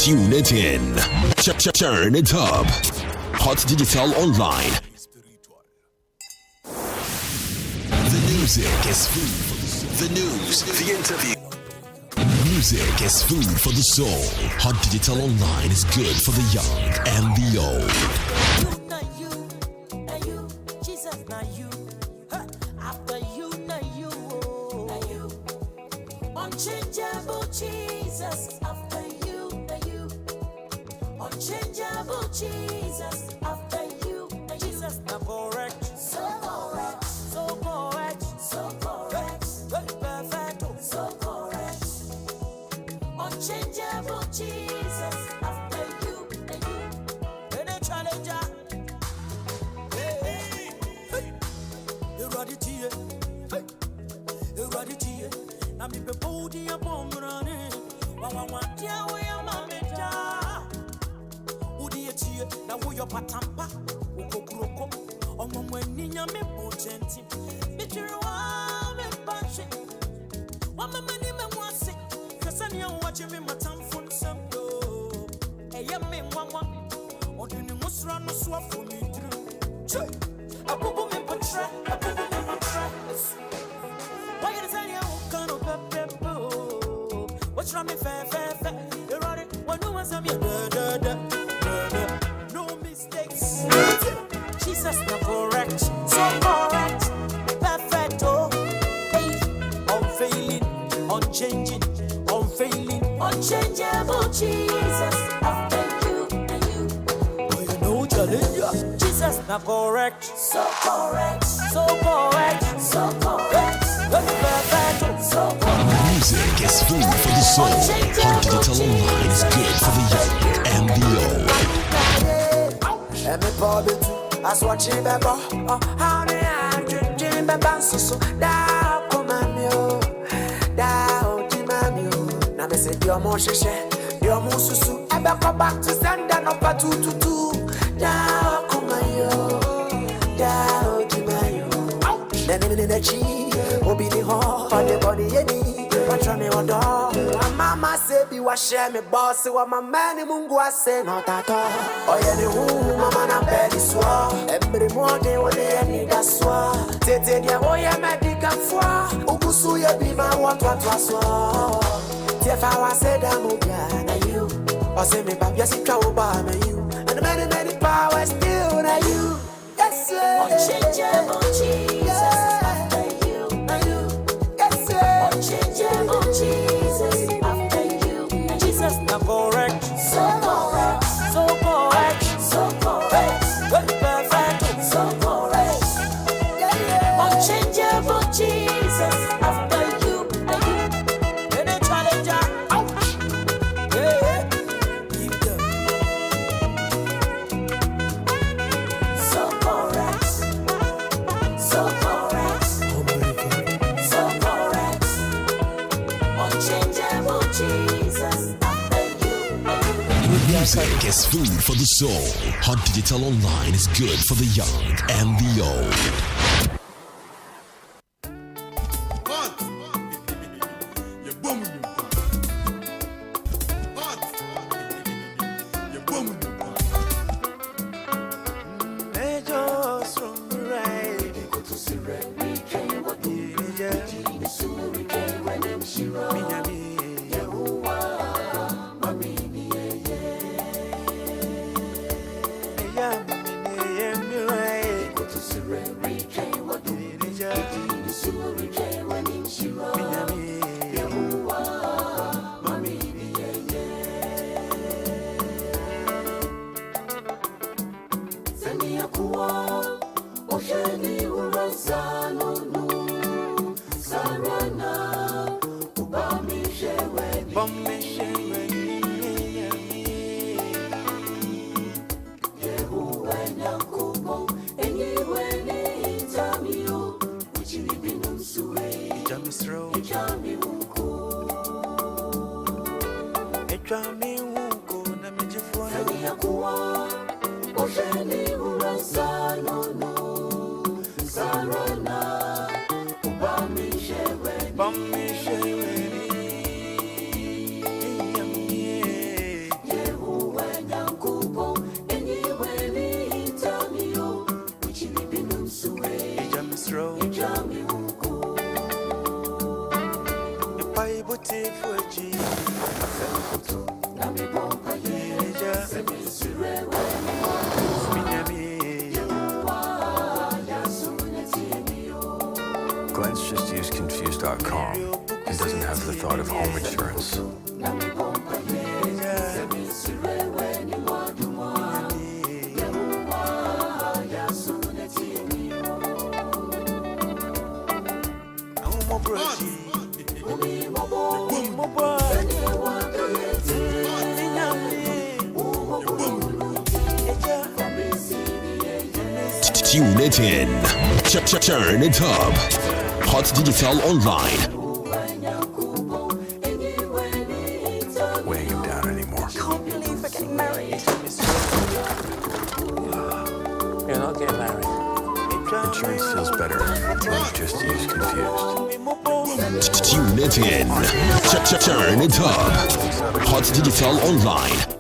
Tune it in. Turn it up. Hot Digital Online. The music is food for the soul. The news, the interview. Music is food for the soul. Hot Digital Online is good for the young and the old. Unchangeable Jesus, after you, unchangeable Jesus, after you, Jesus, not correct, so correct, so correct, so correct, perfect, so correct, unchangeable Jesus, after you, any challenger, hey, you ready to you, you ready to you. Na mi pe podi ya pomrane wa dia we ya mameja udi etie na wo yo patampa ukokuroko omomwe ninya me potenti bitiri wa me bache wa mama ni me mwase kasani ya wache me matamfo nsando eye me nwanwa oduni musra no so afo mi dru che abubu me potre why you say you can't what's wrong me fair you run it when no one's me no mistakes Jesus not correct so correct perfect oh hey unfailing unchanging unfailing unchangeable Jesus after you and you oh you know challenge Jesus not correct so correct so correct so correct perfect so correct. Music is food for the soul. Hot Digital Online is good for the young and the old. I watch him bebo. Oh, how they are drinking beba so da komamio, da otimamio. Na me say dio mo sheshe, dio mo susu. Ebe go back to send no pa 222. Da komayo, da otimayo. Then in the chi, obi the ho, on the body any. Watch me on door. Mama say be wa share me boss. Wa mama ni Mungu ase not at all. Oh yeah the who mama na belly swa. Every morning when they need a swa. Tete dia oh yeah medical fwa. Ugusu ye be my what swa. Tefa wa say da mo bia na you. O say me ba bia si twa wo ba na you. And many power still na you. Yes sir. Unchangeable Jesus. Unchangeable Jesus, after you, Jesus not correct, so correct, so correct, so correct, perfect, so correct. Unchangeable Jesus, after you, any challenger, leave them. So correct, so correct, so correct. Unchangeable Jesus, after you. Music is food for the soul. Hot Digital Online is good for the young and the old. Diaspora.com and doesn't have the thought of home insurance. Tune it in. Turn it up. Hot Digital Online. Weighing him down anymore. Can't believe we're getting married. You're not getting married. Insurance feels better when it's just used confused. Tune it in. Turn it up. Hot Digital Online.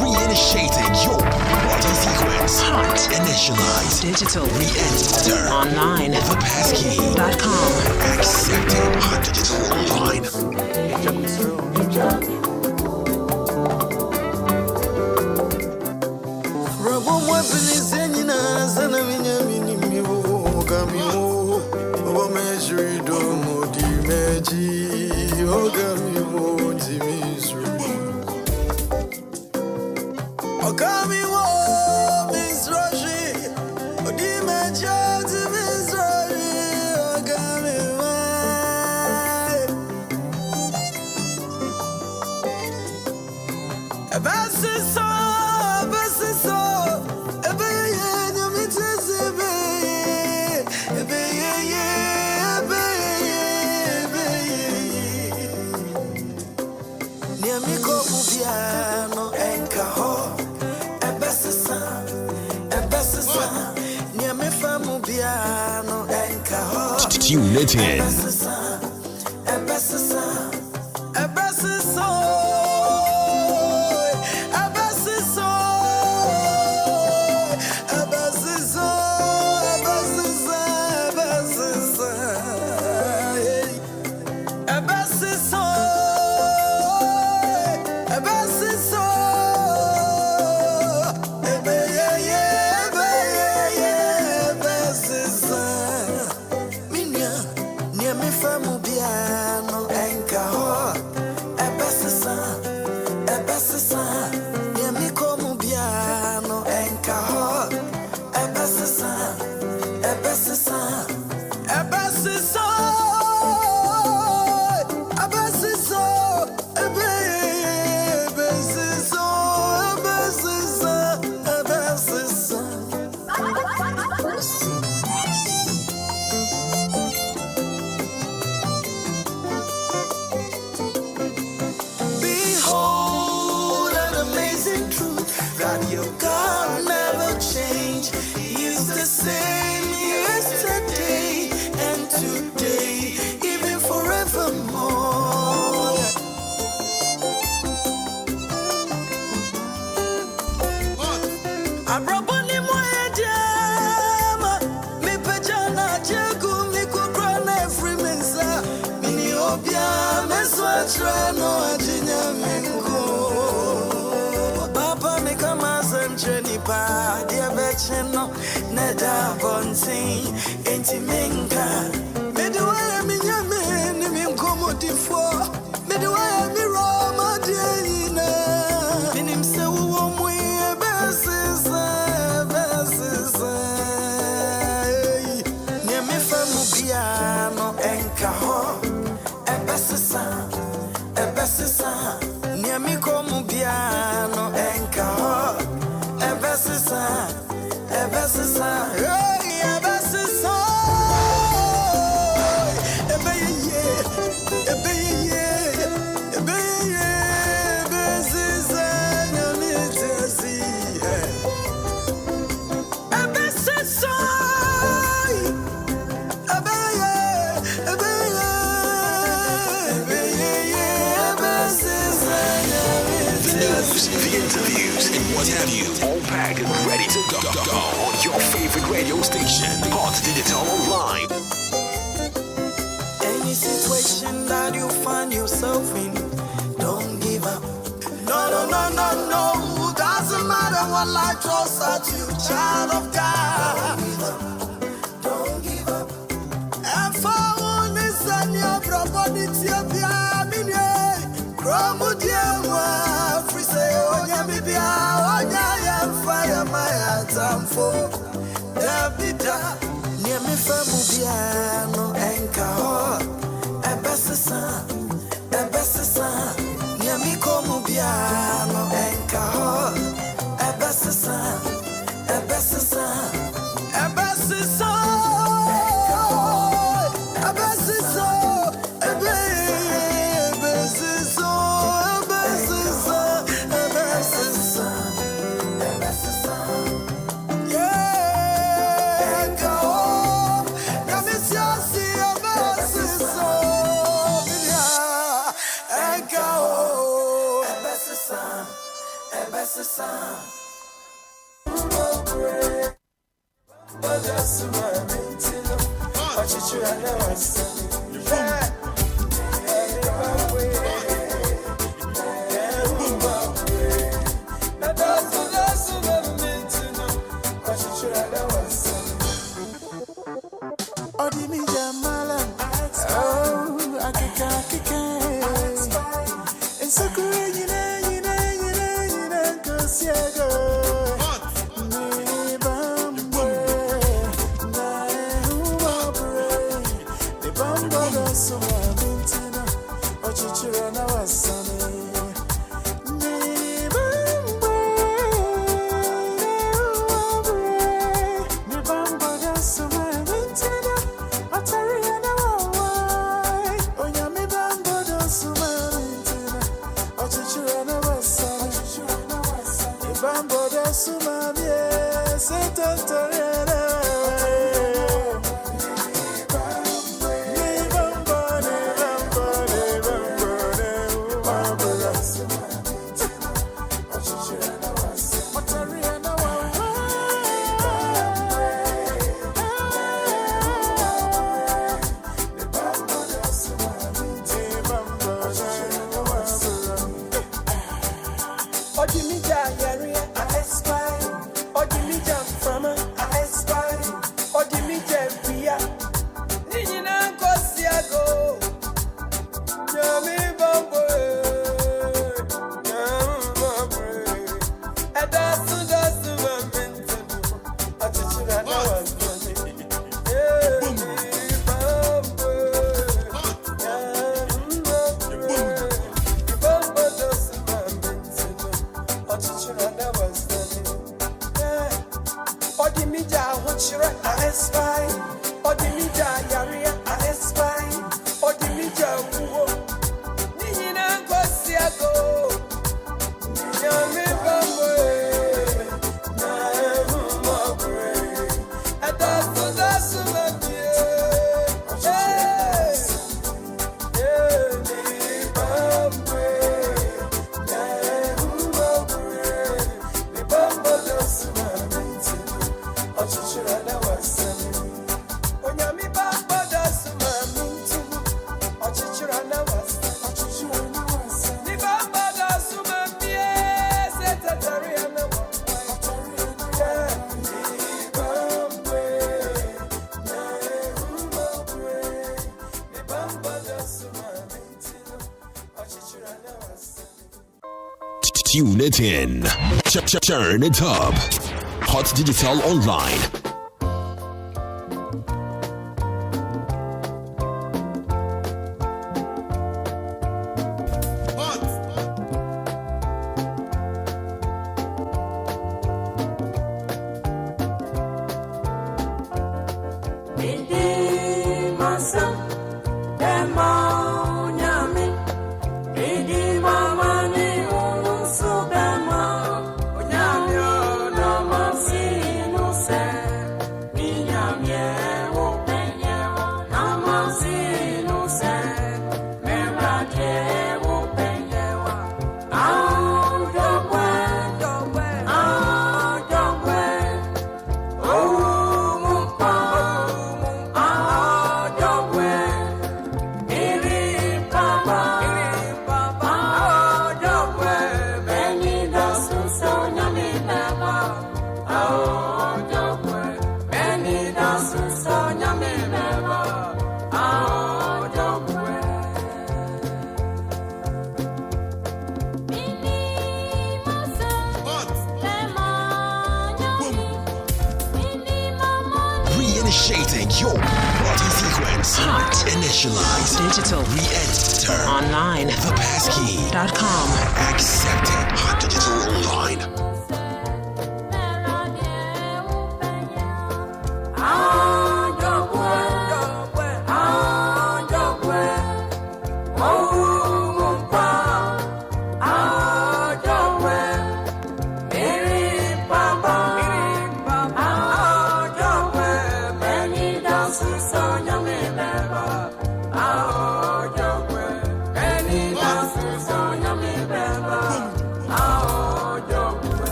Reinitiating your body sequence. Hot. Initialize. Digital. Re-enter. Online. The passkey.com. Accepted. Hot Digital Online. Tune it in. Me treno ajinya minko. Papa me kama semcheni pa dia becheno neda bonsi enti minka. Me do I minya me ni minko motifo. Me do I mi roma diina. Minim se wo mu e besisa. Ne me famu biano enka ho. Ebesisa, near me come piano and car. Ebesisa, hey, Ebesisa, the interviews, and what have you, all packed and ready to go on your favorite radio station, Hot Digital Online. Any situation that you find yourself in, don't give up. No. Doesn't matter what life throws at you, child of God. Don't give up. And for one is on your property, free say, oh, yeah, maybe I am fire, my time for Davida. Near me, Famubiano, and Kaho, and Bessasa, near me, Comubiano, and Kaho, and Bessasa, Tune it in. Turn it up. Hot Digital Online. Reinitiating your body sequence. Hot. Initialize. Digital. Re-enter. Online. The passkey.com. Accepted. Hot Digital Online.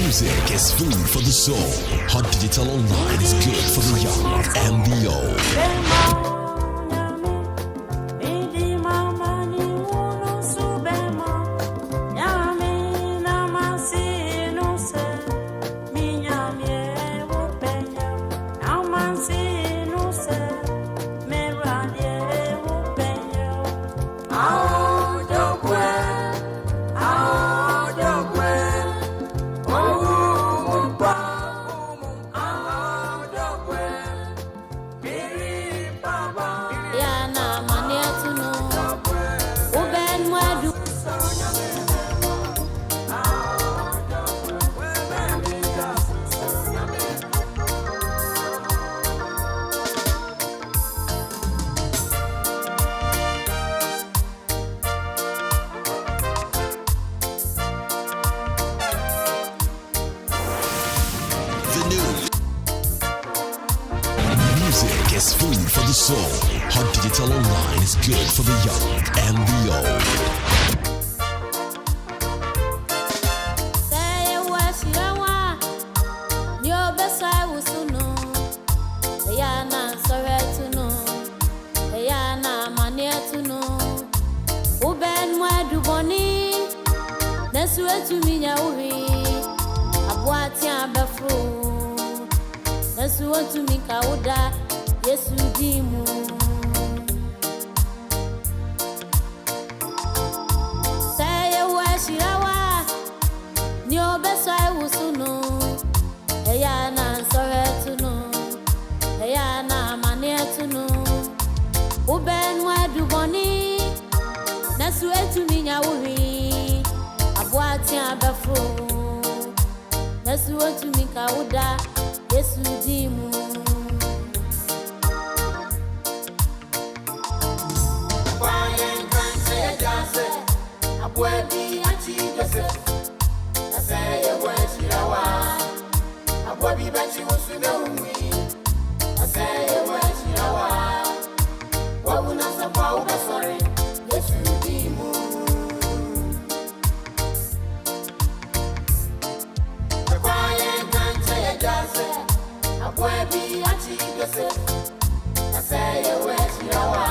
Music is food for the soul. Hot Digital Online is good for the young and the old. Music is food for the soul. Hot Digital Online is good for the young and the old. Want to make a order, yes, you dimu. Say a wash, yawa, your best I was to know. Ayana, sorry to know. Ayana, mania to know. Uben, where do bonnie? That's where to me, yawi. Abuatia bafo. That's what to make a order. Yes, we dimu. Quiet can say a jazz. A boy be a cheese. I say a word, Shirawa. A boy be betty was to know me. I say a word, Shirawa. What would not support? Sorry. Yes, we dimu. Quiet can say a jazz. Where be a cheese? I say a word, Shirawa.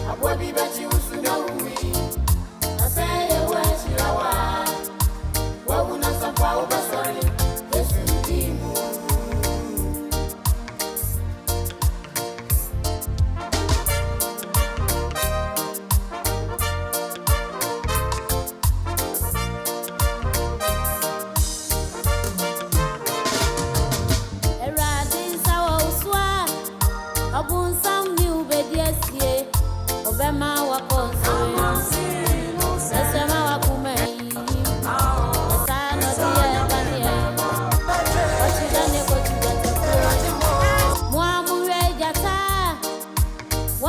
I will be better, you should know me. I say a word, Shirawa. What would not support? Sorry, yes, you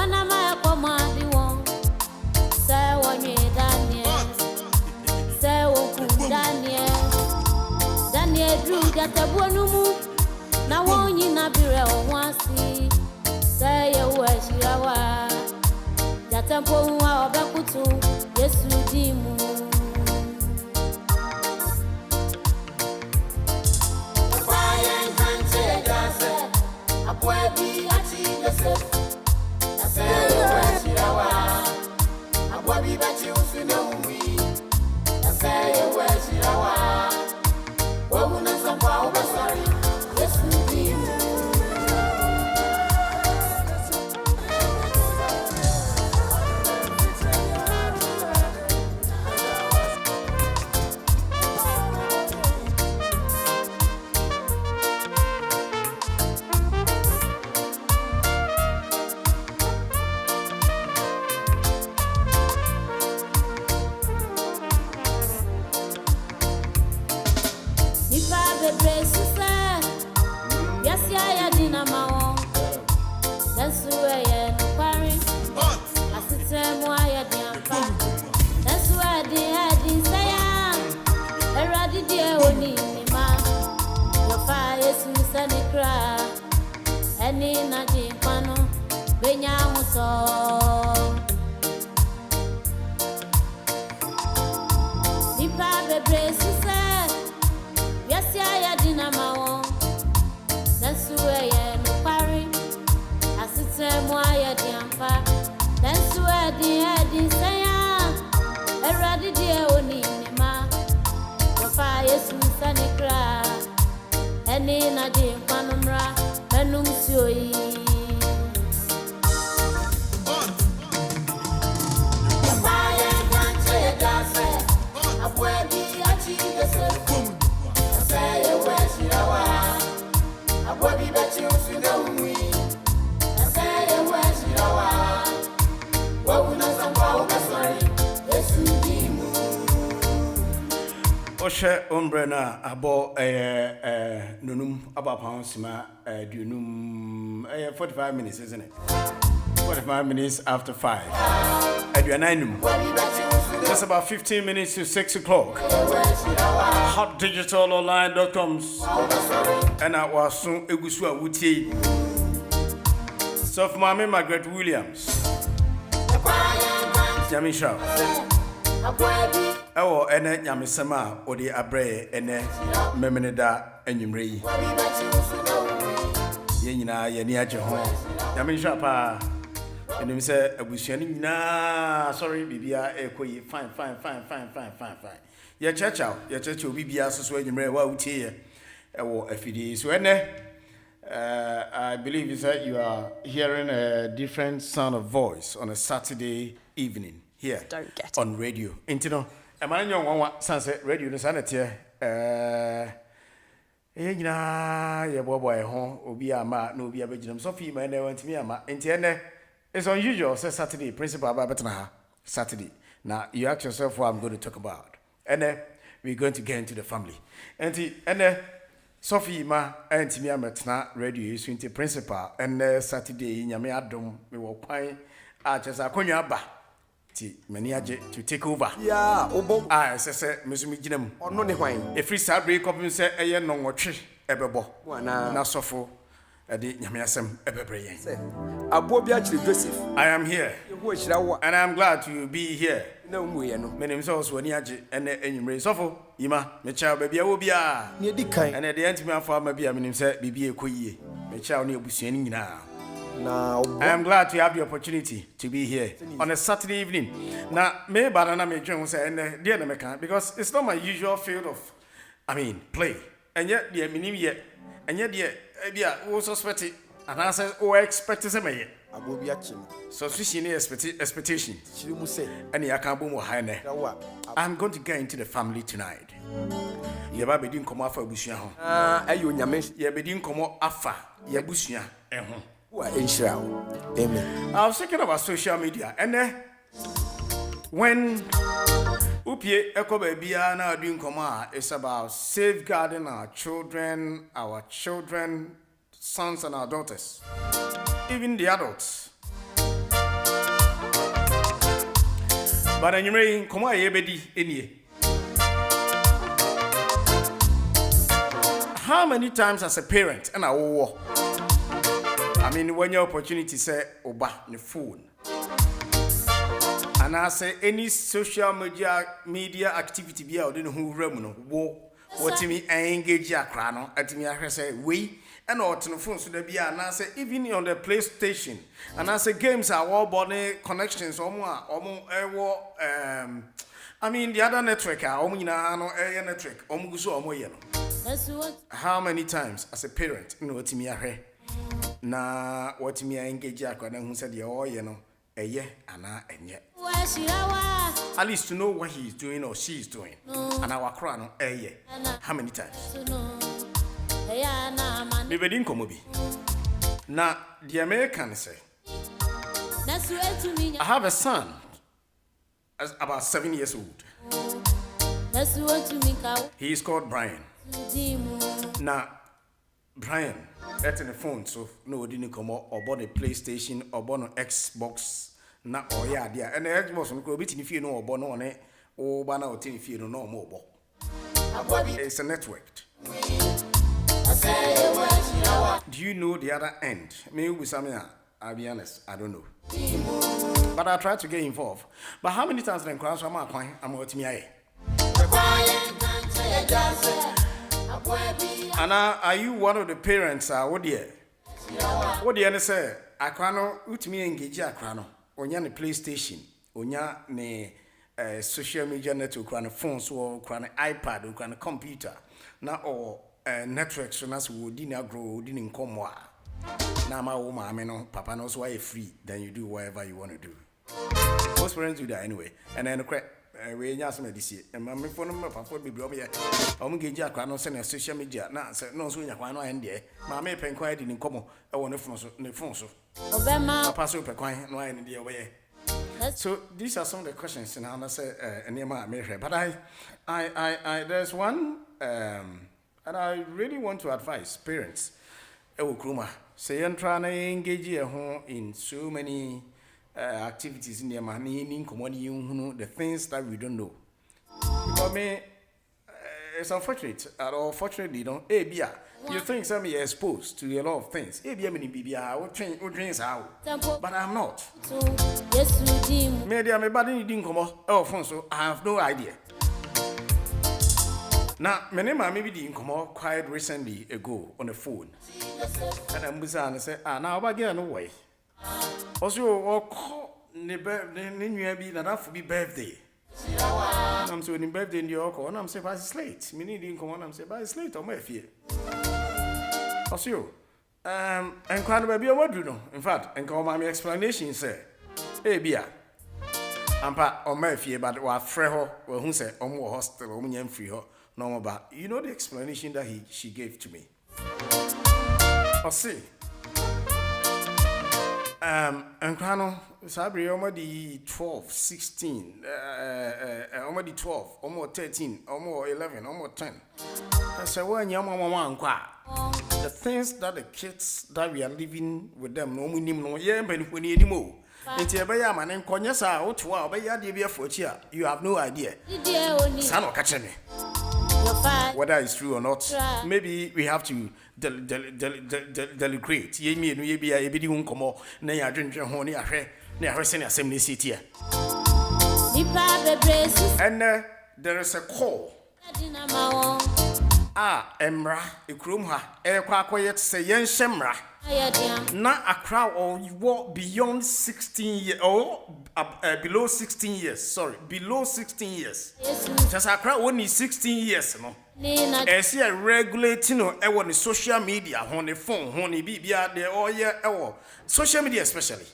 One of my command one. Say one ye Daniel. Say one Daniel. Daniel drew that a bonumu. Now one ye nabire one see. Say you wish you are. That a boom of Bakutu. Yes, you dimu. Oshe umbrena abo nunum abapon sima dunum 45 minutes, isn't it? 45 minutes after 5. Just about 15 minutes to 6 o'clock. HotDigitalOnline.coms. And I was soon Egusua Wuti. So for Mami Margaret Williams. Jamisha. Ewo ene nyamesema odi abre ene memeneda enyumre ye nyina ye ni agye ho nyamesha pa enim se abusuani nyina sorry bibia ekoyi fine ye checha bibia soso enyumre wa utie ewo afidi so ene I believe is that you are hearing a different sound of voice on a Saturday evening here. Don't get on radio. Intino Emmanuel Wanwa Sunset Radio no sanete nyina ye boy ho obi ama na obi abeginam so fi ma na wantimi ama enti it's unusual say Saturday principal aba betena ha Saturday. Now you ask yourself what I'm going to talk about. And we're going to get into the family. Enti Sophie ma enti mi ametna radio so enti principal Saturday nyame adom me wo kwan a chesa konwa aba ti mani age to take over. Yeah, obo. Say mesumi ginam. Ono ne hwan. Every Saturday come say eye no nwotwe ebebo. Na sofo ade nyame asem ebebre yen. Say abo bi akire Joseph. I am here. And I'm glad to be here. Na umuye no. My name is also ani age ene enyumre sofo yima me cha ba bia wo bia. Ne di kan. Ene de antimi afọ ama bia me nim say bibia ekoyie. Me cha no ebusuani nyina. I am glad to have the opportunity to be here on a Saturday evening. Now, me banana me join say and dear American because it's not my usual field of, play. And yet, dear minim yet, and yet, dear, we suspect it, and I say, expect to say me. So, fishing expectation. And ya can't boom high. I'm going to get into the family tonight. Your baby didn't come off a bushia. Your baby didn't come off afa, your bushia. Amen. I was thinking about social media, and when Upie Echo Baby now doing coma, it's about safeguarding our children, sons and our daughters, even the adults. But anyway, come on, everybody in here. How many times as a parent and I mean, when your opportunity say oba the phone, and I say any social media activity be out in who remuno what me engage ya crano at me I say we and or to phone so there be and I say even on the PlayStation and I say games are all body connections I mean the other network network how many times as a parent you know what me I na what me engage ya crano who said at least to know what he's doing or she's doing. And our crown, how many times? Maybe didn't come be. Now, the Americans say, I have a son about 7 years old. He is called Brian. Now, Brian, that's in the phone, so no, didn't come or bought a PlayStation or bought an Xbox. Na oya dia and the Xbox no be tin fie no obo no one o ba na o tin fie no no mo obo. It's a network. Do you know the other end? Me with some I'll be honest, I don't know. But I try to get involved. But how many times then cross am I'm what me aye? Anna, are you one of the parents what dear? What the say? I can't with me engage akrano. Onya ne PlayStation, onya ne social media network, on phones, or on iPad, or on computer. Now or networks, so nas would dinner grow, didn't come wa. Now my own mamma, papa knows why you're free. Then you do whatever you want to do. Most parents do that anyway. And then we just made this year. And my phone number for be blobby. I'm going to get send social media. Now, no sooner I know end there. My mate inquired in common. I want to phone so. Pass over coin, no idea way. So these are some of the questions, and I say, but I, there's one, and I really want to advise parents. Kruma, say I'm trying to engage in so many activities in their money, the things that we don't know. Because me, it's unfortunate, or fortunately, you think some are exposed to a lot of things. But I'm not. Maybe I'm a body didn't come off, so I have no idea. Now, my name maybe didn't come out quite recently ago on the phone. And I'm going to say, now I get no way. Also, the birthday. I'm so in birthday in your call, and I'm saying, it's late. Me didn't come on, I'm saying, it's late on my fear. Also, and quite a baby, what do you know? In fact, and call my explanation, say, hey, beer. I'm part on my fear, but what Freho, or who said, more hostel, or me free her, no more. But you know the explanation that she gave to me. I'll see. And Crano, Sabri, already 12, 16, already 12, almost 13, almost 11, almost 10. I said, well, the things that the kids that we are living with them, no minimum, yeah, but when you anymore. Until a man and Conyasa, or 12, you have no idea. Son of catching me. Whether it's true or not, maybe we have to deliberate. Ye me no ye be a bidi won komo na ya dwendwe ho ne ahwe na ahwe se na assembly city here. And there is a call. Emra ekrom ha ekwa akoyet se yen hemra. Na akra or you walk beyond 16 years or below 16 years. Sorry, below 16 years. Just akra only 16 years, no. As you regulating on the social media, on the phone, on the BBR, the all year, social media especially.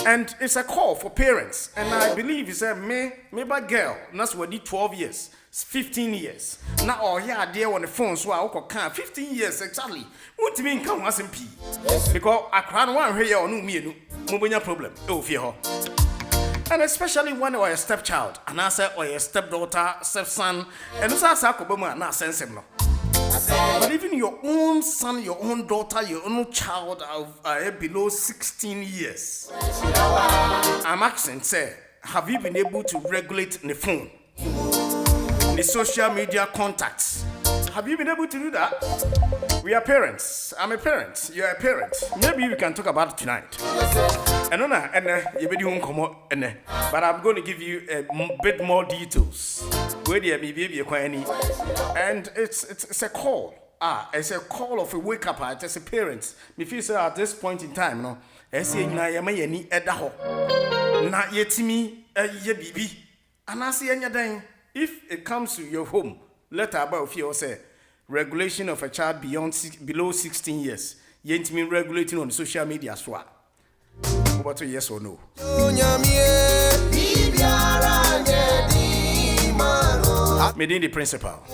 And it's a call for parents. And I believe it's a maybe girl, that's what did 12 years, 15 years. Now, all here, dear on the phone, so I can 15 years exactly. What do you mean, come as MP? Because I can't want here or no me, no problem. Oh, fear. And especially when you're a stepchild, and I say, or a stepdaughter, stepson, and it's a sakoboma, not sensible. But even your own son, your own daughter, your own child are below 16 years. I'm asking, say, have you been able to regulate the phone, the social media contacts? Have you been able to do that? We are parents. I'm a parent. You are a parent. Maybe we can talk about it tonight. But I'm going to give you a bit more details. And it's a call. It's a call of a wake up as a parent. Me feel say at this point in time, no, I say na yema ni edaho. Na yetimi ye bibi. And I say anything. If it comes to your home, let about you say regulation of a child below 16 years. Yentimi regulating on social media as well. What to yes or no? Medin the principal.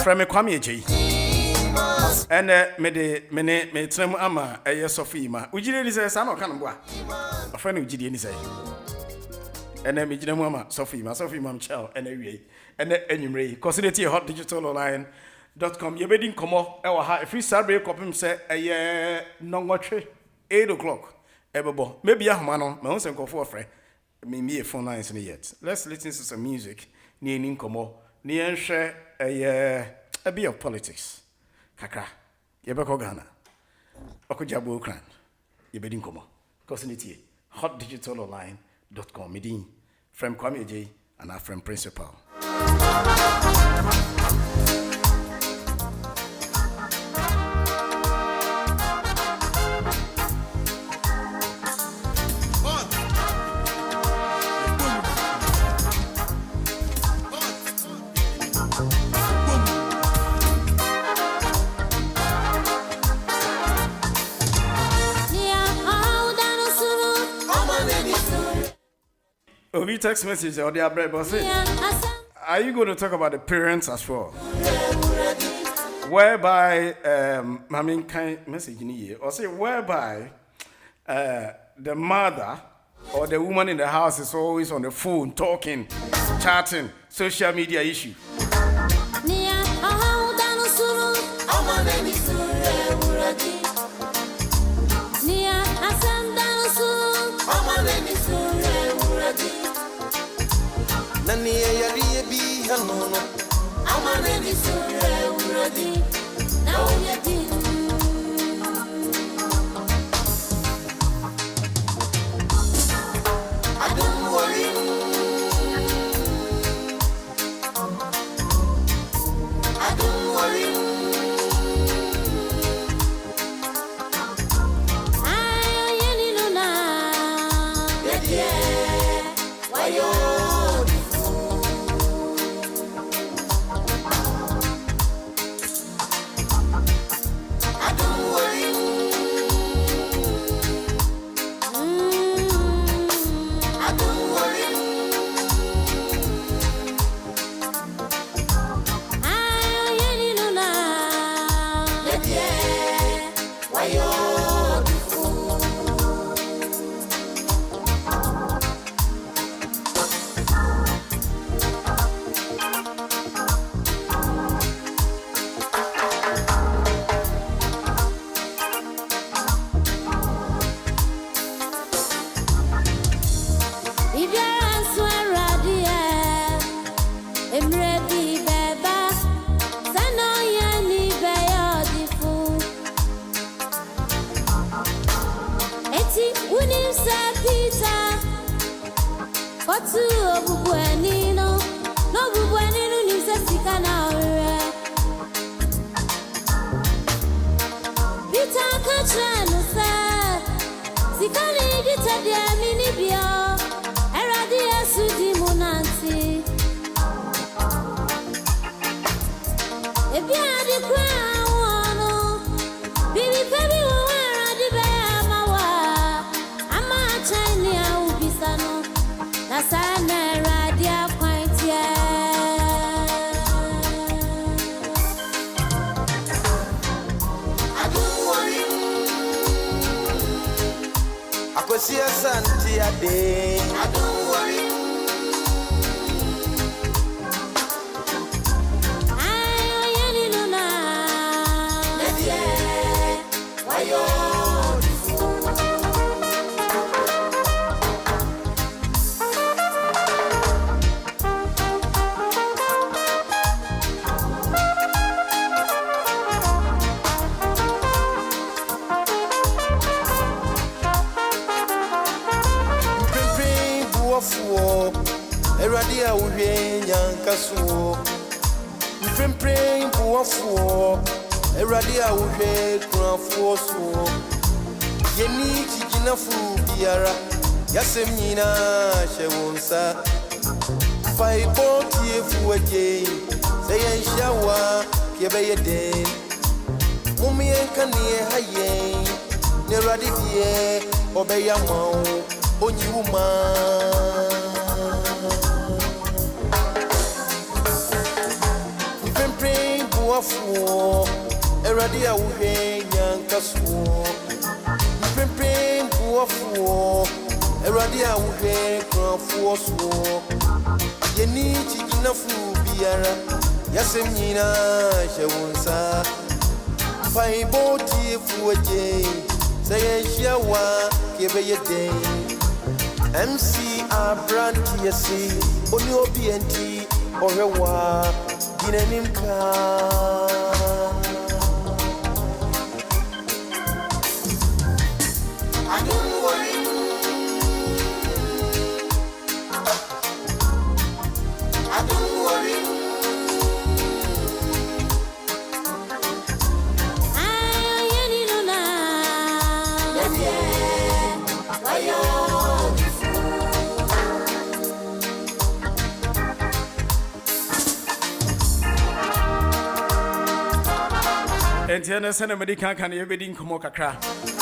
From a Kwame J. And me trem ama Sofima. Ujiri says, I'm not can't a friend of Gideon say. And then me Mama Sofima child and away. And then anyway, consider hot digital online.com. You're bedding come off our free Saturday copy say a non watch 8 o'clock. Everbo. Maybe a man, my own go for a friend. Me a phone lines in yet. Let's listen to some music. Near Ninkomo. Near share a bit of politics. Kakra. Yebeko Ghana. Okujabu Ukran. Yebedin Komo. Cosinity. hotdigitalonline.com. Medin. From Kwame J. And our friend principal. Obi text message or the bread boss. Are you going to talk about the parents as well? Whereby Mamin kind message in here or say whereby the mother or the woman in the house is always on the phone talking, chatting, social media issue. Eradia uwe nyankasuo Mprempren buwafuo Eradia uwe kunafuo suo Yeni chijinafu biara Yasem nyina shewonsa Faibo tiefu eje Seyen shawa kiebeye den Mumi enkanie haye Neradi die obeya mau Onyiwuma Mprempren buwafuo Eradia uwe nyankasuo Mprempren buwafuo Eradia uwe kunafuo suo Yeni chijinafu biara Yasem nyina shewunsa Faibo tiefu eje Seyen shawa kiebeye den MC Abranti yesi Oni obienti orewa Ginenimka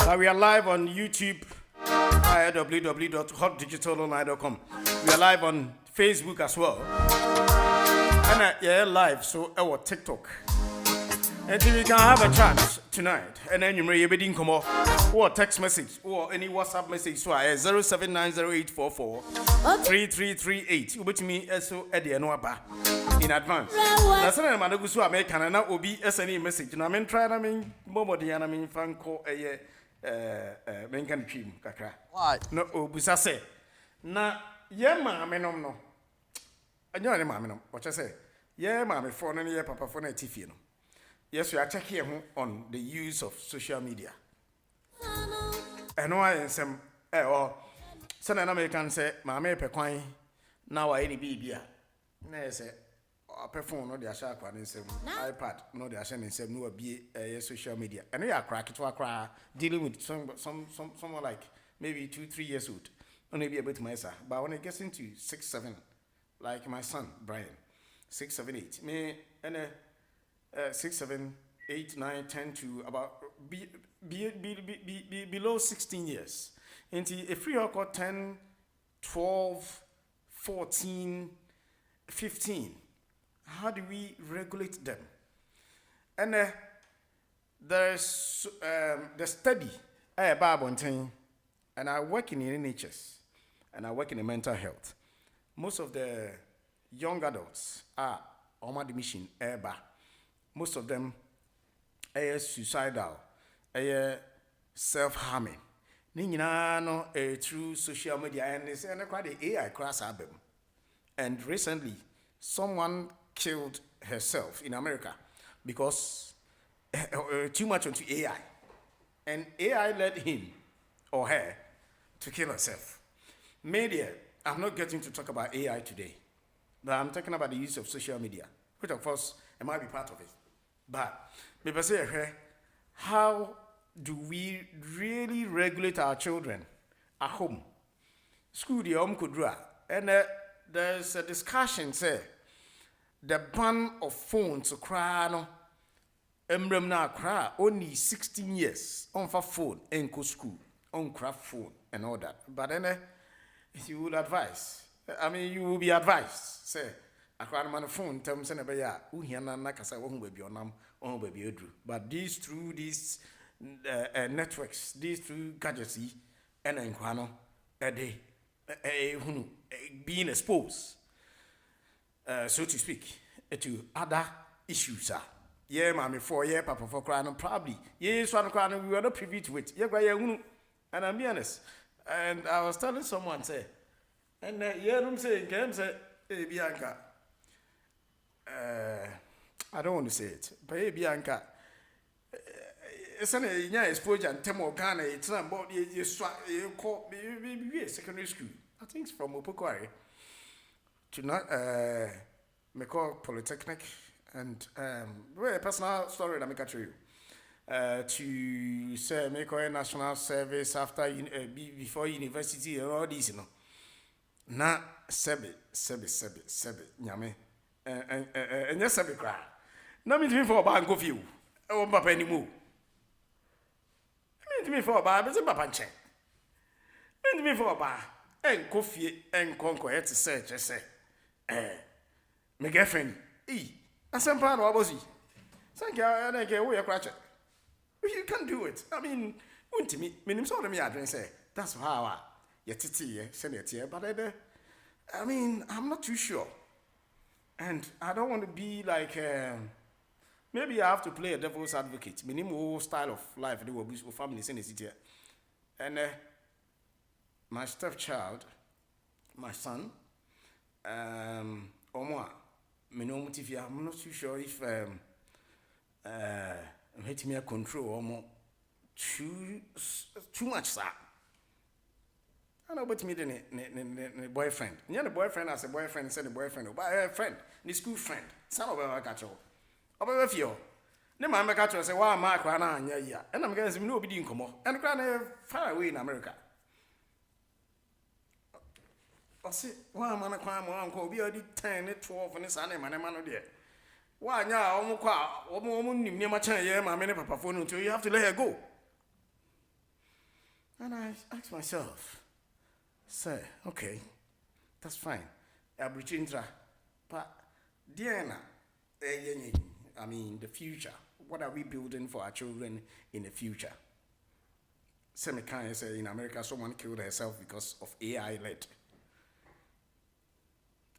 And we are live on YouTube via www.hotdigitalonline.com. We are live on Facebook as well. And yeah, live so our TikTok. And we can have a chat tonight. And then you may be come or text message or any WhatsApp message. So 079084433338. Ubet me so Eddie Noaba in advance. That's why I'm going to go American and now will be SNE message. And I mean, try I mean, Momodi and I mean, fan call a Menkan Chim Kaka. What? No, Busase. Na, yeah, mamma, no. I know the mamma, what I say. Yeah, mamma, for any papa for a Tiffy. Yes, we are checking on the use of social media. And why in some or some American say, Mamma Pequine, now I any baby. Nay, say, a phone, no, the shark one in some iPad, no, the ascending some new be a social media. And we are crack it to a cry dealing with someone like maybe 2-3 years old. Only be able to myself. But when it gets into 6-7, like my son, Brian, 6-7-8, me and 6, 7, 8, 9, 10 to about below 16 years. Into a free record 10, 12, 14, 15. How do we regulate them? And there's the study about Bontain, and I work in NHS and I work in mental health. Most of the young adults are on the mission eba. Most of them are suicidal, are self-harming. No through social media and they say quite the AI crash album. And recently, someone killed herself in America because too much onto AI, and AI led him or her to kill herself. Media. I'm not getting to talk about AI today, but I'm talking about the use of social media, which of course it might be part of it. But maybe say, how do we really regulate our children at home? School the kudra, and there's a discussion say the ban of phones to cry no emblem na cry only 16 years on for phone and go school on craft phone and all that. But then you would advise. I mean, you will be advised. Say, I can't man phone. Tell me, say, "Nebeya, uhiana na kasa won't baby onam, on baby odru." But these through these networks, these through gadgets, and enquano, they being exposed, so to speak, to other issues. Yeah, mommy, 4 years, papa for crying, probably. Yes, one crying, we were not privy to it. Yeah, and I'm be honest. And I was telling someone, say, and I'm saying, hey, Bianca, I don't want to say it, but hey, Bianca, it's an exposure and Temo Ghana, it's not about you call secondary school. I think it's from Opokwari to not me call Polytechnic and very personal story that I make to you. To say make a national service after before university and all this, you know. Na sebe nyame and yes sebe cry. Na me to me for bank of you. Oh papa anymore. Me to me for ba be papa nche. Me to me for ba en coffee en konko et say my girlfriend asempa no abosi. Thank you and get we crash. You can do it. I mean, won't me nim so me address say that's how yetiti senator but I mean, I'm not too sure. And I don't want to be like maybe I have to play a devil's advocate. Minimum style of life they will be with families in the city. And my stepchild, my son, Omwa, I'm not too sure if hit me a control or more too much, sir. I know about me the boyfriend. Yeah, the boyfriend as a boyfriend said the boyfriend, but a friend, the school friend. Son of a catch all. About a few. Then my catcher say, why am I crying? Yeah, and I'm getting some nobody in come and crying far away in America. I say, why am I crying? My uncle be already 10, 12, and it's an man, dear. Why now? Almost near my chain, yeah, my many papa phone until you have to let her go. And I ask myself, say, okay, that's fine. Abrichintra, but Diana, I mean, the future. What are we building for our children in the future? Same kind of say in America, someone killed herself because of AI led.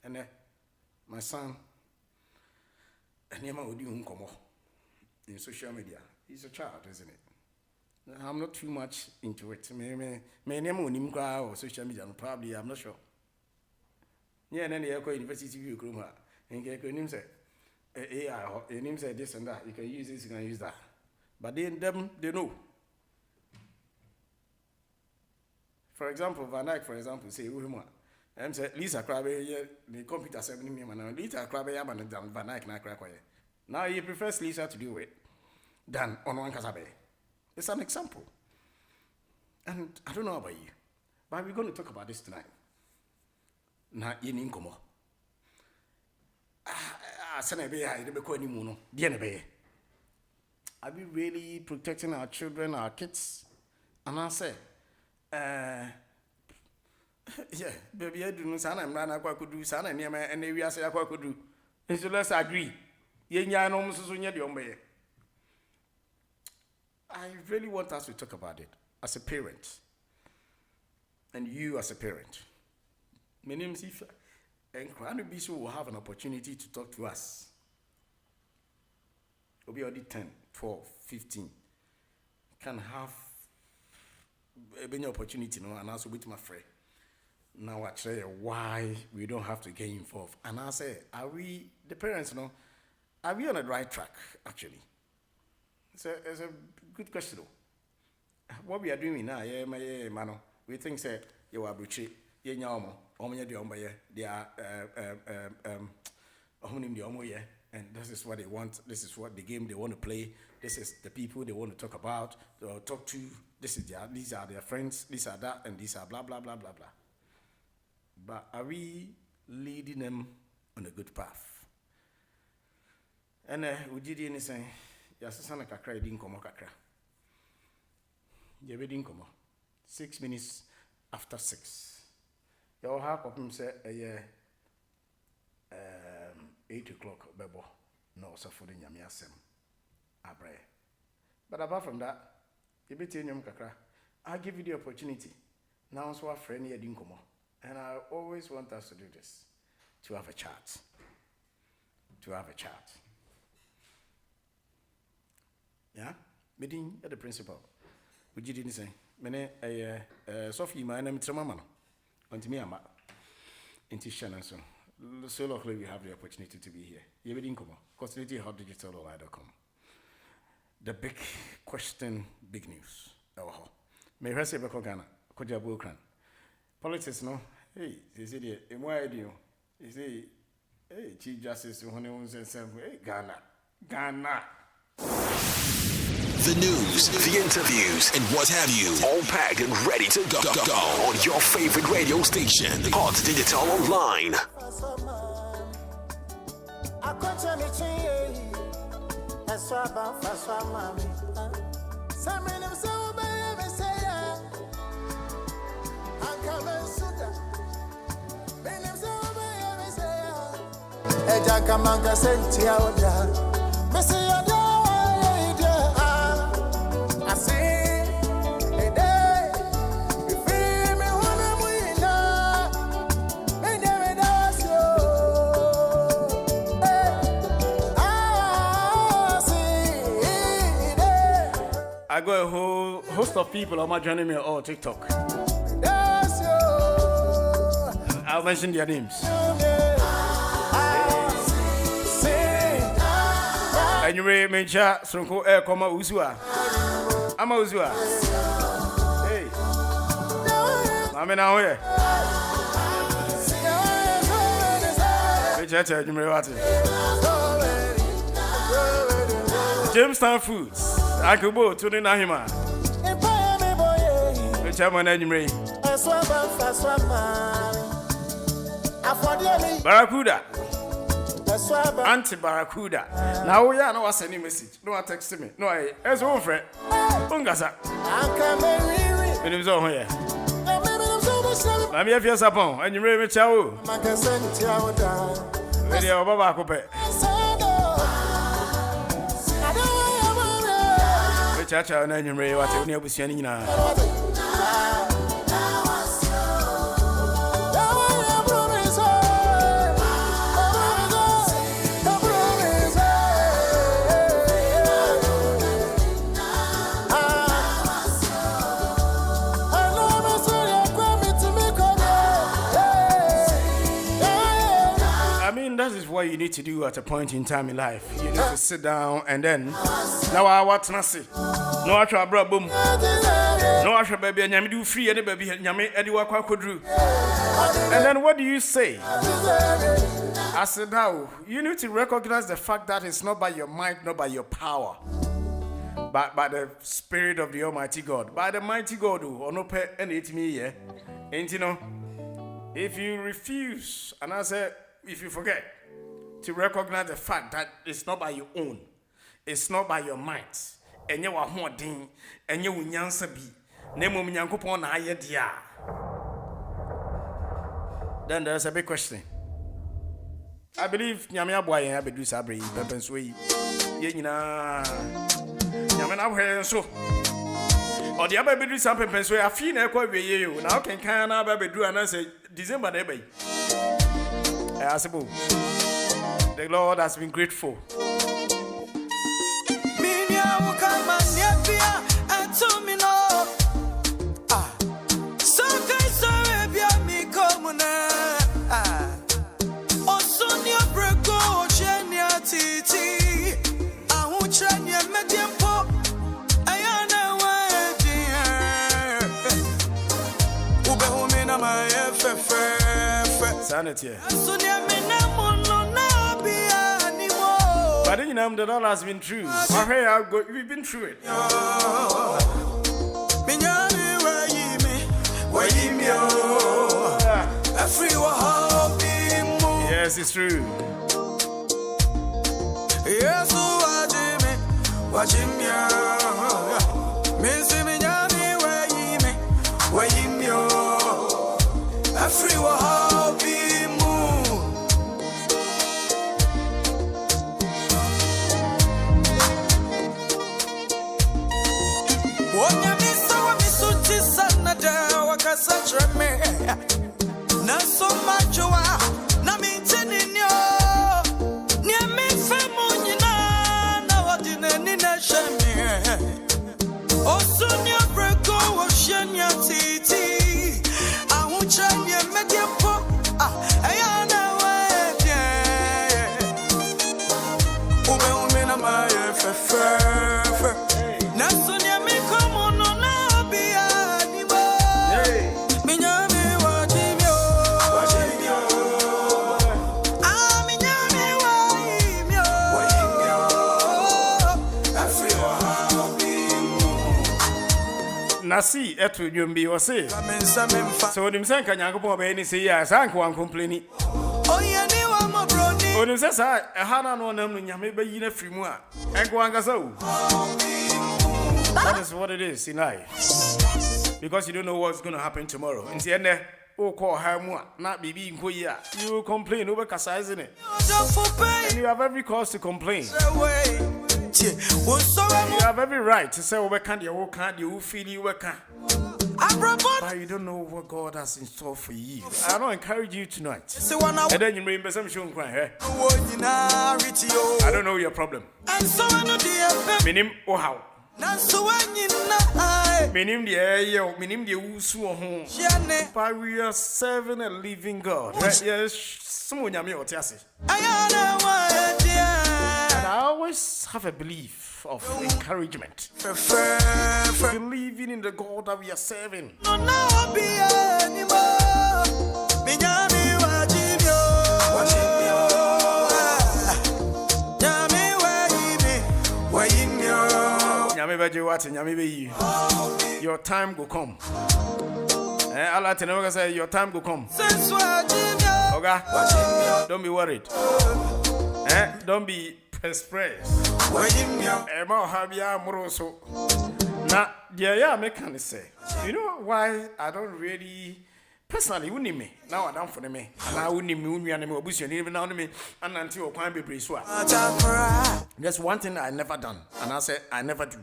And my son, and in social media, he's a child, isn't it? I'm not too much into it. Or social media, probably, I'm not sure. Yeah, and then the university view, and get a name say, AI, a name say this and that. You can use this, you can use that. But they know. For example, Van Eyck, for example, say, I'm say Lisa Krabbe, the computer 7 million, Lisa Krabbe, and Van Eyck, now he prefers Lisa to do it than on one Kasabe. It's an example. And I don't know about you, but we're going to talk about this tonight. Na in Incomo. Are we really protecting our children, our kids? And I say, yeah, baby, I do not say I'm not going to do sana near me, and we are saying I could do. And so let's agree. I really want us to talk about it as a parent, and you as a parent. My name is Ifa, and Kranu Bisu will have an opportunity to talk to us. We'll be already 10, 12, 15. Can have any opportunity, no, and also with my friend. Now I tell you why we don't have to get involved. And I say, are we, the parents, no, are we on the right track, actually? It's a good question, though. What we are doing now, mano, we think, say, you are brutal, they are, and this is what they want, this is what the game they want to play, this is the people they want to talk about, or talk to, these are their friends, these are that, and these are blah, blah, blah, blah, blah. But are we leading them on a good path? And we did anything. Yasasana kakra didn't come kakra. You didn't come 6 minutes after 6. Your half of him said 8 o'clock bebo. No, so for the Yamiasem. Abre. But apart from that, you be telling kakra. I'll give you the opportunity. Now so a friend here didn't come. And I always want us to do this. To have a chat. To have a chat. Yeah, meeting at the principal. Would you didn't say? Mene Sophie, my name is Tramamano. Until me, I'm into Shannon. So luckily we have the opportunity to be here. You didn't come. CosmetiHotDigitalOnline.com. The big question, big news. Oh, may I say Ghana? Kojabu Kran. Politics, no? Hey, they said, why do you? You see, hey, Chief Justice, hey, Ghana. The news, the interviews, and what have you, all packed and ready to go on your favorite radio station, Hot Digital Online. I got a whole host of people on my joining me on TikTok. I'll mention their names. And you may mention Sonko Air Koma Uzua. I'm a Uzua. Hey, I'm in our way. You may watch it. Jamestown Foods. I could go to the Nahima. The chairman anyway. Barracuda. Anti-Barracuda. Now we are not sending message. No one texting me. No, as one friend. Ungasa. And it was on here. I'm here for your support. And you ready to chow? Video Baba Coupe. Chacha and you ready what you never seen now. That is what you need to do at a point in time in life. You need to sit down and then now I want to see. No actual boom. No actual baby and yami do free any baby yami ediwa kwa kodru. And then what do you say? I said now you need to recognize the fact that it's not by your might, not by your power, but by the Spirit of the Almighty God, by the mighty God who ono pe any me here. And you know, if you refuse and I say if you forget to recognize the fact that it's not by your own, it's not by your might, and you are holding, and you will answer be, name Yankupon Ayadia. Then there's a big question. I believe Yamia boy and Abedu Sabri, Pepens way, Yena Yamana so. Or the other Bedu Sam Pepens way, I feel equal with you. Now can Babedu and I say December day. The Lord has been grateful. Sanity. But you know, the Lord has been true. We've been through it. Yes, it's true. Yes, Nasi etu nyumbi wase. So nim say kan Yankopon be ni say ya san ko an complain. Onim say sa ehana no nam no nyame be yi na firi mu a. Enko ankasa o. That is what it is in life. Because you don't know what's going to happen tomorrow. In the end, you complain over casizing it. And you have every cause to complain. You have every right to say, "Oh, can't you feel you can't." But you don't know what God has in store for you. I don't encourage you tonight. And then you remember some show crying. I don't know your problem. Minim oh how. Minim the usu home. But we are serving a living God. Yes, someone yami otiasi. And I always have a belief of encouragement. Believing in the God that we are serving. Your time will come. I like to never say your time will come. Okay? Don't be worried. Don't be expressed. Now, yeah, I say. You know why I don't really personally wouldn't me. Now I don't for me. Now wouldn't me and me even now me and until I be brave. There's one thing I never done, and I say I never do.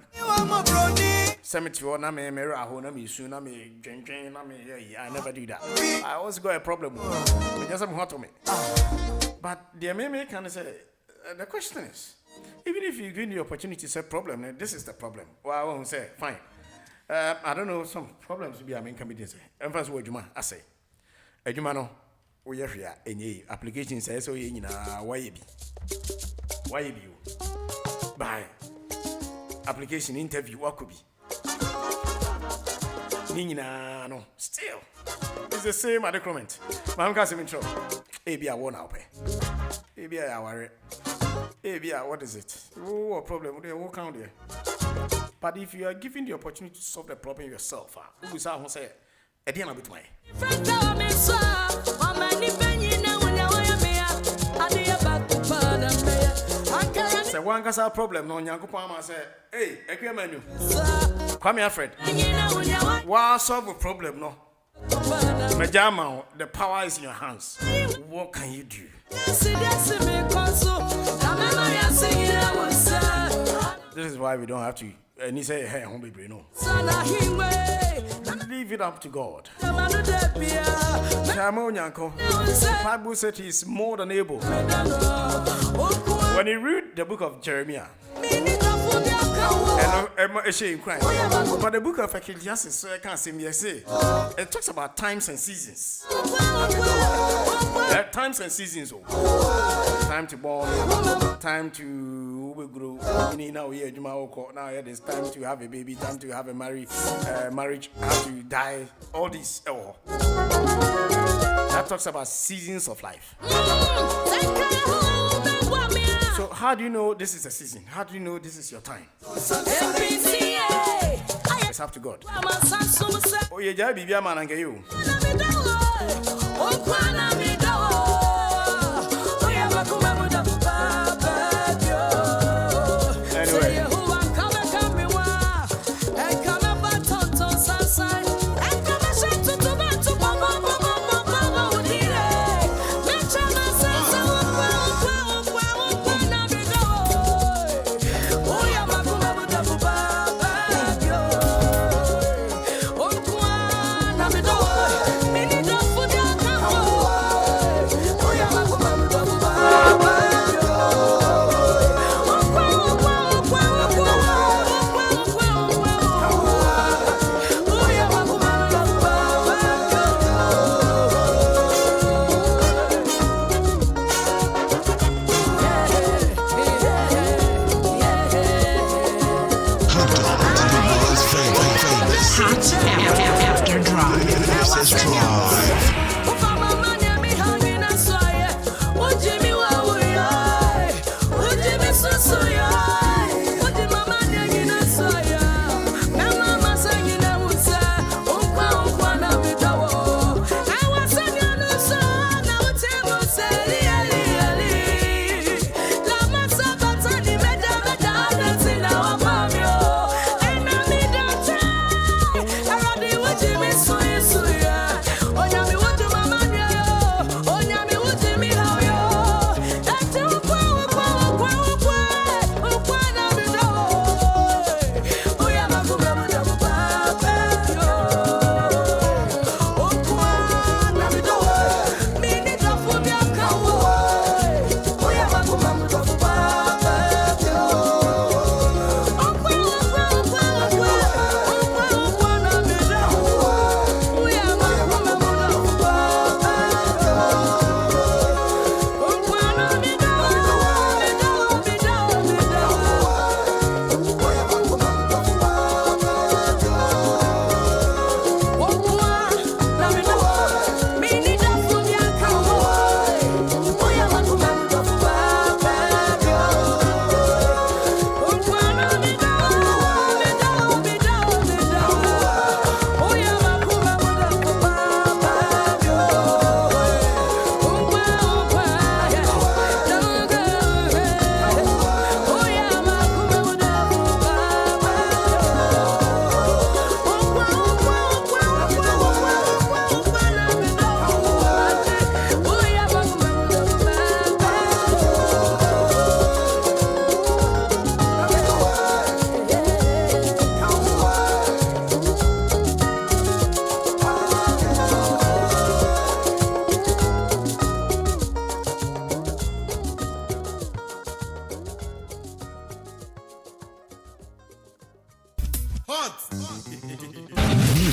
Cemetery na me mirror ho na me su na me dwen na me I never do that. I always got a problem. Me just am hot to me. But the me can say the question is, even if you give me the opportunity to say problem, this is the problem. Well, I won't say fine. I don't know, some problems be can be this. Emphasis word juma I say. Ejuma no we here any application says so you why be you by application interview what could be no still it's the same argument. Man can't even trouble. Maybe I won't help. Maybe I worry. Maybe what is it? Oh, problem. They won't count there. But if you are given the opportunity to solve the problem yourself, who is who say, "I didn't bit my." Say one has a problem. No, Yankopon say, "Hey, Ekwemanu, come here, Fred. Why solve a problem? No, Majama, the power is in your hands. What can you do?" This is why we don't have to. And he say, "Hey, homie, no. Leave it up to God." Bible said he is more than able. When you read the book of Jeremiah, but the book of Ecclesiastes, I can't say, it talks about times and seasons. Times and seasons. Time to born, time to grow. Now it's time to have a baby, time to have a marriage, have to die. All this. That talks about seasons of life. So how do you know this is a season? How do you know this is your time? It's up to God. Oh, yeah, Jabi, be a man and get you. Anyway.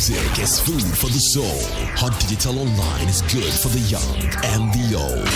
Music is food for the soul. Hot Digital Online is good for the young and the old.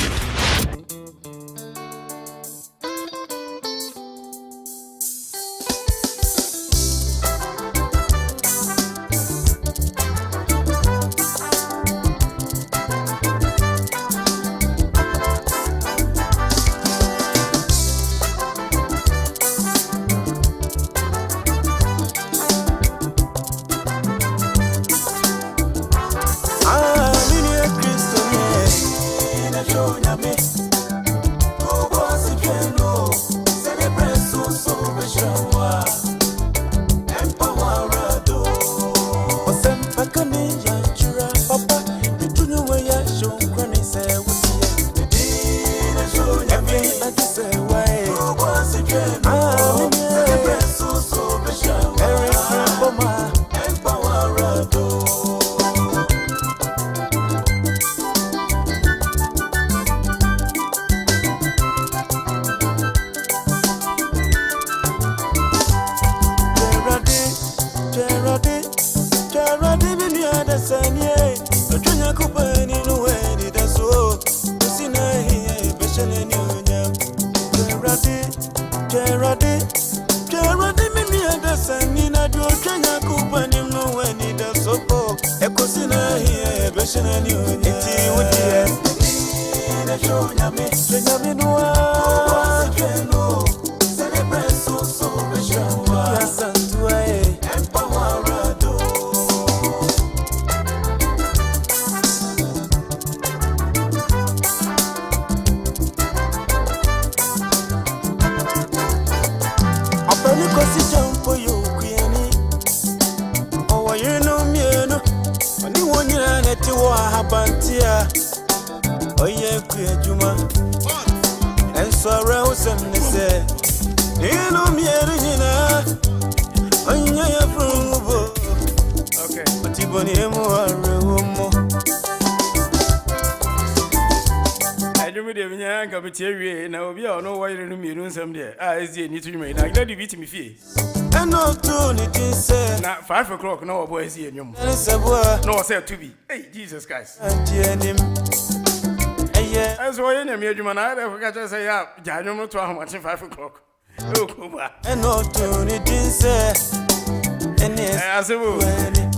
Now 5 o'clock, no boys here. No, say to be. Hey, Jesus Christ. As why in a medium, and I forgot to say, yeah, January to how much 5 o'clock.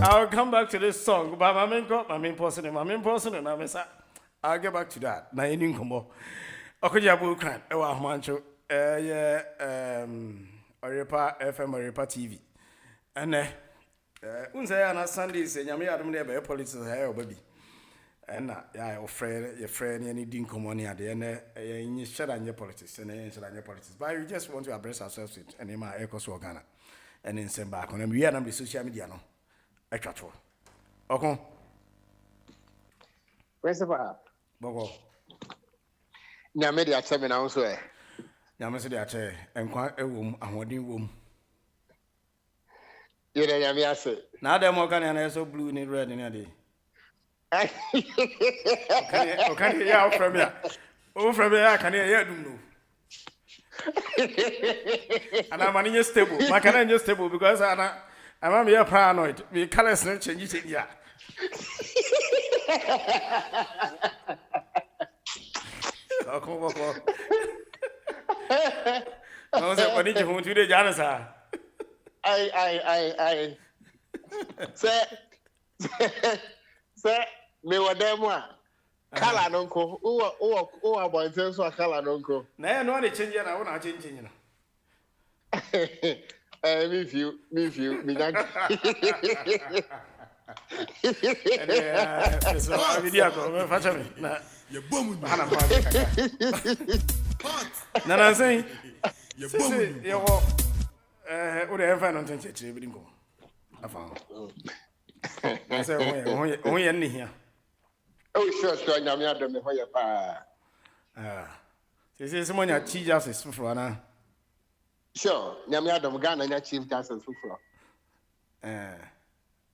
I'll come back to this song, but my main person, and I'll get back to that. My in combo. Okajabu Kran, Ewa Mancho, Oripa FM, Oripa TV. And unzaya na Sunday say nyame adom na be politics hair baby. And ya your friend any din common ade na yin share anye politics and yin share anye politics. But we just want to address ourselves with and ma ecoso Ghana. And in send back on we are na social media no. Atwato. Okon. Principal. Bogo. Nyame de ateme na nso e. Nyame se de ate enkwa ewom ahodin wom. You know, I'm here. Now the more can I so blue and red in a day. Okay, yeah, from here. Oh, from here, can I hear you? And I'm on your stable. My can just stable because I'm here paranoid. We color snatch and you say, yeah. Oh, come on. I was like, what did you want to do, Janessa? I say me wa demo kala nonko o abonten so kala nonko na no dey change na wona change na me feel me yank so video ko me facha me na ye bom hana pa na say ye bom ye wo o dey fa no change chire bi dinko afa I say oh ye ni here. Oh sure nyame adom me hoye pa say someone ya chief justice for na sure nyame adom Ghana nya chief justice for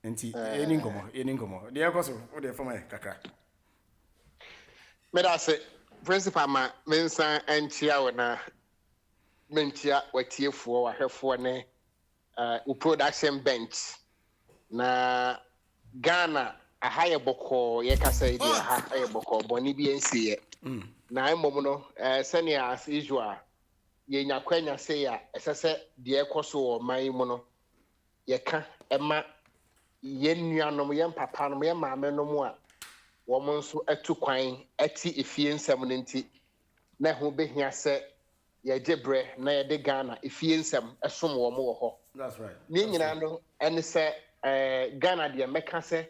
enti eni nkomo de yakoso o de fama kakra me da say principal ma mensan enchia wona mentia watiefo wahwefo ne u production bench na Ghana a higher boko ye kasa idi a higher boko boni bi ensie na emom no senior as usual ye nyakwanya say ya esese de ekoso o man mu no ye ka ema ye nuanom ye papa no ye maame no mu a wo mo nso atu kwan ati efie nsam no nti na ho behia se ye gebre na ye de Ghana efie nsam esom wo mo wo ho. That's right. Ni nyina no ene se Ghana de meka se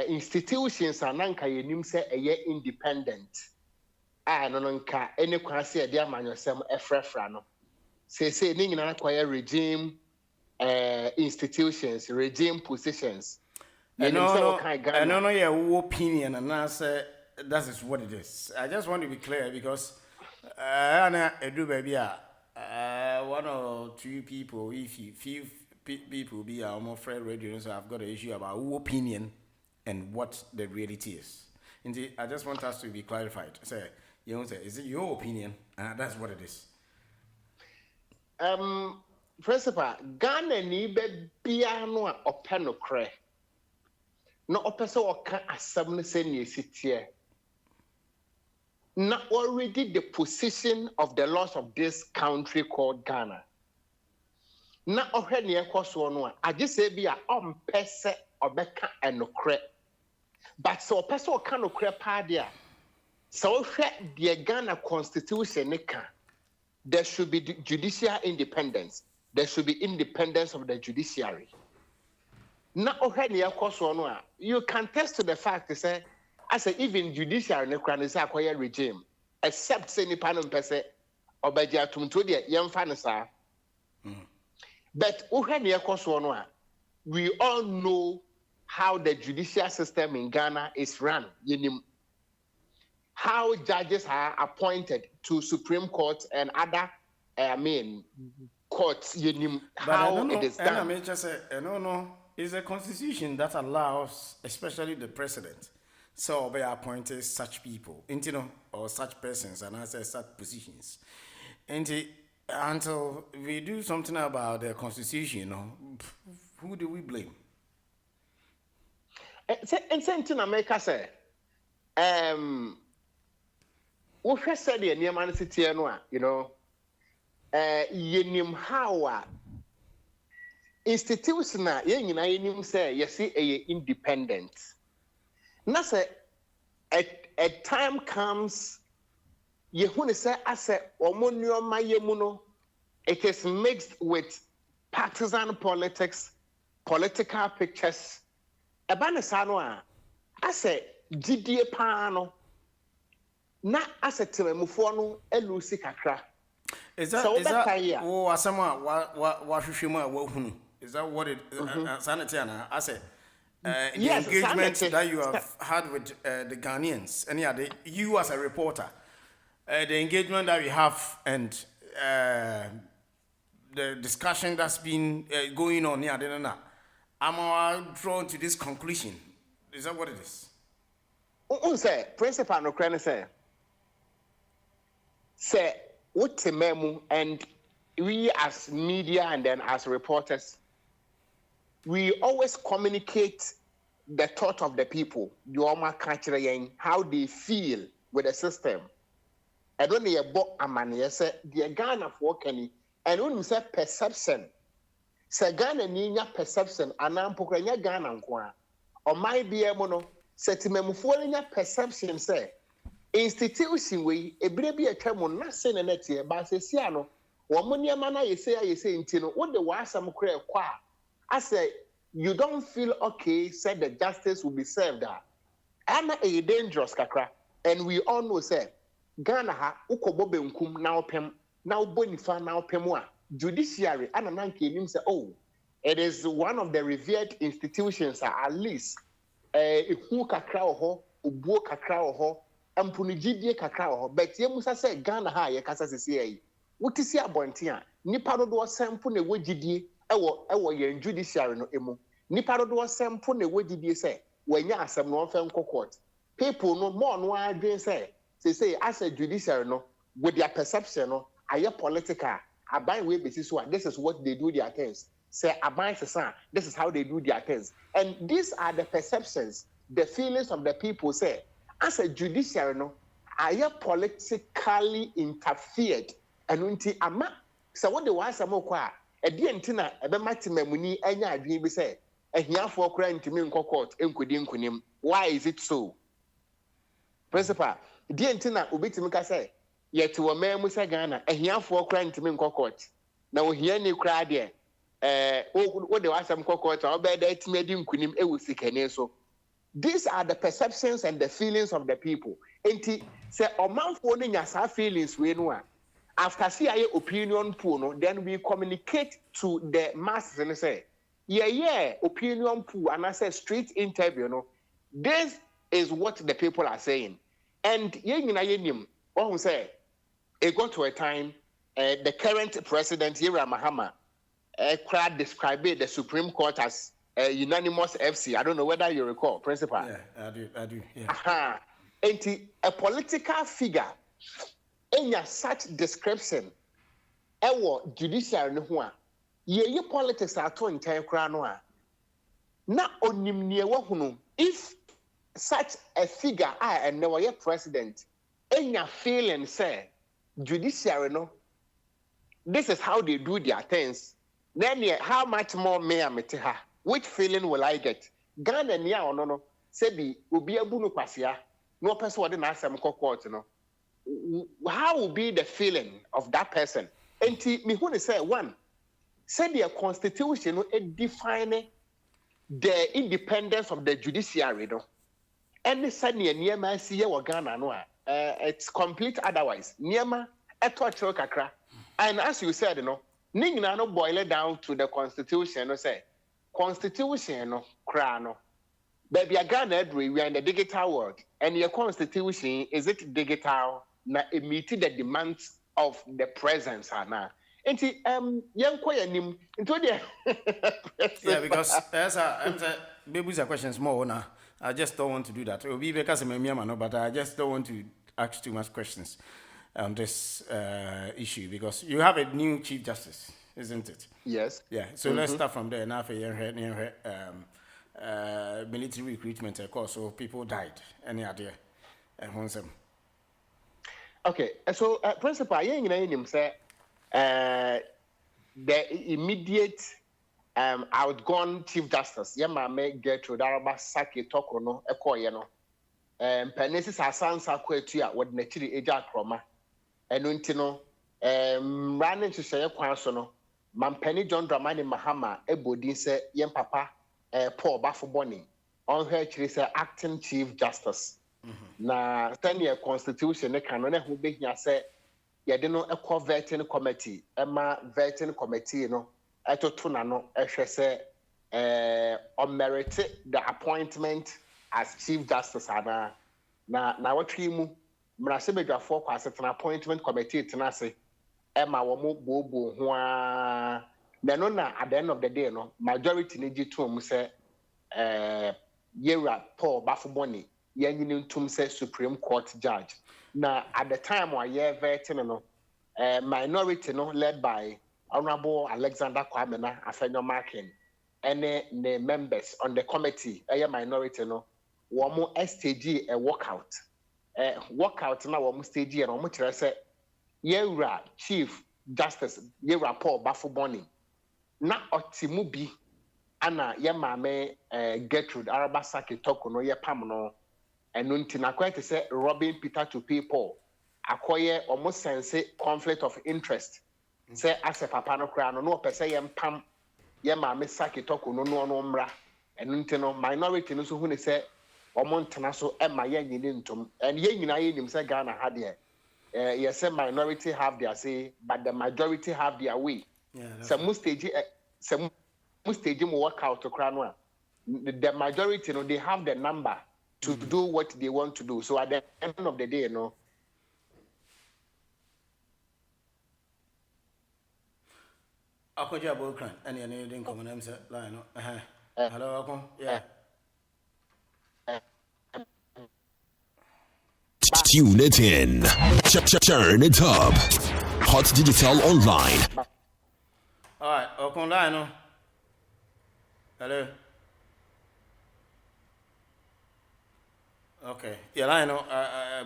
institutions ananka yenim se eye independent no nka ene kwase e de amanyosem efrefra no se ni nyina kwaya regime institutions regime positions no your opinion and I say that is what it is. I just want to be clear because I do baby one or two people if you few people be our more friend radio, so I've got an issue about who opinion and what the reality is. Indeed, I just want us to be clarified. Say, you know, say, is it your opinion? That's what it is. Principal, Ghana ni be piano open okre. No opeso oka asem se ni sitie. Not already the position of the laws of this country called Ghana. Na ohwe ne ekoso no a age se bia ompese obeka enokre but so opese o ka nokre pa dia so ohwe the Ghana constitution ne ka there should be judicial independence, there should be independence of the judiciary. Na ohwe ne ekoso no a you can test to the fact say as even judiciary ne kra ne say akoye regime except say nipa no mpese obaji atumto de yemfa ne saa. But we all know how the judicial system in Ghana is run. How judges are appointed to Supreme Court and other, courts. How it is done. I just say, no, it's a constitution that allows, especially the president, so they appointed such people, or such persons, and I say such positions, until we do something about the constitution, who do we blame? And something America say, what said the Nehemiah City, yenim how institutional, yenim say, yes, independent. Now say, a time comes. Yehune say ase omonyo mayemuno it is mixed with partisan politics, political pictures. Ebane sano a ase gidie paano na ase tememufo no elusi kakra. Is that oh asama wa hwehwemu a wahunu? Is that what it sanitiana ase the engagement that you have had with the Ghanaians and you as a reporter the engagement that we have and the discussion that's been going on here, I'm drawn to this conclusion. Is that what it is? Say, Principal no say, what memu and we as media and then as reporters, we always communicate the thought of the people, how they feel with the system. I don't know about amani. Say the Ghana for Kenny, and when you say perception, say Ghana niya perception, anam pokranya Ghana nkwa. Or my be able no say timemufo perception say institution we ebrebi atwamo na se na netie ba se sia no wo monia mana yese ntino what the wasam kra kwa I say you don't feel okay said the justice will be served ana a dangerous kakra and we all know say Ghana ha ukobo benkum na opem na ubonifa na opem a judiciary ana nanka enim say oh it is one of the revered institutions at least ehu kakra ho obuo kakra ho ampunigidie kakra ho but yemusa say Ghana ha ye kasa sese yi wotisi abonte a nipa dodo sempo na wogidie ewo ye judiciary no emu nipa dodo sempo na wogidie say wanya asem no onfa nko court people no more no adwen say as a judiciary no with their perception no aye political aban we be so this is what they do their things say this is how they do their things. And these are the perceptions, the feelings of the people. Say, as a judiciary, no, are you politically interfered? And unti ama, so what the was a mokwa, a dientina, a bematimuni, and ya dream say, a here for crying to me in court, kunim. Why is it so? Principal, dientina, ubitimika say, yet to a man Musa Ghana, a here for crying to me in court. Now here ni cry there. What there was some cocoa or bed that made him kunim so. These are the perceptions and the feelings of the people. Enti say amount for your feelings we know. After CIA opinion pool, then we communicate to the masses and say, opinion pool, and I say street interview. No, this is what the people are saying. And say it got to a time the current president Yera Mahama crowd described the Supreme Court as unanimous FC. I don't know whether you recall, Principal. Yeah, I do. Yeah. And a political figure in such description, judiciary no one. Ye politics are to entire crown. Na onimnie if such a figure and never yet president, in your feeling say judiciary no. This is how they do their things. Then how much more may I meet her? Which feeling will I get? Ghana niya or no? Said the ubi abunu pasia. No person wouldn't ask them court, no. How will be the feeling of that person? And me who say one, said the constitution define the independence of the judiciary, no. Any suddenly near my see or Ghana no. It's complete otherwise. Niema eto kakra. And as you said, Ningna no boil it down to the constitution, no say. Constitution, no, crano. Baby, Ghana, we are in the digital world. And your constitution, is it digital? Na meeting the demands of the presence, Anna. And young nim into the yeah, because as babies are questions more now. I just don't want to do that. It will be because I'm a man, but I just don't want to ask too much questions on this issue because you have a new Chief Justice, isn't it? Yes. Yeah. So let's start from there. Now for military recruitment, of course, so people died. Any idea? Okay. So, Principal, say the immediate outgone Chief Justice, Yamame Gertrude Araba Saki Tokono, Ekoyeno, Penesis Asansa Quetia, what Netiri Eja Kroma. Enuntino running to say Quansono, Mampeni John Dramani Mahama, Ebodin say Yen Papa, Paul Bafoboni, on her say acting Chief Justice. Na 10-year constitution, the canon who be here say, Yadino Eco Vetting Committee, Emma Vetting Committee, Eto Tunano, say, unmerited the appointment as Chief Justice. Na what you Mrasebe for an appointment committee tenase Emma Womo Bobo Hua Nanona at the end of the day, no majority need to say Yera Paul Bafuboni, Yanin Tum say Supreme Court judge. Now at the time where ye veteran minority led by Honorable Alexander Kwamena Afenyo Markin and the members on the committee, a minority Womo STG a walkout. Walkout now almost stage and almost say Yera Chief Justice Yera Paul Bafuboni na Otimubi Anna Yamame Gertrude Arabasaki Tokono Yapamno and Nuntina quite say Robin Peter to people acquire almost sense conflict of interest. Say as a papano crown no per se pam Yamame Saki Tokono no nombra and Nuntino minority no so who say Omontana so Emma Yen and Yen himself Ghana had here. Yes, minority have their say, but the majority have their way. Some stage will work out to Cranwa. The majority, they have the number to do what they want to do. So at the end of the day, Akoja Bokran, and you didn't come and answer line. Hello, Akon. Yeah. Tune it in. Turn it up. Hot Digital Online. All right, Okon line. Hello. Okay. Yeah, I know.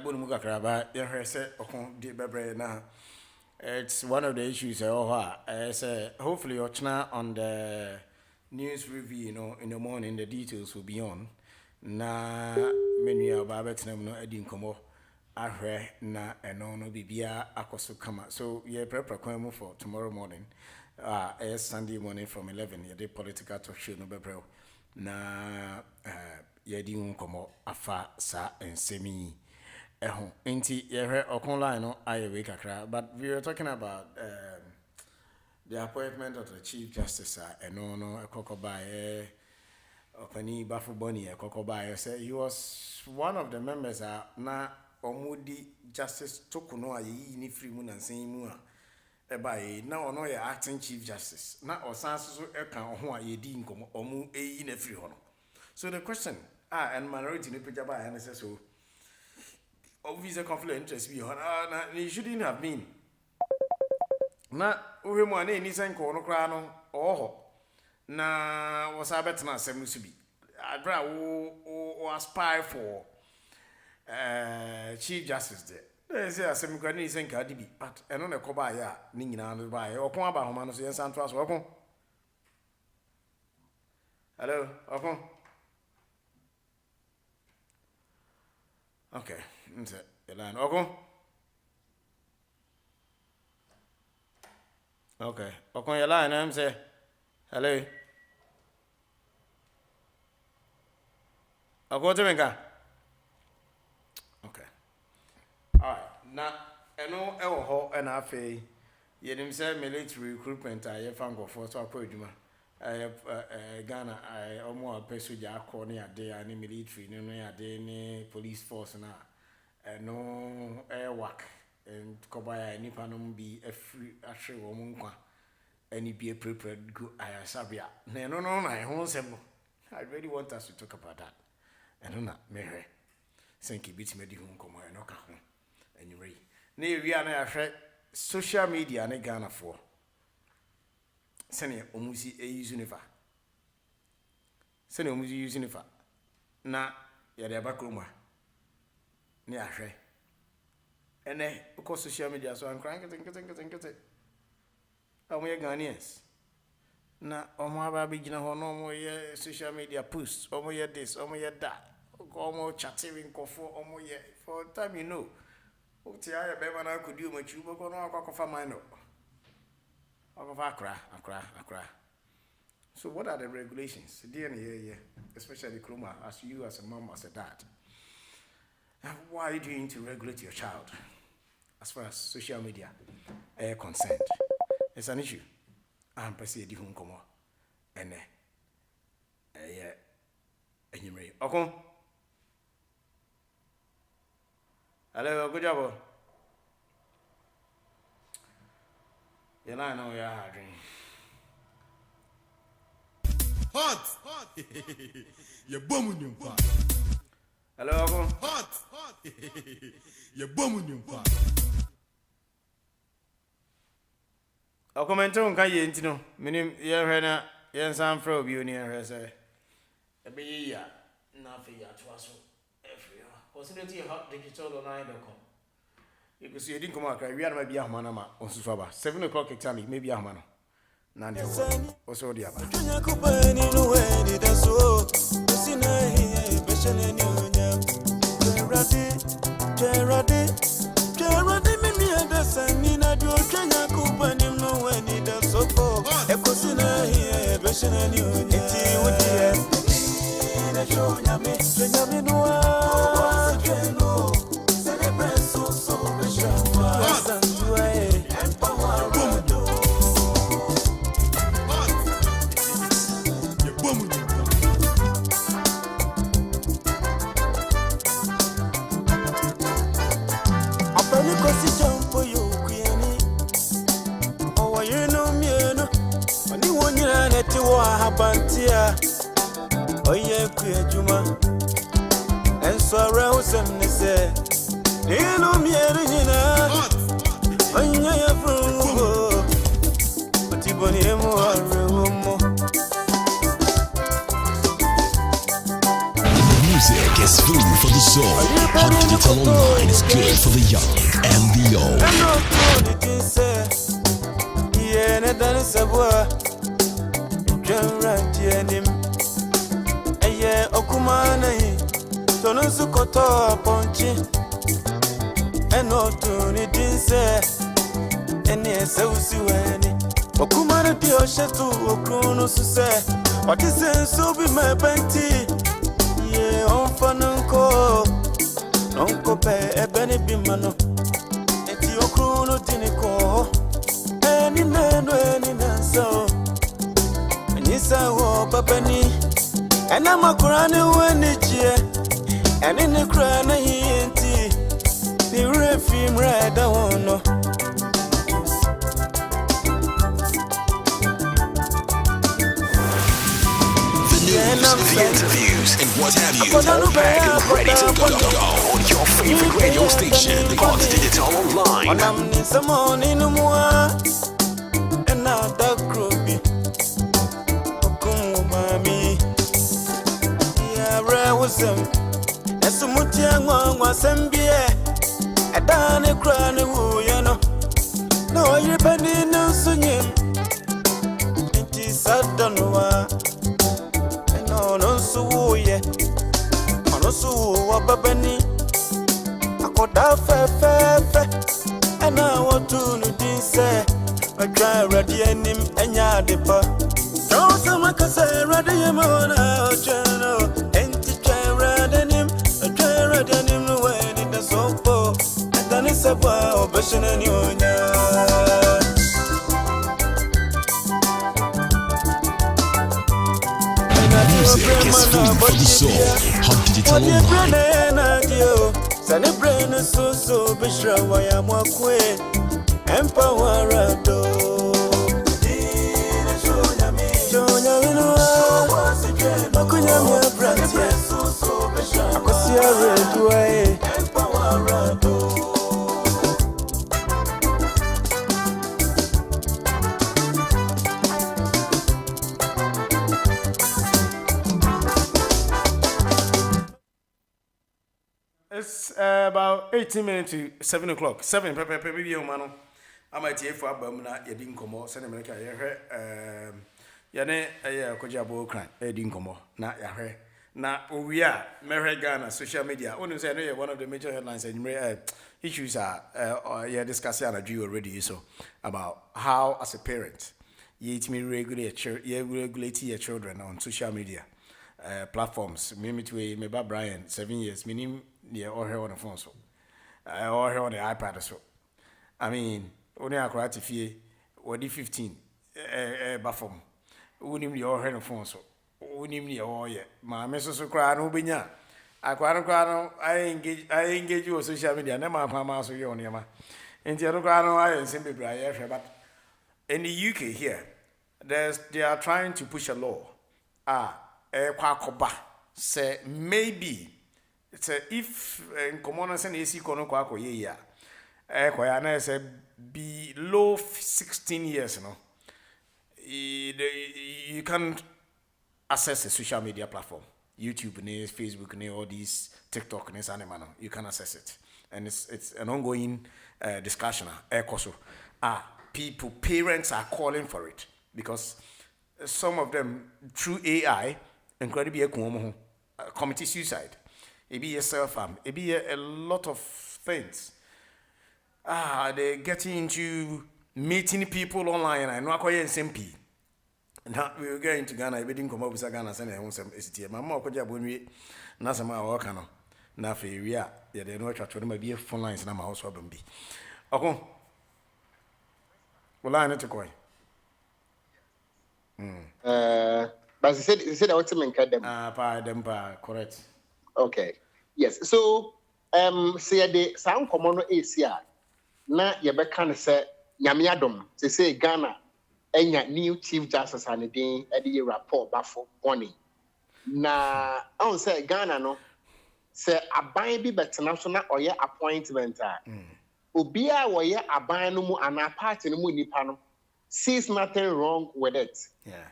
Bunumuka Kraba. You say Okon di bebre na. It's one of the issues. Say hopefully you're on the news review. You know, in the morning the details will be on. Na menu ababet na no edi nkomo ahwe na eno no bibia akoso kama. So yeah, prepare kwemu for tomorrow morning. Sunday morning from 11. Yeah, the political talk show no bebre. Na yedi nkomo afa sa ensemi enti yehwe okon line no ayewe kakra, but we were talking about the appointment of the Chief Justice no ekokoba Opani Bafuboni ekokoba say he was one of the members na omudi Justice Tokuno ayi ni free mu na nsen mu ebaye na ono ye acting Chief Justice na osanso eka ho ayedi nkomo omu eyi na free hono. So the question, and minority in Pijaba, and says so. Obviously, conflict of interest. You shouldn't have been. Na uwe mwane ni sen kono krano oho. Na was a better na semusubi. Adra o aspire for Chief Justice there. They say asemukani sen kadibi, but eno ne koba ya ni nyina no ba ya. Okon aba homa no so yen santo aso okon. Hello, okon. Okay, nse line. Okay, your line. I'm say hello. Menka. Okay. All right. Now, eno ewo ho na afi yenim say military recruitment I fango for so akwaduma. Ghana omo apeso ja akọ ne ade ani military ne ade ne police force na no work and kobaya nipa no bi afri ahwe wo nkwa ani bi prepared go ayasabia no na ho nsem no. I really want us to talk about that. And na mehwe senki bitimedi hu nkomo no ka ho anyway na ewia na ahwe social media ne Ghana for sene omusi use unifa sene omusi use unifa na yade abakroma ne ahwe ene ko social media so an crank nkete amu ye Ghanaians na omo aba bigina ho no omo ye social media posts omo ye this omo ye that omo chatting kofo omo ye for time you know uti aya be mana kudi o machu boko no akwakofa mine Accra. So what are the regulations? Yeah. Especially Kroma, as you as a mom, as a dad. And what are you doing to regulate your child as far as social media concerned? It's an issue. I'm perceiving home come and anyway. Okay. Hello, good job. You know you're hard. Hot. You're booming your part. Hello, hot. You're booming your part. I'll comment on Kayentino. Minim, you're here, yes, I'm from you near her. Say, a be ya, nothing at was every year. Possibility hot digital online.com. You can see you didn't come out. We are maybe a manama on Susaba. 7 o'clock exam, maybe a man. Nandi also the other. Bantia, oh yeah, Juma, and sorrow some say, you know me, oh yeah, from but you want him more. Music is food for the soul. Hot digital online is good for the young and the old. Okumara dio shetu okrono suse otise so bi me benti ye onfananko nonko pe ebeni bi mano eti okrono tiniko eni neno eni nanso anyisa wo babani ena makurani weni chie eni ne kra na yenti ni refim reda wono. The interviews and what have you, all back and ready to go on your favorite radio station, the Hot Digital Online. Babani akoda fe and I want to do say I try ready anim enya depa don't some can say ready mona channel and try ready him try ready him when it the so for and then it's a boy obession and Music is food for the soul. Hot digital online. Sani brain so bishra waya mwakwe empowerado Jonya minua Makunya mia brantia Akosia redue empowerado It's about 18 minutes to 7 o'clock. 7, baby, man. I might hear for Abamna, you didn't come out, send America, Yane, a Kojabo crime, a didn't come out, not Yahre. Now, we are Mary Ghana, social media. Only say one of the major headlines and issues are discussing on you already, so about how, as a parent, you regulate your children on social media platforms. Me to me, Brian, 7 years, meaning. Yeah, or her on the phone so. Or her on the iPad so. I mean, only a crowd if ye or the 15 bafom. Unim the or her on the phone so. Unim the or ye. My message cry no binya. I engage you on social media. Never my so you on yama. In the other crowd, I simply but in the UK here, they are trying to push a law. Say maybe. It's if in common sense AC kono kwa ko ye ya kwa ya na say below 16 years you can access a social media platform, YouTube, Facebook, all these TikTok, you can access it, and it's an ongoing discussion. Parents are calling for it because some of them through AI incredibly committee suicide. It be a self-harm. It be a lot of things. They getting into meeting people online. I know I call you SMP. Now we were going to Ghana. We didn't come up with Ghana. Send home some ST. My mom could just we na sama work ano. Na fe area. Yeah, they know church. They be phone lines na my house will be. Okay. Well, I need to go. But he said I want to make them. Correct. Okay. Yes. So, say the sound common ACR. Na yebeka say nyamiadom. Say Ghana. Enya new chief justice and the day rapport bafo morning. Na I say Ghana no. Say aban bi betena or ye appointment. Obia wo ye aban no mu ana party no mu nipa no. sees nothing wrong with it. Yeah.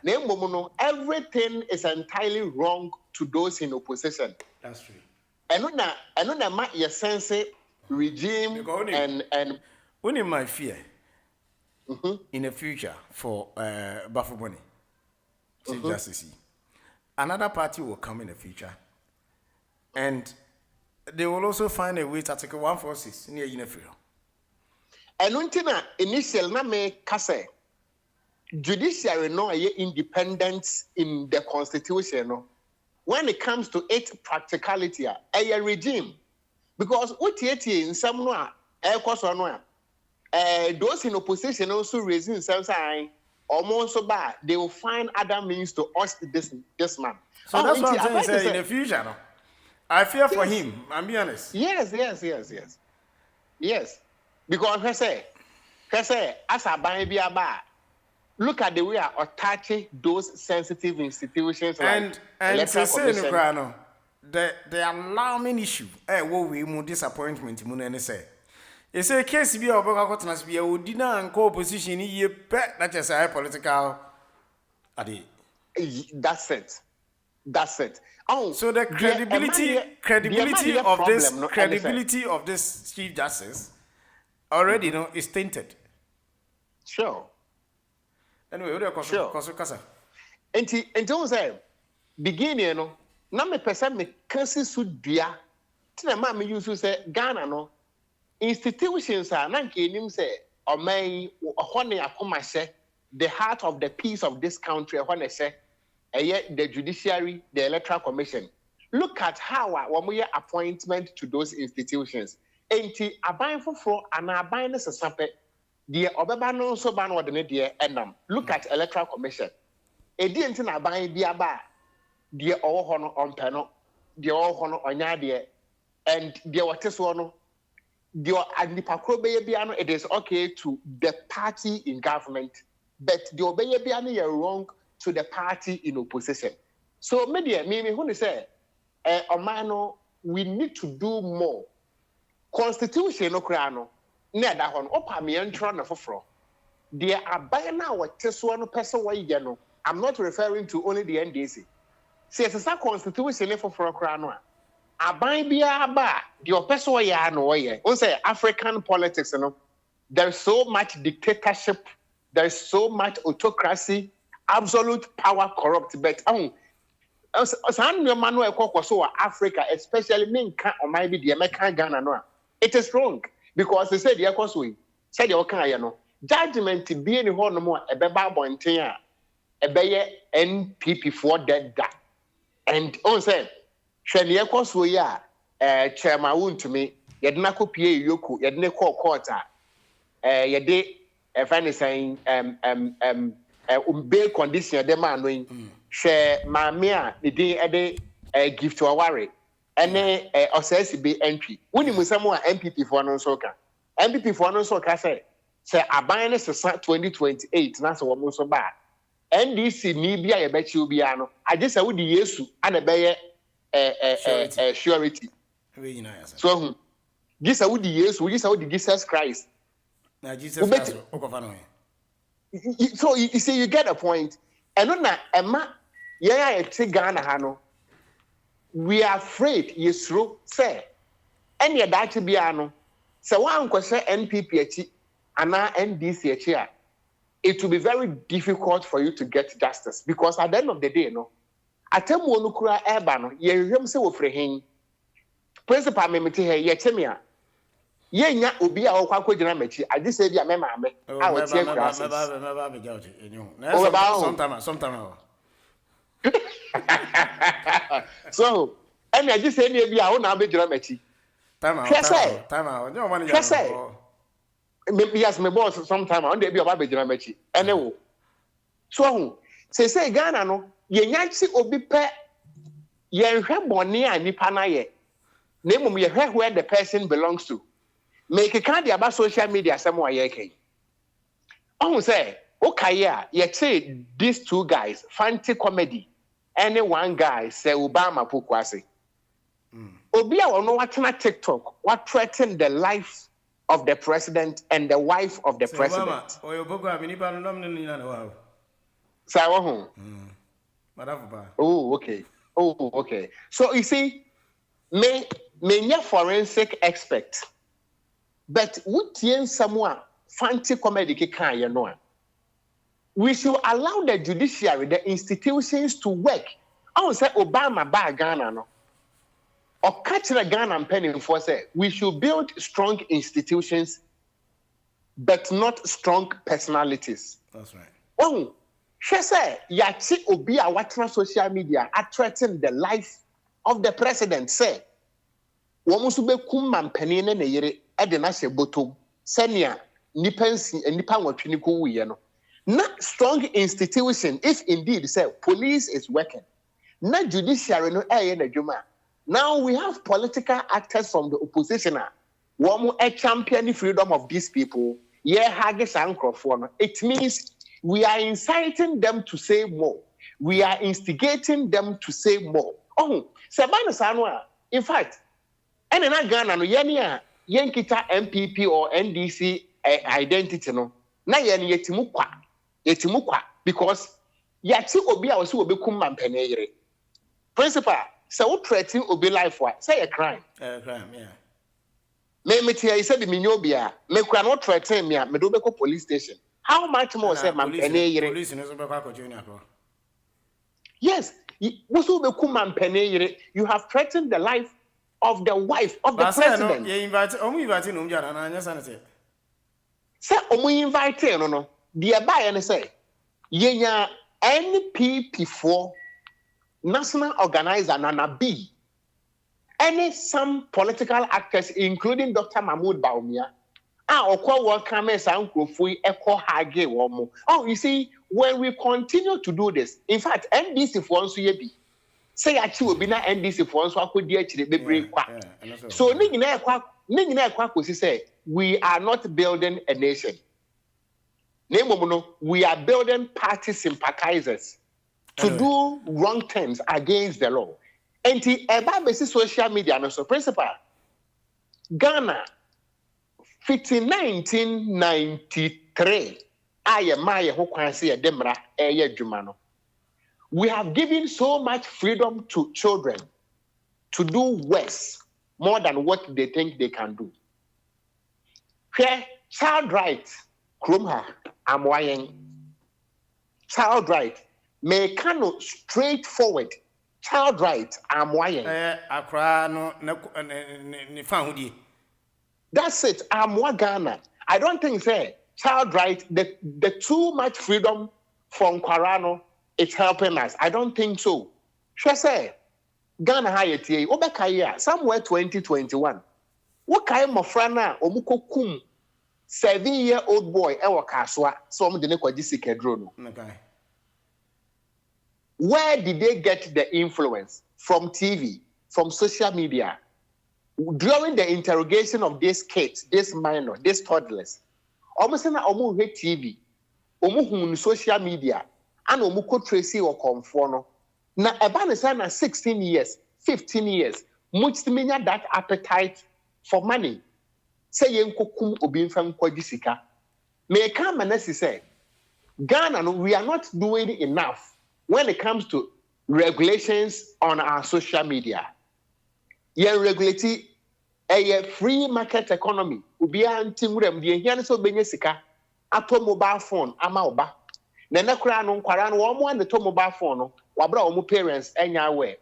Everything is entirely wrong to those in opposition. That's true. And on my your sense regime and only my fear in the future for Bafuboni Chief Justice. Another party will come in the future, and they will also find a way to Article 146 near Unifrio. And until initial na me kase judiciary no independence in the constitution no. When it comes to its practicality, a regime, because in some those in opposition also raising themselves almost so bad, they will find other means to oust this man. So that's what I'm saying in the future. No? I fear for him, I'm being honest. Yes. Because I say, as a baby about. Look at the way I attach those sensitive institutions and say the alarming issue. What we more disappointment mun say. You say case be obaka kotnas be o dina anko opposition ye pe na just say political ade. That's it. Oh, so the credibility of this Chief Justice already is tainted. Sure. Anyway, what do you call and don't say beginning no na me person me kansi su dua tina ma me use say Ghana no institutions are na nke nim say omai ohone akoma hye the heart of the peace of this country ohone hye the judiciary, the electoral commission. Look at how we appointment to those institutions. Enti aban foforo ana aban ne sesape the obeba no so ban wo de ne de enam. Look at electoral commission. Edi enti na ban bia ba de owo ho no ompe no de owo ho no onya de and de wote so no de anipa kro be bia no it is okay to the party in government but the obeye bia no you wrong to the party in opposition. So media me who say omano we need to do more. Constitution no kra no na da ho no opa me entro na foforo de aban na wote so no person wa ye no. I'm not referring to only the NDC. See, it's a constitution for Krano. Aban bia ba the person wa ya no ye. On say African politics, you know, there's so much dictatorship, there's so much autocracy, absolute power corrupt. But Africa, especially Minka or maybe the American Ghana no. It is wrong because they said the Ekosui said the Okaya no judgment be any no more a beba bointia. Ebeye NPP for that. And on said, Shania Koswaya, chairman wound to me, Yadnako Pie Yoku, Yadneko quarter, Yade, a funny saying, bail condition, the man doing, share Mamia, the day a gift to a worry, and a be entry. When you must someone MPP for no soccer, MPP for no soccer say, I buy a 2028, that's what most so bad. NDC ni bia ye bechi obiano age se wodi Yesu ana beye surety we nyina yasa so gisa wodi Yesu gisa wodi Jesus Christ na Jesus Christ okofa no so you see you get a point and na ema ye Ghana ha no we are afraid Yesro say any that bia no se wan kwese NPP achi ana NDC achi a it will be very difficult for you to get justice because at the end of the day, no, atemu onukura eba no, ye hwem se wo frehin. Principal me meti he ye chemia. Ye nya obi a okwa kwagina mechi, ade se bia me maame. A wo tie kura. Me gauge enyu. Sometime. So, and I just say ni bia wo na be gina mechi. Time out. You want to yes, my boss sometime on the be about Bejimamechi. Anyway. So say Ghana no, ye nyansi obi pe ye hwe boni ani pana ye. Name ye hwe where the person belongs to. Make a candy about social media somewhere ye ke. On say, okay, ye say these two guys, fancy comedy. Any one guy say Obama Pukwasi. Obi a ono watch na TikTok, what threaten the life of the president and the wife of the president. Oh, okay. Oh, okay. So you see, me forensic expert, but what someone fancy comedy can you know? We should allow the judiciary, the institutions to work. I would say Obama by Ghana no. Or catch the Ghana and penny for say we should build strong institutions, but not strong personalities. That's right. Oh, she said, Yati Obi a watching social media are threatening the life of the president. Say, Wamusube Kumman penny ne yere edena se botom, senia nipensi and nipan watchiniku yeno. Not strong institution, if indeed say police is working. Not judiciary no na juma. Now we have political actors from the opposition. One a champion freedom of these people. Yeah, Haggis and Crawford. It means we are inciting them to say more. We are instigating them to say more. Oh, Sabana Sanwa. In fact, and in Ghana no yenia yenkita MPP or NDC identity no. Na yen yetimukwa because yati obi a wose obi kumman peneyere. Principal, so what threatening obi life what? Say a crime. Crime, yeah. Me tia you said me nyobia, me kwa not threaten me, me do be ko police station. How much more say man peneyere? Police no so be kwa junior ko. Yes, wose obi kumman peneyere, you have threatened the life of the wife of the president. No, you invite no mjara na anya sanete. Say omu invite no. The buy and say, yenya NPP4 national organizer Nana B. Some political actors, including Dr. Mahmoud Baumia, oh, you see, when we continue to do this, in fact, NDC for once be say actually will be na NDC for once could be break. So we are not building a nation. We are building party sympathizers to do wrong things against the law. And the social media, so principal, Ghana, 1993, we have given so much freedom to children to do worse, more than what they think they can do. Here, child rights. Krumha, Amwayen. Child right. Mekano straightforward. Child right, Amwayen. That's it. Amwa Ghana. I don't think say child right, the too much freedom from Kwarano, it's helping us. I don't think so. She say Ghana Hayeti, Obekaya, somewhere 2021. What kind of frana omuko kum 7-year-old boy ewa kaswa so mo de ne kwaji sikedro no. Okay. Where did they get the influence? From TV, from social media. During the interrogation of these kids, this minor, these toddlers, almost na omu hate TV, omu hun social media, and omu ko tracy or conforno. Na eba na 16 years, 15 years, much menya that appetite for money. Say yenkokum obi mfam kwaji sika. Me ka manasi say Ghana no, we are not doing enough when it comes to regulations on our social media. Yen regulate a free market economy. Ubi antimurem di hiane so benye sika ato mobile phone ama oba. Na nakura no nkwara no wo mo an to mobile phone no wabra wo parents enya aware.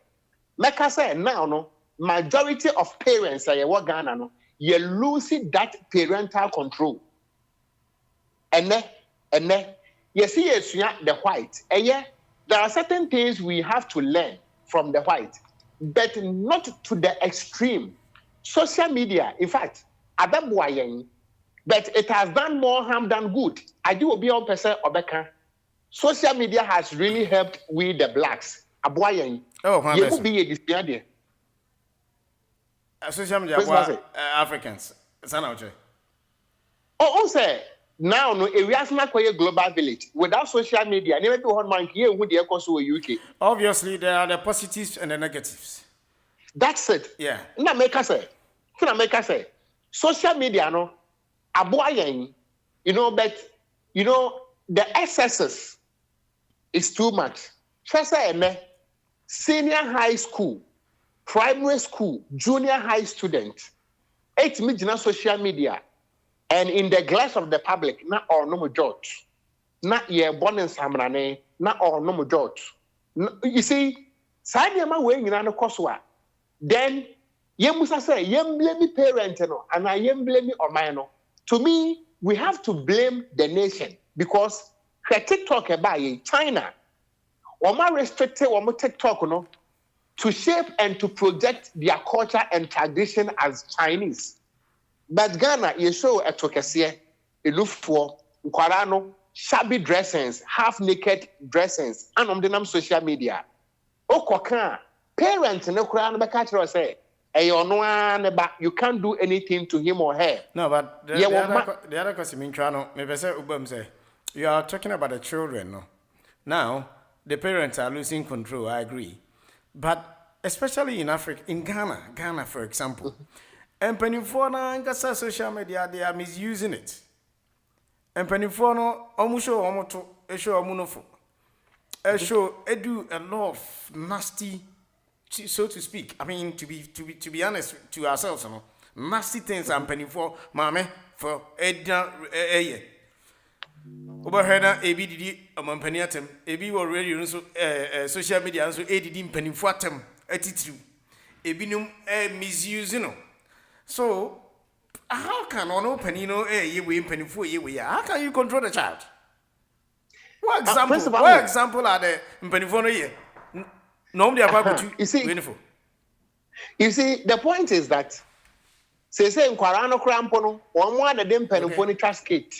Meka say now no majority of parents are wo Ghana no you're losing that parental control. And you see the white. There are certain things we have to learn from the white, but not to the extreme. Social media, in fact, but it has done more harm than good. I do be on person Obeka. Social media has really helped we the blacks. You will be a display. Social media Africans. Also, now no area a global village without social media. Never be one man here who the UK. Obviously, there are the positives and the negatives. That's it. Yeah. Na make us say. Social media no aboyen, but the excesses is too much. Senior high school, primary school, junior high student, 8 million social media, and in the glass of the public, not all no judge, not ye born in Samrane, not all no judge. You see, Sanyama weighing in an Koswa. Then, Yemusa say, Yem blame me parent, and I yem blame me or mine. To me, we have to blame the nation because TikTok about China. Oma restricted Oma TikTok to shape and to project their culture and tradition as Chinese. But Ghana, you show a Tokasia, a look for Nkwalano, shabby dressings, half-naked dressings, and on the social media. Okoka, parents no crown the catcher say, you can't do anything to him or her. No, but the other question, maybe say, you are talking about the children, no? Now, the parents are losing control, I agree. But especially in Africa, in Ghana, for example, and Penifona and social media, they are misusing it. And Penifona, Omusho, Omoto, Esho, Omunofo, Esho, Edu, a lot of nasty, so to speak. I mean, to be honest to ourselves, nasty things and Penifo, Mame, for Edna, Oberhena, ABD, among Peniatem, AB already social media, and so ADD in Penifuatem, attitude, Ebinum, misusing. So, how can one penino ye win Penifu ye? How can you control the child? What example are there in Penifono ye? Normally, about you see, you see, the point is that say in Quarano Crampono, one more than them Penifoni casket.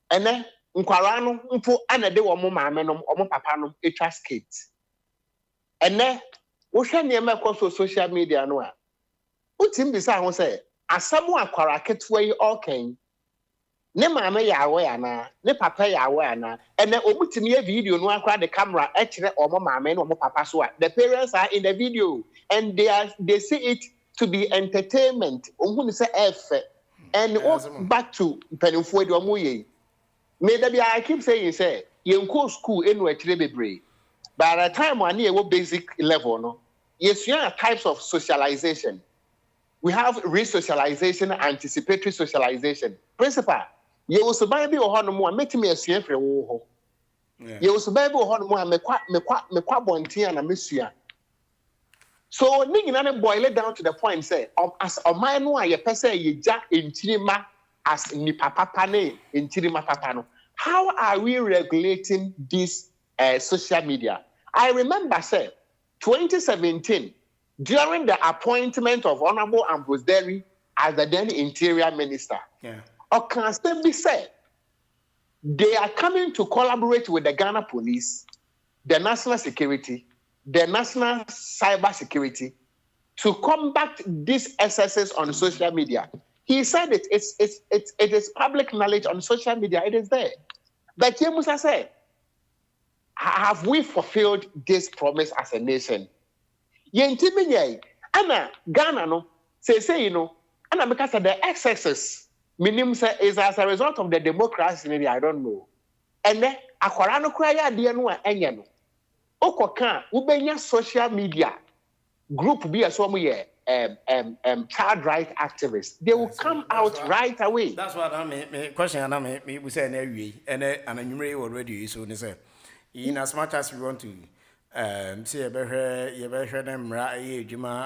And then Nkwalano mpo ana de wo mo maame no mo papa no etwa skate. And then wo hwe ne ma kwa social media no a utim bi sa ho say asamo akwara ketewa yi okan ne maame ya awe ana ne papa ya awe ana and then obutimi ye video no akwa the camera e kire omo maame no omo papa so a the parents are in the video and they see it to be entertainment ohun say efe and back to penifo de omo ye. Maybe I keep saying, say, you go school anywhere bebre. But at a time when you basic level, no, yes, you have types of socialization. We have re-socialization, anticipatory socialization. Principal, you will survive your honor more, make me a CF. You will survive your honor more, me qua bontia and a monsieur. So, nigga, boil it down to the point, say, as a man, why you say you jack in Chima. As ni papa pane in Chirima Papano. How are we regulating this social media? I remember, say, 2017, during the appointment of Honorable Ambrose Derry as the then Interior Minister, or can still be said, they are coming to collaborate with the Ghana Police, the National Security, the National Cyber Security, to combat these excesses on social media. He said it is public knowledge on social media. It is there. But Musa said, have we fulfilled this promise as a nation? Yentiminye, Anna Ghana no say you know, Anna because of the excesses, minimum say is as a result of the democracy. Maybe I don't know. And then akwarano kraya dia no enya no. Okoka ubenya social media group be as one year. Child right activists, they will come out right away. That's what I mean. Question I mean, we say and enumerate already. So they say, in as much as we want to say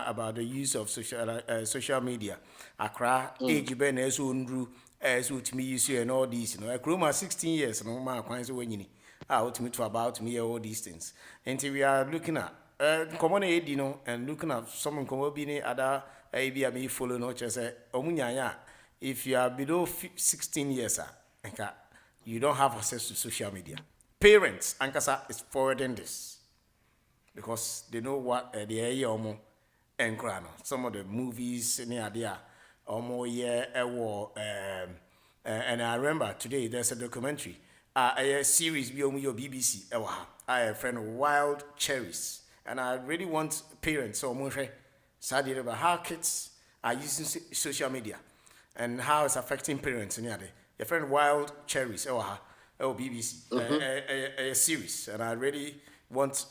about the use of social media, Accra, age ben as to me use and all these. You know, Akroma 16 years, no more coins when you out to me to about me all these things. Until we are looking at. Common aid, you know, and looking at some common other ABA follow no say Omunya. If you are below 16 years, you don't have access to social media. Parents, Ankasa is forwarding this because they know what the area and some of the movies near there, and I remember today there's a documentary, a series be on your BBC. I have a friend Wild Cherries. And I really want parents or more sadly about how kids are using social media. and how it's affecting parents in here. Your friend Wild Cherries, BBC, a series, and I really want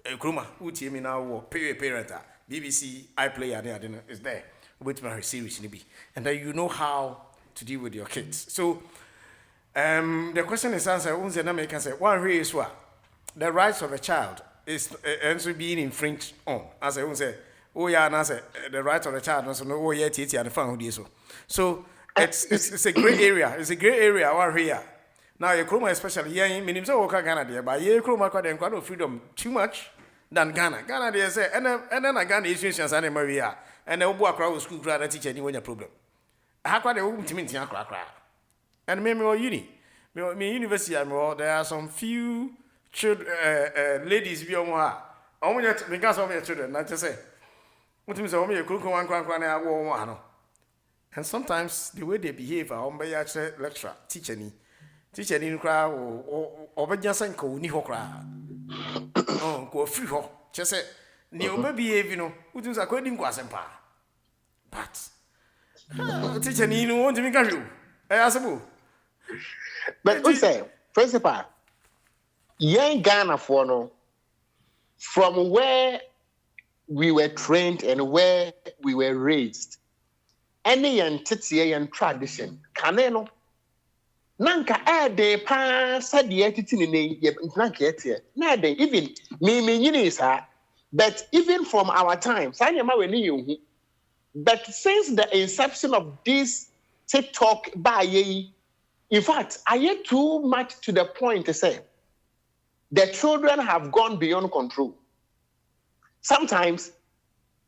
a Kruma, who tell me now, parent, BBC, iPlayer, is there with my series, and then you know how to deal with your kids. So, the question is answered. One way is what the rights of a child is being infringed on. As I say, oh yeah, and I say the rights of the child. Also, no, oh yeah, it's and the fan who so. So it's a great area. It's a great area. One here. Now, your Chroma, especially, yeah, meaning so okay, Ghana there, but yeah, Chroma got them quite freedom too much than Ghana. Ghana, they say, and then I Ghana institutions and Maria, and the Obu Accra school grad teacher any problem. How quite a woman to mean Accra. And maybe more uni. Me university, there are some few children, ladies beyond one. Only because of your children, not to say. What means only a crook one. And sometimes the way they behave, lecturer, teacher in crowd or just and go ni hokra. Oh, go free ho. Just say, Neo behave, you know, who does according to Quasempa. But teacher, you want to make a you. I ask you. But we say, principal, young Ghana for no, from where we were trained and where we were raised, any entity and tradition, caneno. Nanka de pa said the entity nade even me but even from our time, but since the inception of this TikTok by in fact, I get too much to the point to say the children have gone beyond control. Sometimes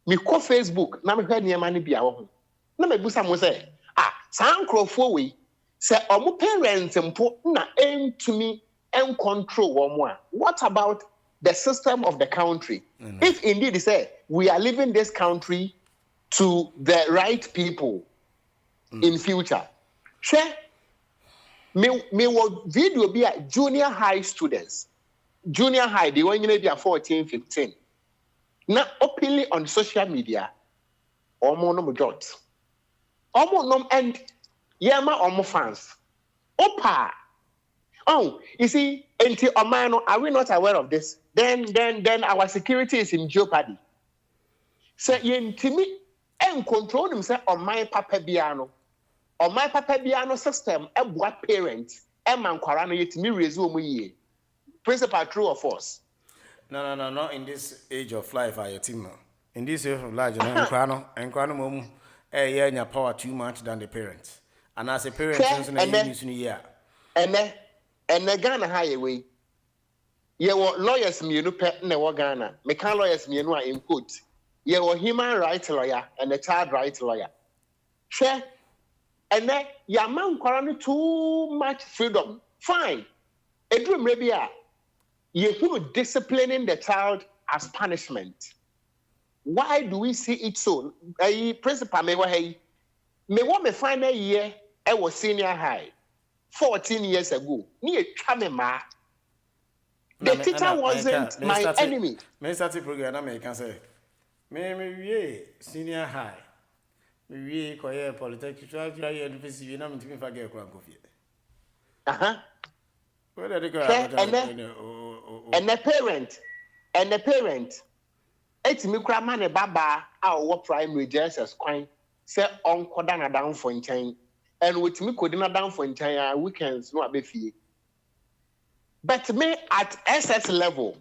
me call Facebook, na me heard near money be our na me busa mo say, san crofo we say omo parents mpo na aim to me and control omo. What about the system of the country? If indeed say we are leaving this country to the right people in future. Share me what video be a junior high students. Junior high, they want to be 14, 15. Now openly on social media, almost no jot. Almost no and yama almost fans. Opa. Oh, you see, until Omano, are we not aware of this? Then our security is in jeopardy. So you me and control himself on my papa piano. On my papa piano system, a what parents, a man quarano yet me resume ye. Principal, true or false? No, not in this age of life, I team. In this age of life, and crano mum, your power too much than the parents. And as a parent, and the Ghana highway, you were lawyers, me no pet, no Ghana, mechan lawyers, me no in quote. You were human rights lawyer and a child rights lawyer. Share. And then your man quarantine too much freedom. Fine. A dream maybe you disciplining the child as punishment. Why do we see it so? Principal me want me find a year I was senior high 14 years ago. Near Chamema. The teacher wasn't my enemy. Me started program I can say. Me senior high. Me koye politics try university na me timi fa get kwan kofi. Where they go? And the parent eti me kra man baba a wo primary JSS kwan say onkoda na down for nchen and with me kodina down for nchen weekends no abefie. But me at SS level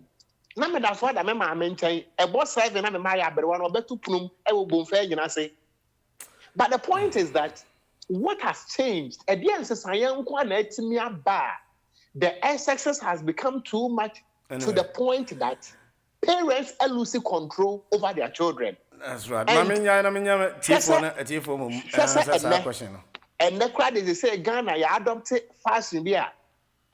na me that's what I remember nchen e boss 7 na me marry aberewa no betu punum e wo bonfa nyina say. But the point is that what has changed? The SXS has become too much to the point that parents are losing control over their children. That's right. And the crowd is say Ghana, you adopted fashion there.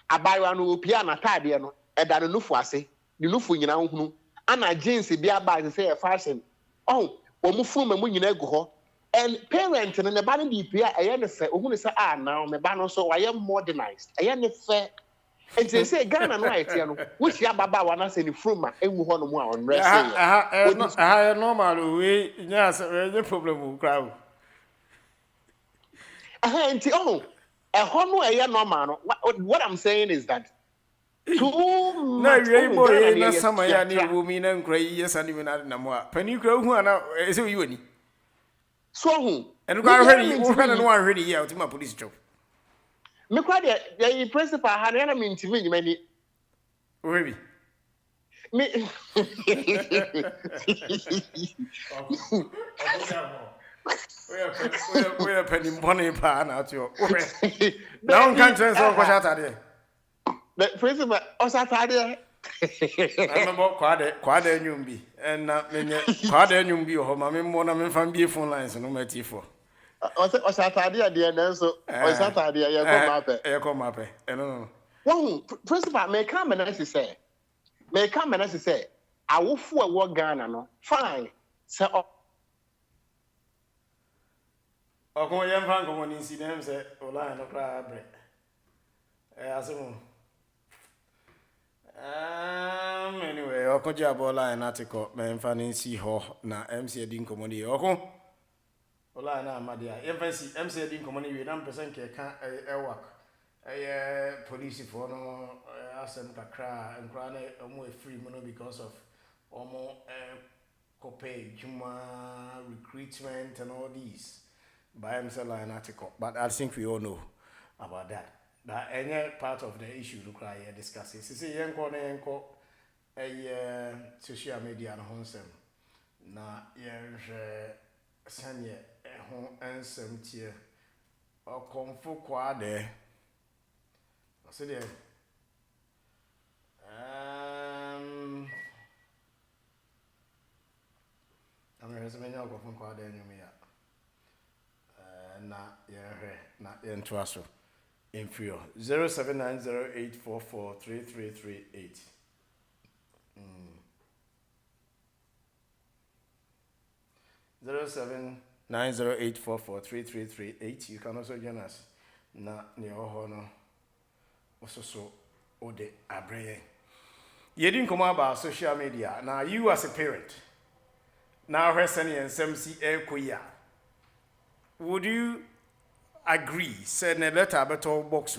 Abayano piano tadiano, and that nufuase, the nufu yina, and jeans be about say a fashion. Oh, Omufu Memuninago. And parents and the banning DPA, I understand, who say, now, my banner, so I am modernized. I am fair. And they say, Ghana, which Yababa was in the Fruma, and we want more on rest. I normal way, yes, no problem with crowd. What I'm saying is that too na much. boy na sama ya ni wumi na nkra yi yes ani na na mo a pani kra hu ana ese yi woni so hu enu ka hweri wo hwere no hweri ya ultima police job me kwa the principal ha na me ntimi nyima ni hweri me we are penny money pa na atio na on kan trend so ko shata de the principal osatade I'm quad nyumbi and na menye quad nyumbi ho ma me mo na me fan bi phone lines no mati for osatade de na so osatade ye ko mape no one principal me come na say awofo e wo Ghana no fine say okon yem fan ko ni si dem say ola no kra bre asemu anyway okon jabola en article me fan si ho na MC din komoni okon ola na amadia yem fan si MC din komoni we na person ke ka e work police for no asem kakra nkra na omo free mono because of omo copay juma recruitment and all these by himself an article, but I think we all know about that. That any part of the issue require discussing. See, yenko social media and honsem. Na sanye hon ensem tie or comfort quade. I said there. I'm resume now go from quade nyumia. Na yentuaso inferior 079084433338 079084433338. You can also join us na neho no so ode abreye yedin come about social media. Now you as a parent now hwesene ensem si ekoya. Would you agree? Say ne letter better box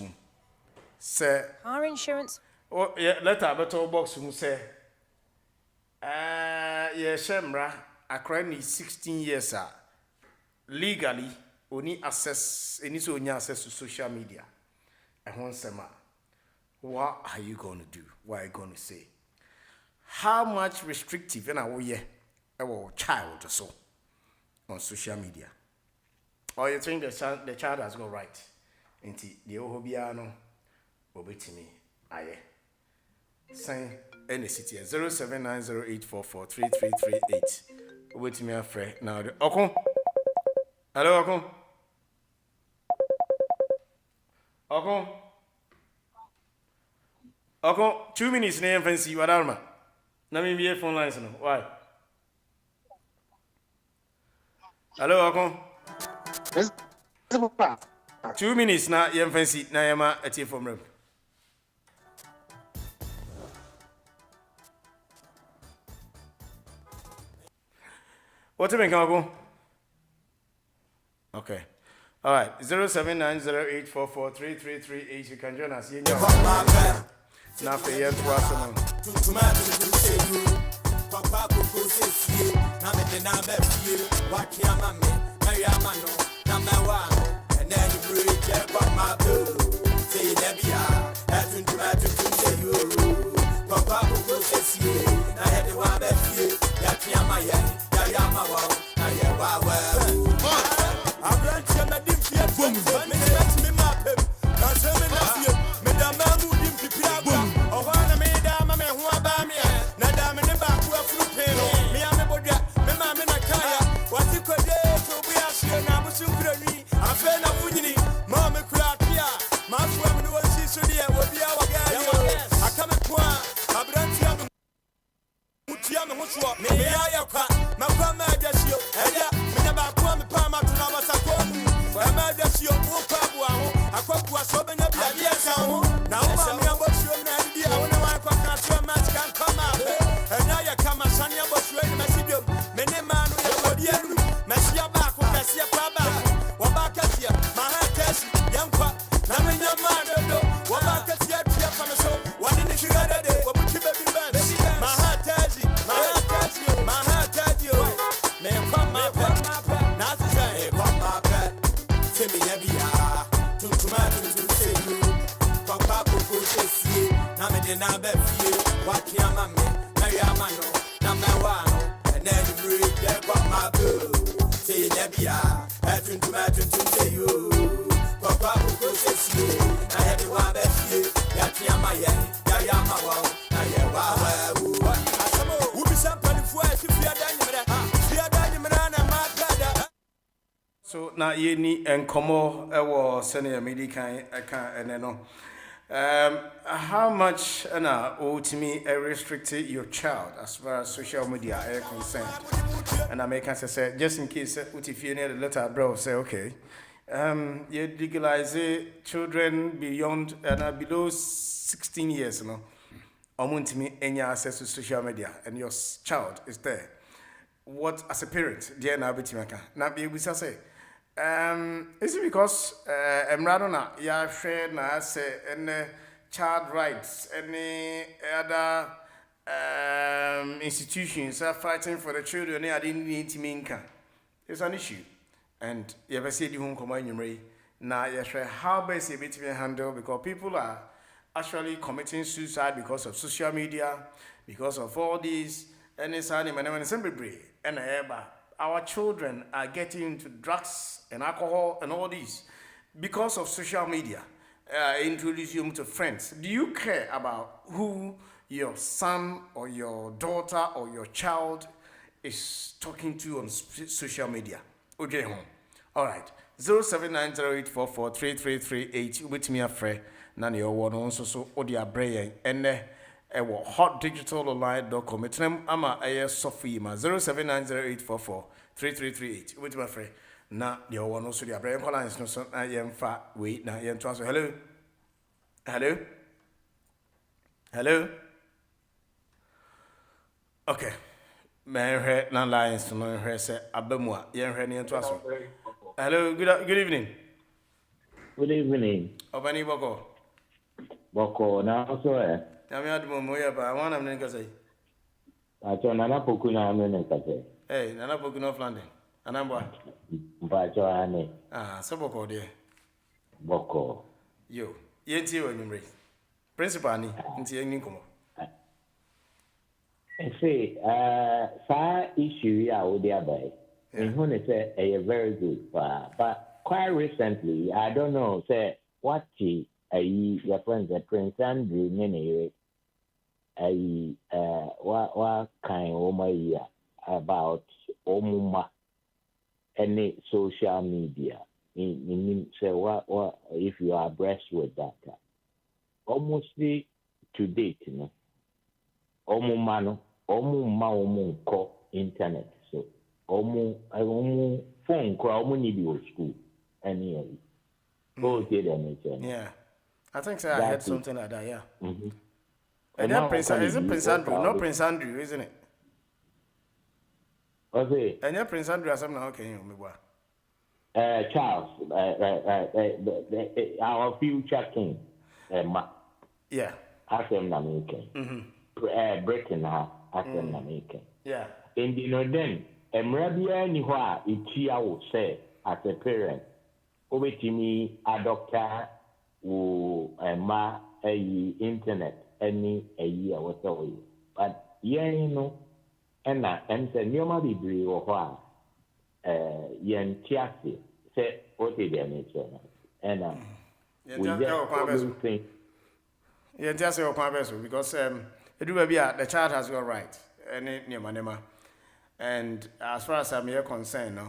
say car insurance. Oh yeah, letter better box say yeah shemra akra ni 16 years legally only access any so only access to social media. And one sema, what are you going to do? What are you going to say? How much restrictive in our child or so on social media? Or you think the child has got right? Inti the ohobiano obetimi aye. Sign any city 079084433338. Obetimi afre now. Okon. Hello Okon. Okon. Okon 2 minutes na fancy wadalma. Na me be phone lines no. Why? Hello Okon. 2 minutes na yem fancy na yema atie from room. What you go? Okay. All right. 079084433338. You can join us here. Now for year and then you break your my blue. Say you never are. That's when you Papa will say, I had the one that you Yakiyama, Yayama, I'm going to my deep boom. Me map him. That's him in the Madame Mamudim Pipiaba. Or one made a man who are by me. Nadam in the back who are fruit. Me and the Bodia, me mamma Kaya. What you could do to be a share now, Sukrani. I'm fair of Woody, Mamma Kratia, my woman was she should be our guy. I come at one, I brought you. Mutiama Mutua, may I have my grandma just you, and yeah, never come Palma to Namasako. I'm a just your poor Pabua, I quite was so many ideas. Now, I'm about you and idea. I want to want to much can come out. And now you come, Sanya was ready, Messidio, many man with a Messia back with Messia Paba. Wabakasia, my my pet. Not to say, what my pet. Send me heavy, to say you. Papa, see, now me did not bet you. What can I make? Now you are my no, number one. And then you breathe, yeah, what my boo. Say, heavy, to say you. Papa, see, I had to one bet you. Got you my yeah, yeah, my wow. Now you are wow. Who be somebody for us if you are done, so now you need and come over senior medical account and then how much ultimately restricted your child as far as social media are concerned? And I make say just in case if you need a letter bro say okay. You legalize children beyond and below 16 years, me any access to social media and your child is there. What as a parent, dear Nabitimaka, Nabi we say, is it because Emradona, ya share na say any child rights, any other institutions are fighting for the children, I didn't need to minka. It's an issue. And you ever see the home command now you share how best it be handled because people are actually committing suicide because of social media, because of all these and it's and our children are getting into drugs and alcohol and all these because of social media. Introduce you to friends. Do you care about who your son or your daughter or your child is talking to on social media? Okay, home. All right. 07908443338. With me a friend. Nani your one also so odia brain and hotdigitalonline.com. It's name ama a software 07908443338. With my friend. Na your one also the brain lines no so I am far wait na yen transfer. Hello. Hello. Hello. Okay. My non lines to know her say Abemwa, young Henny to us. Hello, good evening. Good evening. Obani Boko. Boko, now so I'm at Momoya, but I want to make a say. I told Nana Pokuna Menaka. Hey, Nana Pokuna of London. And I'm what? Bajoane. So Boko, dear. Boko. You, Yenti when you raise. Principal, into your income. Say, issue I would by. And when it say a very good, but quite recently, I don't know, say what your friends, the Prince Andrew, many what kind of year about Omuma any social media. Say what if you are abreast with that, almost to date, you know. Omumano. Omu ko internet so omu phone ko omu need your school anyway. Go to them. Yeah, I think so. I heard something like that. Yeah. And then Prince, is it Prince Andrew? Not Prince Andrew, isn't it? Okay. And then Prince Andrew, I'm not okay. Charles, our future king. Yeah. I am American. Britain Asem American. Yeah. And you know then, Emrabia ni hwa itia wo say as a parent, obetimi adopter wo ma internet any a year what away. But you know, and say nyoma bibiri wo hwa yen tiase say what dey nature and we just think yeah, just your purpose because the child has got right. And as far as I'm here concerned,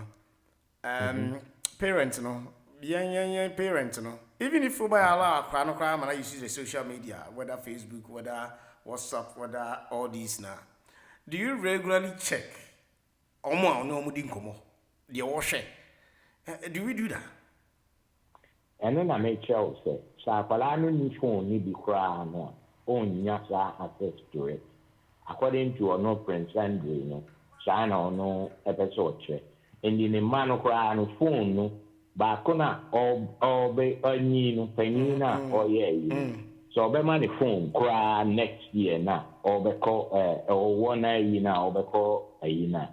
parents, parents, even if you buy a lot of crime and I use the social media, whether Facebook, whether WhatsApp, whether all these now, do you regularly check? Do we do that? And then I make sure say, Sapalano ni phone ni be cry no on yasa access to it. According to no Prince Andrew, no, China no episode check. And in the man cry no phone no, bakona or be no penina or yeah. So be money phone cry next year now, or be call or 1 year now, or be call a year now.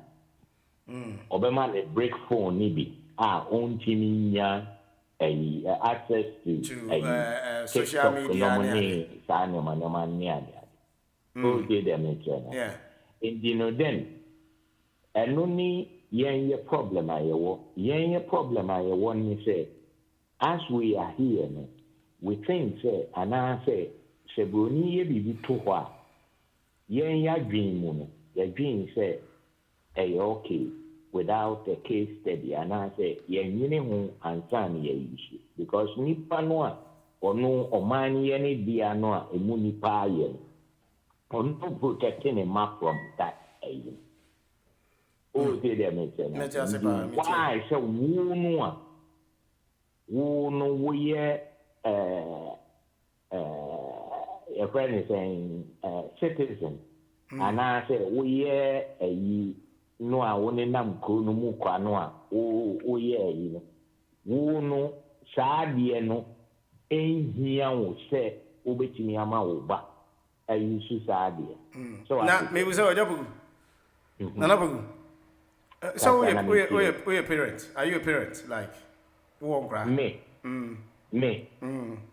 Obama le break phone nibi on timinya access to social media yeah. And you know then and only yen problem I problem I want say as we are here we think say and I say Sebroni ye bibi to hwa yen ya dream mu no ya dream say okay without a case study and I say yen yini hu ansan ye issue because nipa no a ono oman ye ne dia no a emu nipa ye ono protecting a map from that oh they make sense why so no we a friend is saying citizen and I say we no I want nam ko no mu kwa no a o ye wo no saadie no ehia wo se obetimi ama wo ba su saadie so na me say ojabu na bugu so we a parent, are you a parent like me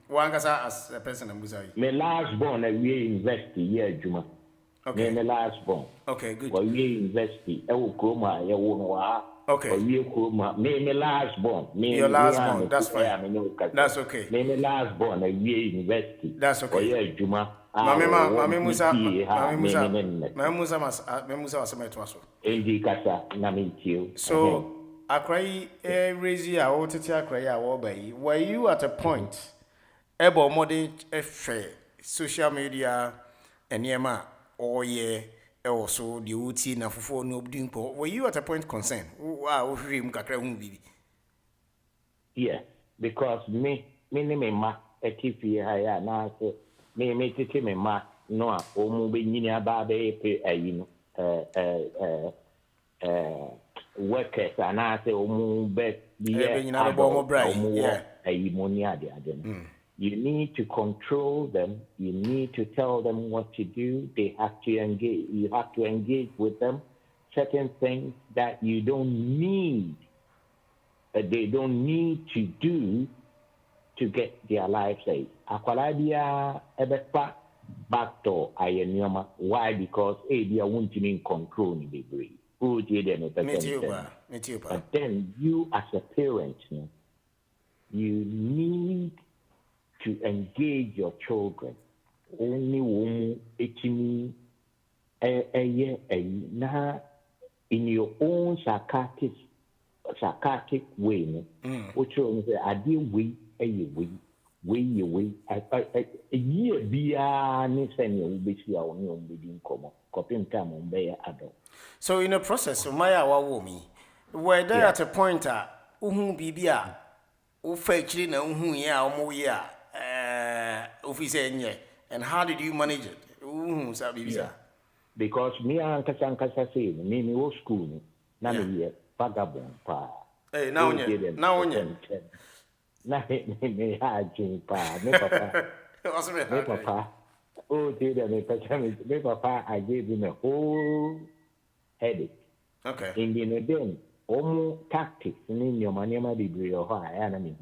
one as a person I'm sorry me last born at university year Juma. Okay. Me last born. Okay, good. For university, I will come. Okay. Me last born. Your last born. That's fine. That's okay. Me last born at university. That's okay. Year Juma. Mami Musa was a metwaso. Indi kasa na me So Akrai raise ya or tete Akrai ya wobai. Were you at a point able modern social media and yema or ye also the uti na fufo no doing po? Were you at a point concerned? Wow, him kakra hu bibi. Yeah, because me ma etifi haya na so me tete me ma no a omu be nyini aba be pe ayino workers and I say you need to control them, you need to tell them what to do, they have to engage, you have to engage with them certain things that you don't need they don't need to do to get their life saved. Akwalabia ebepa back to ayenioma. Why? Because they are wanting in control in the degree. But then you as a parent, you need to engage your children. Only one in your own sarcastic way, which is a deal way. A year be a Nissan will be on bidding common, copying time on Bay adult. So, in a process of my woman, were there at a point, bibia, fetch in a ya, officer, and how did you manage it? Because me and Kasankasa say, me was school, none yet, vagabond, pa. Hey, now, me pa, me papa. Oh, dear, me papa, I gave him a whole headache. Okay. In the then, almost tactics, in your money, my degree or her, enemy,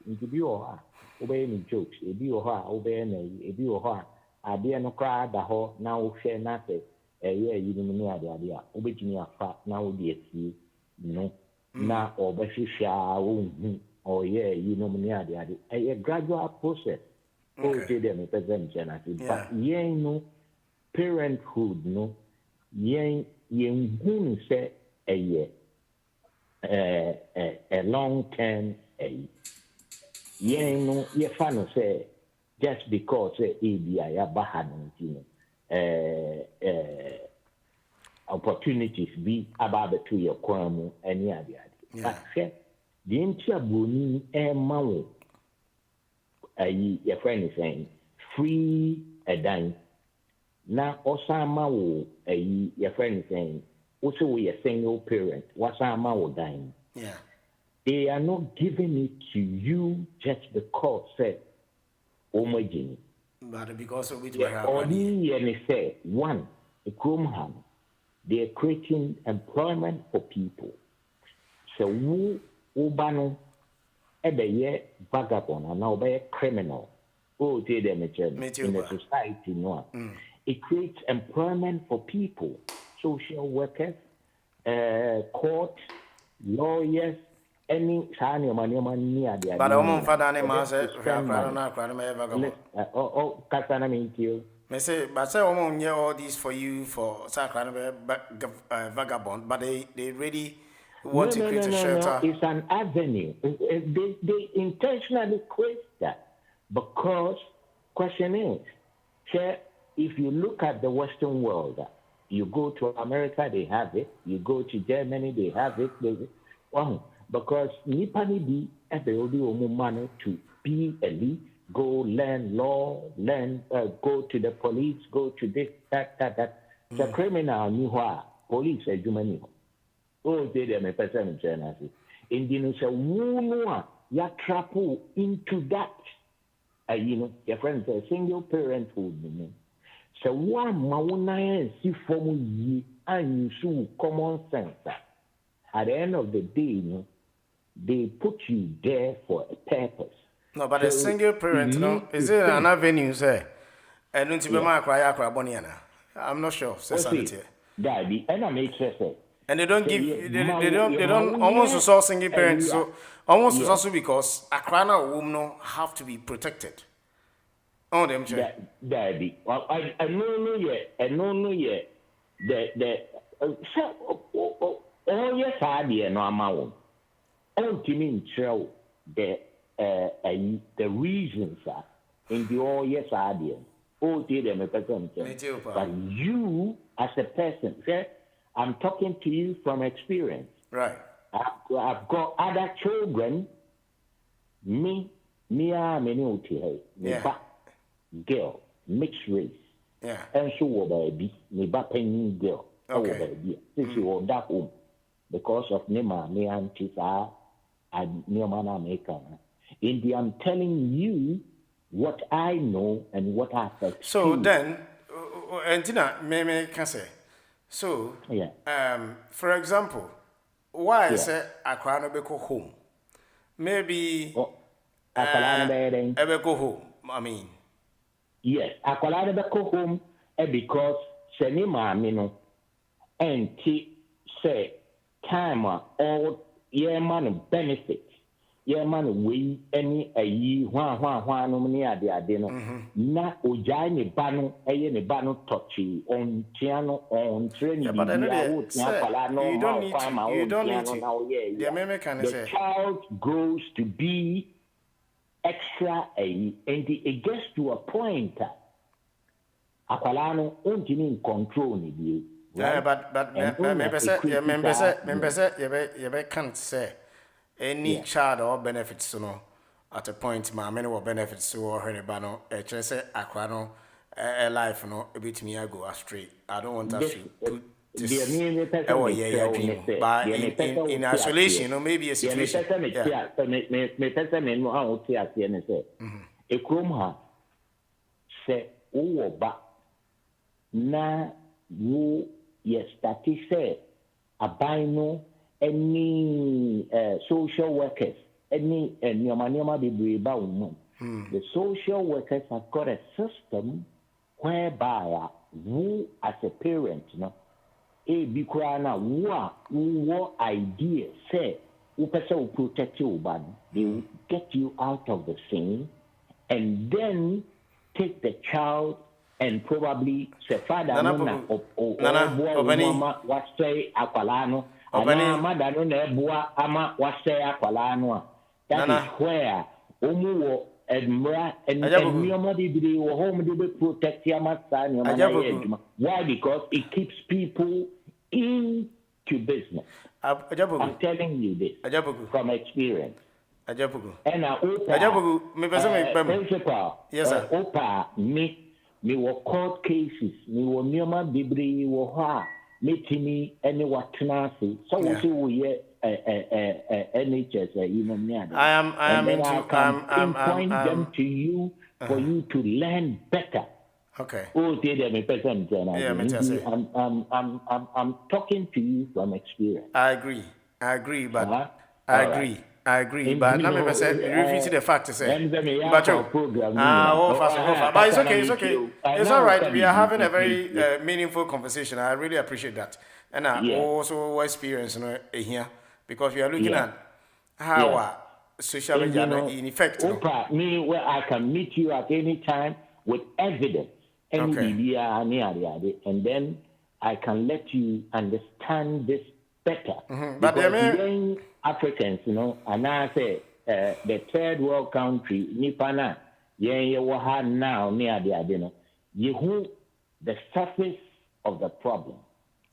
into be or her, obey me jokes, a be or her, obey me, a be or her, I dare no cry the whole now share nothing. A year you didn't know the idea, obey me a fat now, dear, you know, now or Bashia, oh yeah, you know me a gradual process. Okay, them present but no parenthood no yen say a long term no ye fan say just because ABI opportunities be about to your kwam any other. But the intiabuni mawo your friend is saying free a dime. Now osama wo your friend is saying also we a single parent. Wasama wo dime. Yeah. They are not giving it to you just because say omojini. But because of which only say one a chrome ham They're creating employment for people. So who ubano ebe vagabond and now be criminal. Oh, they them in the society no. It creates employment for people, social workers, court, lawyers, any money near the. But I'm father name as vagabond. Oh, Kasana mean you. Me say, but say all these for you for vagabond, but they really want to create a shelter. No. It's an avenue. They intentionally create that because question is, if you look at the Western world, you go to America, they have it. You go to Germany, they have it. Because nipani be every money to be elite. Go learn law, go to the police, go to this, that. The criminal knew what police are doing. Oh, they them a person in China. In the say, who ya trap into that? Your friends say single parenthood. So one mauna see for ye and you show common sense. At the end of the day, they put you there for a purpose. No, but a single parent, is it an avenue, sir? I don't see my cry, I'm not sure. Daddy, and I make sense. And they don't give, they don't almost resource single parents, so almost also because Akrana women have to be protected. Oh, them, Daddy, I know yet. Oh, yes, I did, no, I'm out. Oh, you mean, the reasons are in the all yes idea. Oh, them a person. But you as a person, I'm talking to you from experience. Right. I've got other children. Me, girl, mixed race. Yeah. And so baby, me penny girl. Okay. Baby, this is that home because of me aunties are and me American. India, I'm telling you what I know and what I've experienced. So then, Antina, me can say. So, for example, why is it a crown of go home? Maybe go home. I mean, yes, a crown go home because Senima Mino and say time all year man benefits. Yeah, man, we any a ye one no near the adeno. Na ojai ne bano, ne bano touchy on Tiano on training. Yeah, but you don't need to. The child grows to be extra and it gets to a point that Aqualano in control ni. Yeah, but you can't say. Any child or benefits at a point, my many will benefits to her bano, a chase, aquano, a life, a bit me I go astray. I don't want us to put this but in isolation, maybe a situation. A chroma say, oh, but na wo yes, that is say, a bino. Any social workers, any the social workers have got a system whereby who as a parent, be what idea say, who will protect you, but they will get you out of the scene and then take the child and probably say, Father, what say, Aqualano. That is where Omu Edmura and Yomadi will home protect Yamasan. Why? Because it keeps people into business. I'm telling you this from experience. And principal, yes, sir. Opa, me were court cases, me were Mioma Bibri, were me any what tenacity. So we NHS, I am point them to you for you to learn better. Okay. Oh, me person. Yeah, me too, say. I'm talking to you from experience. I agree, but I agree. Right. I agree, And, but you now me know, say refuse the fact to say. But you, Program. But it's okay, It's all right. We are having a very meaningful conversation. I really appreciate that, and I also experience here because we are looking at how social media in effect. Oprah, me where I can meet you at any time with evidence, and then I can let you understand this better. But because Africans, and I say the third world country, Nipana, now near the you the surface of the problem.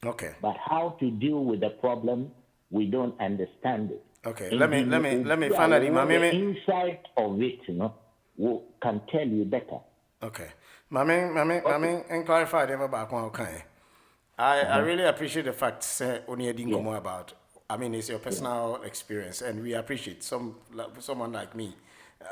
Okay. But how to deal with the problem, we don't understand it. Okay. Let me finally, the inside of it, can tell you better. Okay. Mami, and clarify them about one okay. I really appreciate the fact say only didn't more about. I mean, it's your personal experience, and we appreciate someone like me.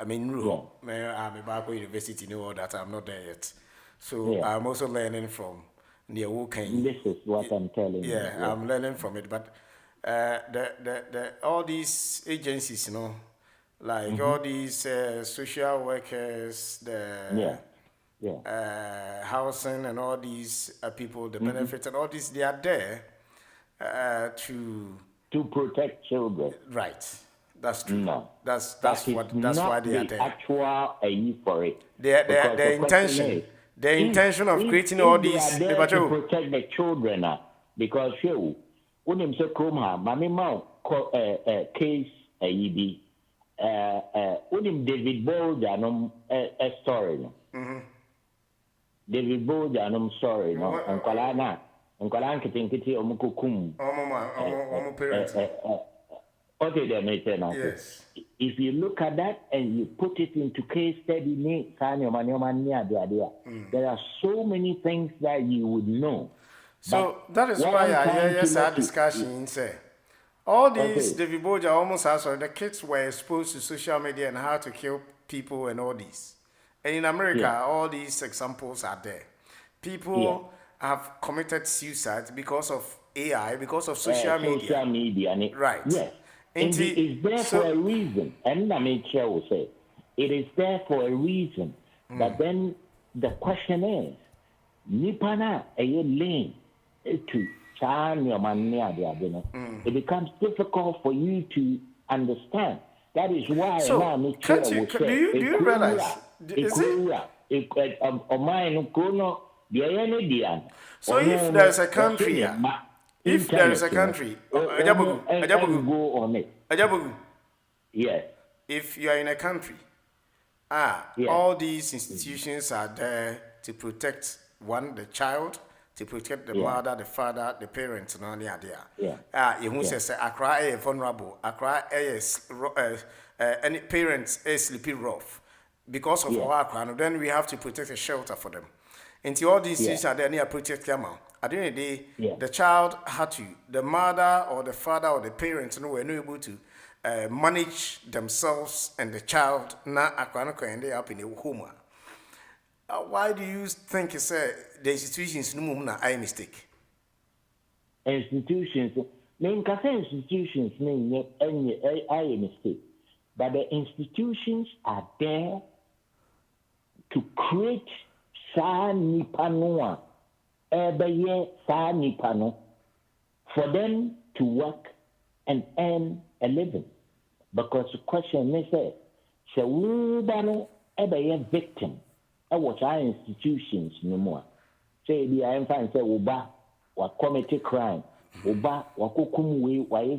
I mean, I'm about university, all that I'm not there yet, so I'm also learning from near working. This is what I'm telling you. Yeah, I'm learning from it, but the all these agencies, like all these social workers, housing and all these people, the benefits and all these, they are there to protect children. Right. That's true. No. That's why they are there. Actual for it. The intention of creating all these to protect the children because unim se kroma mami ma case unim David Bolger no story no. David Bolger story no nkwala nkiti omukukum parents. Okay, they may say now. Yes. If you look at that and you put it into case study, there are so many things that you would know. So that is why I hear our discussion say all these David Boja almost has the kids were exposed to social media and how to kill people and all these. And in America, all these examples are there. People have committed suicide because of AI, because of social media. Right. Yes. And it is there for a reason. And I mean, Chair will say, it is there for a reason. But then the question is, Nipana a lane to it becomes difficult for you to understand. That is why now do you realize? So if there's a country, yes. If you are in a country, all these institutions are there to protect the child, to protect the mother, the father, the parents, and all the idea. You say Accra is vulnerable. Accra is any parents is sleeping rough because of our Accra. Then we have to protect a shelter for them. Until all these things are there, near protect them. At the end of the day, the child had to, the mother or the father or the parents were not able to manage themselves and the child. Now, Accra end up in a home. Why do you think the institutions no I mistake? Institutions, institutions I mistake, but the institutions are there to create sa nipa no for them to work and earn a living. Because the question is, so we are victim. What our institutions no more. Say the I find say uba wa commit crime. Uba wa kukum we why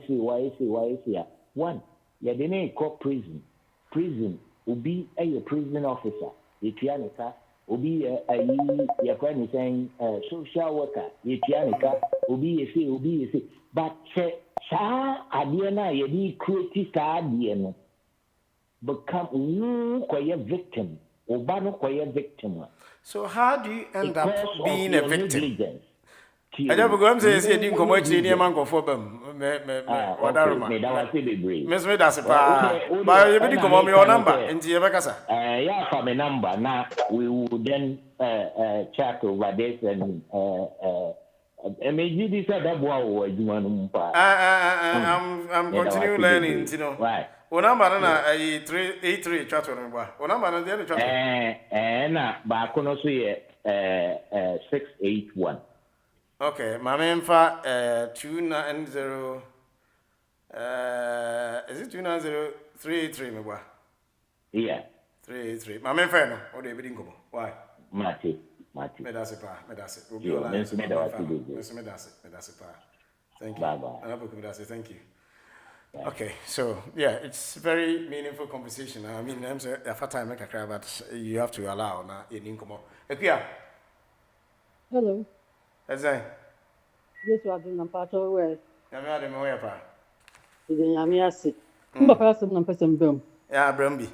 one. You didn't call prison. Prison ubi a prison officer. Etianica ubi a your friend is saying social worker. Etianica ubi a but sa adiana ye create sa adiano become a victim. So how do you end up being a victim? tie. I just go am say e din komo achi ni man kofo bam. Me wadaruma. Me da wa say be. Me so me da se pa. Ba ye be di komo me your number enti ye be kasa. Yeah, for my number now we will then chat over this and me this that boy adwuma no mpa. I'm continue learning, you know. Right. O number na 383 chat on ba. O number na dey chat. Na ba ko no so ye 681. Okay, my memfa 290 is it 290 me ba? Yeah. 383. My memfa no, o dey be dinko. Why? Mate. Me da se pa. We'll be Yeah, online. me da se. Thank you. Bye. Thank you. Okay, so yeah, it's very meaningful conversation. I mean, I'm saying the first time I can cry, but you have to allow now in income. Ekia. Hello. Is that? Yes, we are doing a part of where. I'm not in my way, pa. I'm here. I'm a person, boom. Yeah, Brumby.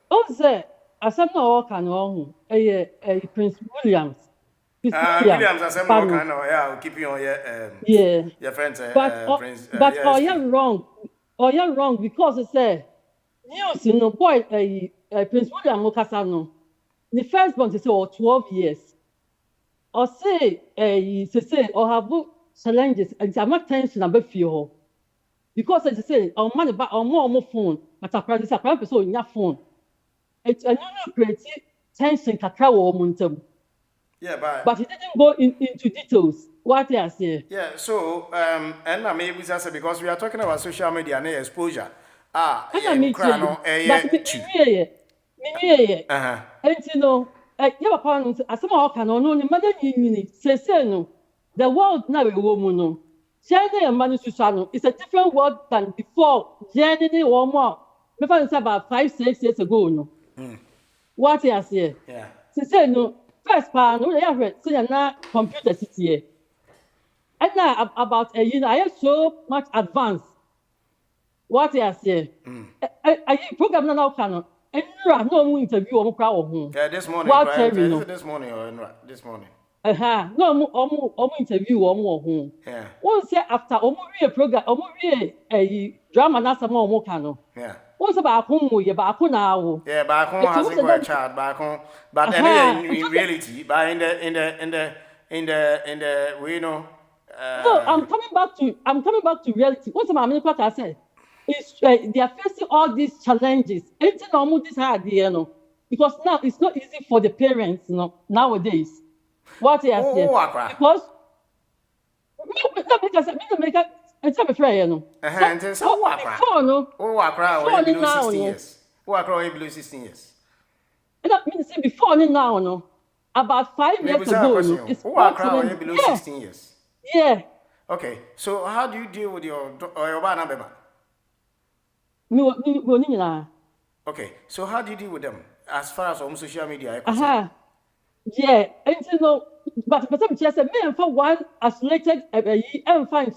Oh, sir, I said no, can on a Prince Williams. Williams, I said, no, yeah, I'll keep you on your friends, Prince. But are you wrong? Are you wrong? Because it said, news, you know, boy, Prince William Mokasano, the first one to say, 12 years. Or say, or have challenges, and I'm not tension about fear. Because as I say, our money back or more phone, but a practice a private person in your phone. It's a new creative tension kakra or momentum. Yeah, but it didn't go into details. What I say. Yeah, so and maybe just because we are talking about social media and exposure. And you know, you have found as some of can only mother say no. The world now a woman. Sharing and money social is a different world than before. Jenny or more. Before it's about 5-6 years ago. No. What I say. Yeah. Say no. First part, no, I have read so now computer city. And now about a year, I am so much advanced. What I say, I program now can and no interview on crowd. Yeah, this morning. This morning or this morning. No interview or more home. Yeah. Once after a program, a drama, not some more cano. Yeah. What's about home? You're back now. Yeah, back home has a child back home. But in reality, but in the we know. No, I'm coming back to reality. What's my main part I said? Is they are facing all these challenges. It's normal this idea, you know, because now it's not easy for the parents, you know, nowadays. What I say? Because it's a prayer, you know. Before, no. Before 16 years. Who are below 16 years? And that means before now, no. About 5 years ago, it's below 16 years. Yeah. Okay. So how do you deal with your baby? Okay. So how do you deal with them as far as on social media? Yeah. And you know, but some just me and for one isolated and find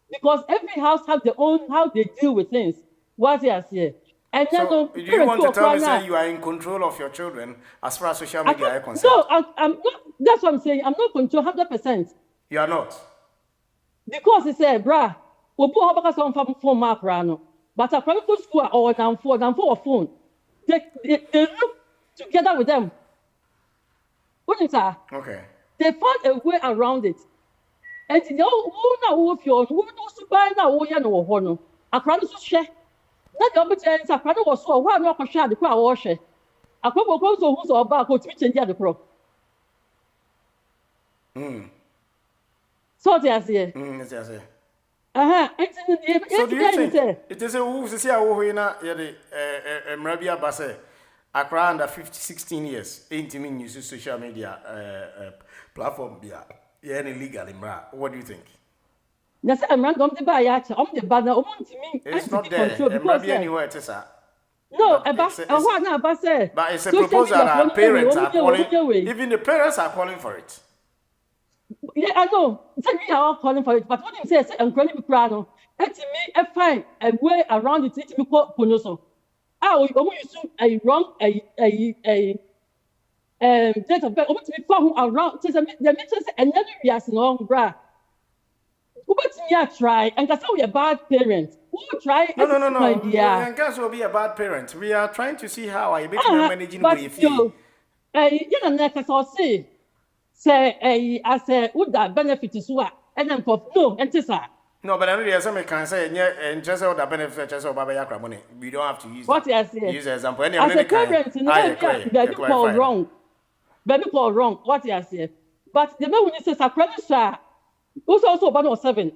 because every house has their own how they deal with things. What I say. And so, do you want to tell me that you are in control of your children as far as social media is concerned? No, I'm not. That's what I'm saying. I'm not control 100%. You are not. Because he said, "Brah, we put our back on phone mark rano, but a private school or down for a phone. They look together with them. What is that? Okay. They found a way around it, and you know who if you're who knows to buy now who you know who a crowd is share. Not the opportunity. A crowd was so why not share the crowd wash. A crowd was so who's about to change the crowd. So they say. So do you think it is a who to see a who in a Mrabia Basse, Accra under 16 years, 18 minutes use social media platform, yeah, illegal in Mra. What do you think? Yes, I'm random to buy it. I'm the banner. It's not there. Mrabia anywhere, Tessa. No, but it's a proposal that parents are calling. Even the parents are calling for it. Yeah, I know. We are all calling for it, but what you say, I'm calling to be proud. Let me find a way around it. Let me call Ponoso. We used to a wrong date of birth, to be found around. The meeting and then we are no bra. Try and that's how we are bad parents. Who try? No. And guys will be a bad parent. We are trying to see how I be managing with you. You know, next I say, I say, would that benefit is what? And then no, and this No, but I know there's some can say, and just all the benefits of Baba Yakra money. We don't have to use what I say. Use example. Any as a parent, baby call wrong. Baby call wrong. What I say. But the man says, I promise, also 107.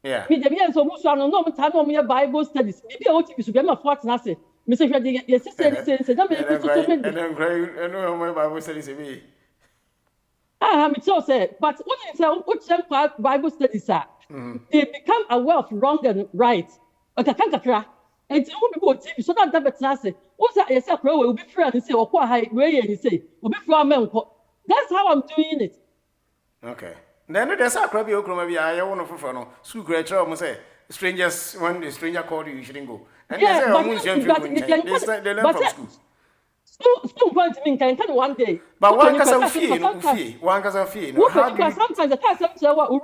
Yeah. Me, the man so much, I don't know, time on me Bible studies. Maybe I want to be my fault, and I say, Mr. Freddy, yes, sister, and then Bible studies. I'm so sad. But what is what Bible studies are? They become aware of wrong and right. Okay, can't cry. And people TV so that that's say, what's that? Yes, I will be free and say, or quite high way and say, will be free. That's how I'm doing it. Okay. Then there's a crabby okra, maybe I want to follow. School great trouble, say, strangers, when the stranger called you shouldn't go. And yeah, but they learn from school. School point me can one day. But one can of fee, one can of fee. Sometimes the car sometimes what we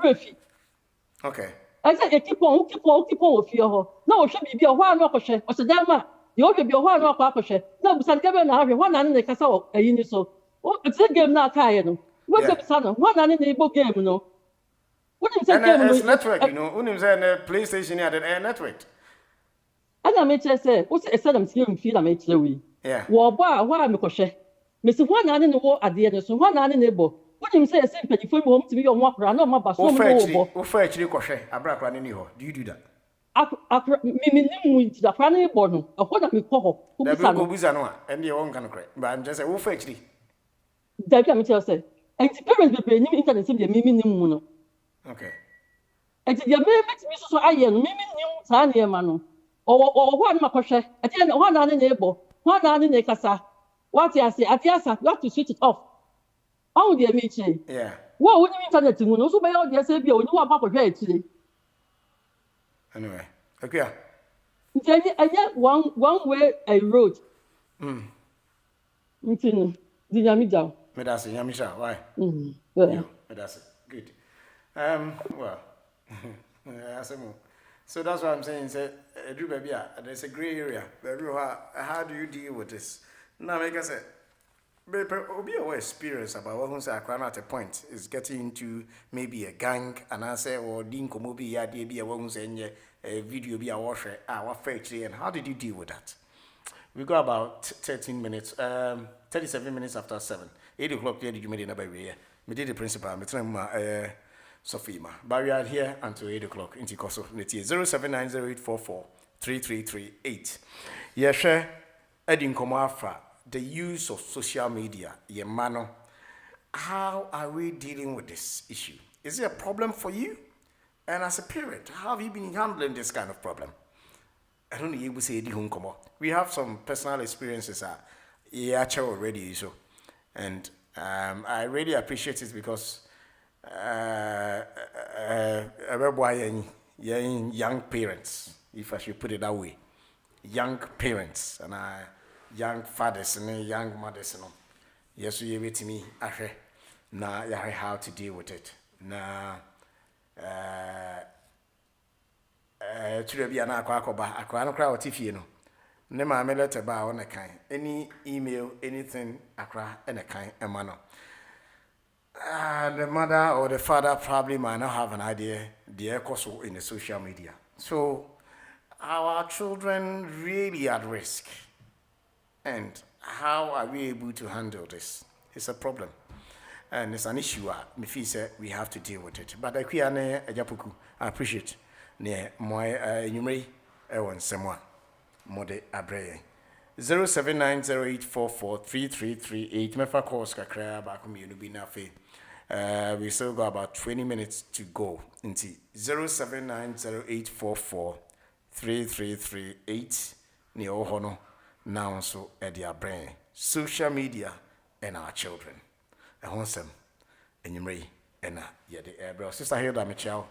okay. I said, keep on with you. No, should be a while rock or so damn. You should be a while rock or share. No, but some government have one and the castle in so. It's a game now, Kayano. What's up, son? One and in the game, no. What is that network, you know? Unim said PlayStation had an air network. And I may just say, what's a sudden feeling feel I made Louis? Yeah. Well, why am I crochet? Mr. One and in the war at the end, so one and in the boat. What do you say? Simply for home to be on walk around, no more bus. For actually crochet, I brought running you. Do you do that? Me to the funny born, of what I call Buzano, and your own kind of crack. But I'm just a wolf actually. That can tell say, and the parents will be an internet in the Mimi. Okay. And the makes me so I am Mimi new Tanya Mano. Or one crochet, at the end, one on the neighbor, one on the Casa. What I say, at the answer, you have to switch it off. Oh, dear Michi. Yeah. What would you internet to know? So by all the SAB, you know about it today. Anyway, okay. And yet one way I wrote. Did Yamida? Medasi, Yamisha, why? Well, Medasi, good. Well, so that's what I'm saying. Say, there's a gray area. How do you deal with this? Now, like I said, be aware experience about what who's at a point is getting into maybe a gang and I say or dinko mobi ya be a woman's a video be a washer our factory and how did you deal with that? We got about 13 minutes 37 minutes after 7 8 o'clock there did you made in by way me did the principal me tell Sophia but we are here until 8 o'clock in Tikoso 079084433338 yeah share Edin Komafa the use of social media, Yemano. How are we dealing with this issue? Is it a problem for you? And as a parent, how have you been handling this kind of problem? I don't know if you say we have some personal experiences already, so and I really appreciate it because young parents, if I should put it that way, young parents and young fathers and young mothers, yes, you with me, now how to deal with it. Now, to be an aquacoba, a crown crowd tiffy, no. Nema me letter bar on a kind. Any email, anything, akra and a kind, a manner. The mother or the father probably might not have an idea the echo in the social media. So, our children really at risk. And how are we able to handle this? It's a problem. And it's an issue. Me say we have to deal with it. But I appreciate ne moi numeri ewon semwa mode abreye 079084433338 mefa calls kakra ba ko mienu bi na fe. We still got about 20 minutes to go. Into 079084433338 ne ohono now so at their brain. Social media and our children. A wholesome and you may and yet the bro. Sister Hilda Mitchell,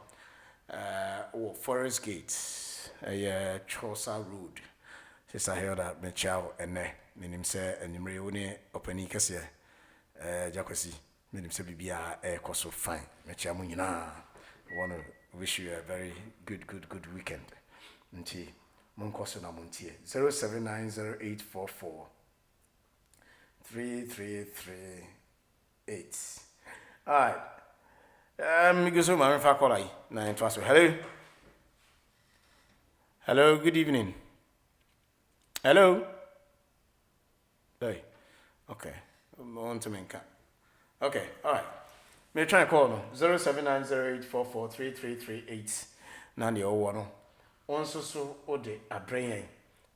Forest Gate, Chaucer Road. Sister Hilda Mitchell and name say and you may only open Nicasia Jakwasi, menim se bibia so fine. Mecha mu nyina. I want to wish you a very good weekend. Nti munkoso na muntie 079084433338. All right. Miguso mama fa call ai na entwaso. Hello, good evening. Hello. Hey. Okay. On to menka. Okay, all right. Me try call no 079084433338. Na the owo no. Onso so ode abrain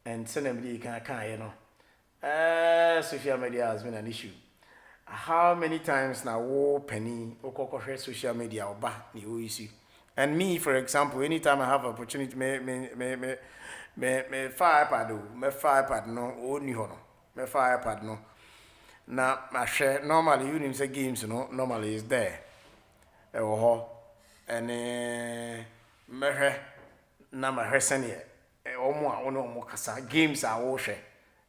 and send them the kan you know. Social media has been an issue. How many times now wo penny okoko social media oba ni o issue. And me, for example, anytime I have opportunity me fire iPad no o ni ho no. Me fire iPad no. Na my share normally you say games no normally is there. And me na my resenie omo kasa games are all share.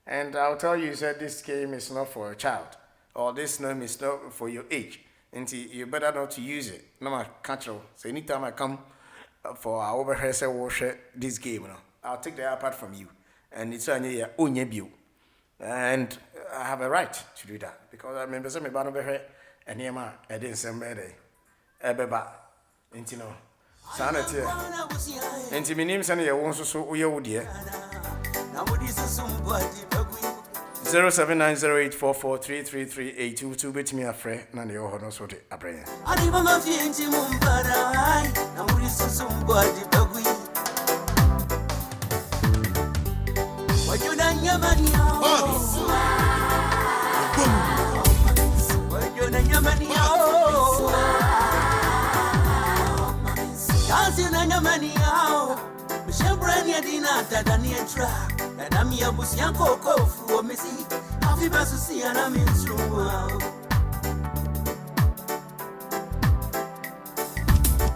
And I'll tell you that this game is not for a child, or this name is not for your age. And you better not to use it. No my control. So anytime I come for our over say watch this game, I'll take the iPad from you, and it's on your own view. And I have a right to do that because I remember some about over here and Yama I didn't send me ebeba. And you know, sanity. And to me name send you once so we are dear. 079084433382 bet me afre na de ho no so de abranya ani mama fienti mumbara ai na muri susumbadi bagui wajuna nyamani wajuna nyamani kazi na nyamani mshambrani adina tadani entra na mi abusi yanko kofu omesi afi basusi ana minstrua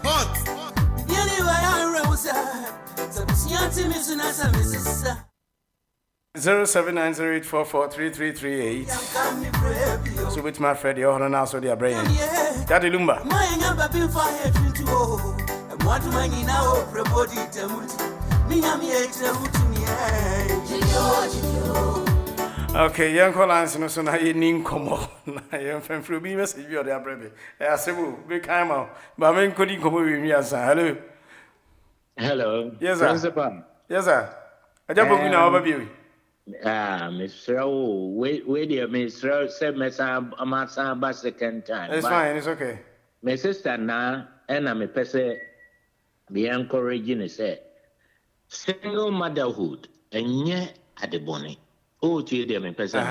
hot yeli wa rosa sabusi yanti misuna samisa 079084433338 so with my friend you are now so they are brain daddy lumba my nyamba bin fire 20 what money now propose it okay, young Collins, no so na yin komo na yin fan fru bi message bi o de abrebe e asebu be kind out ba men kodi komo wi mi asa hello yes sir principal yes sir aja bogu na oba bi Mr. we dear Mr. said amasa ba second time it's fine it's okay my sister na and me pese be encouraging say single motherhood and yet at the bonnet. Oh, dear, my present.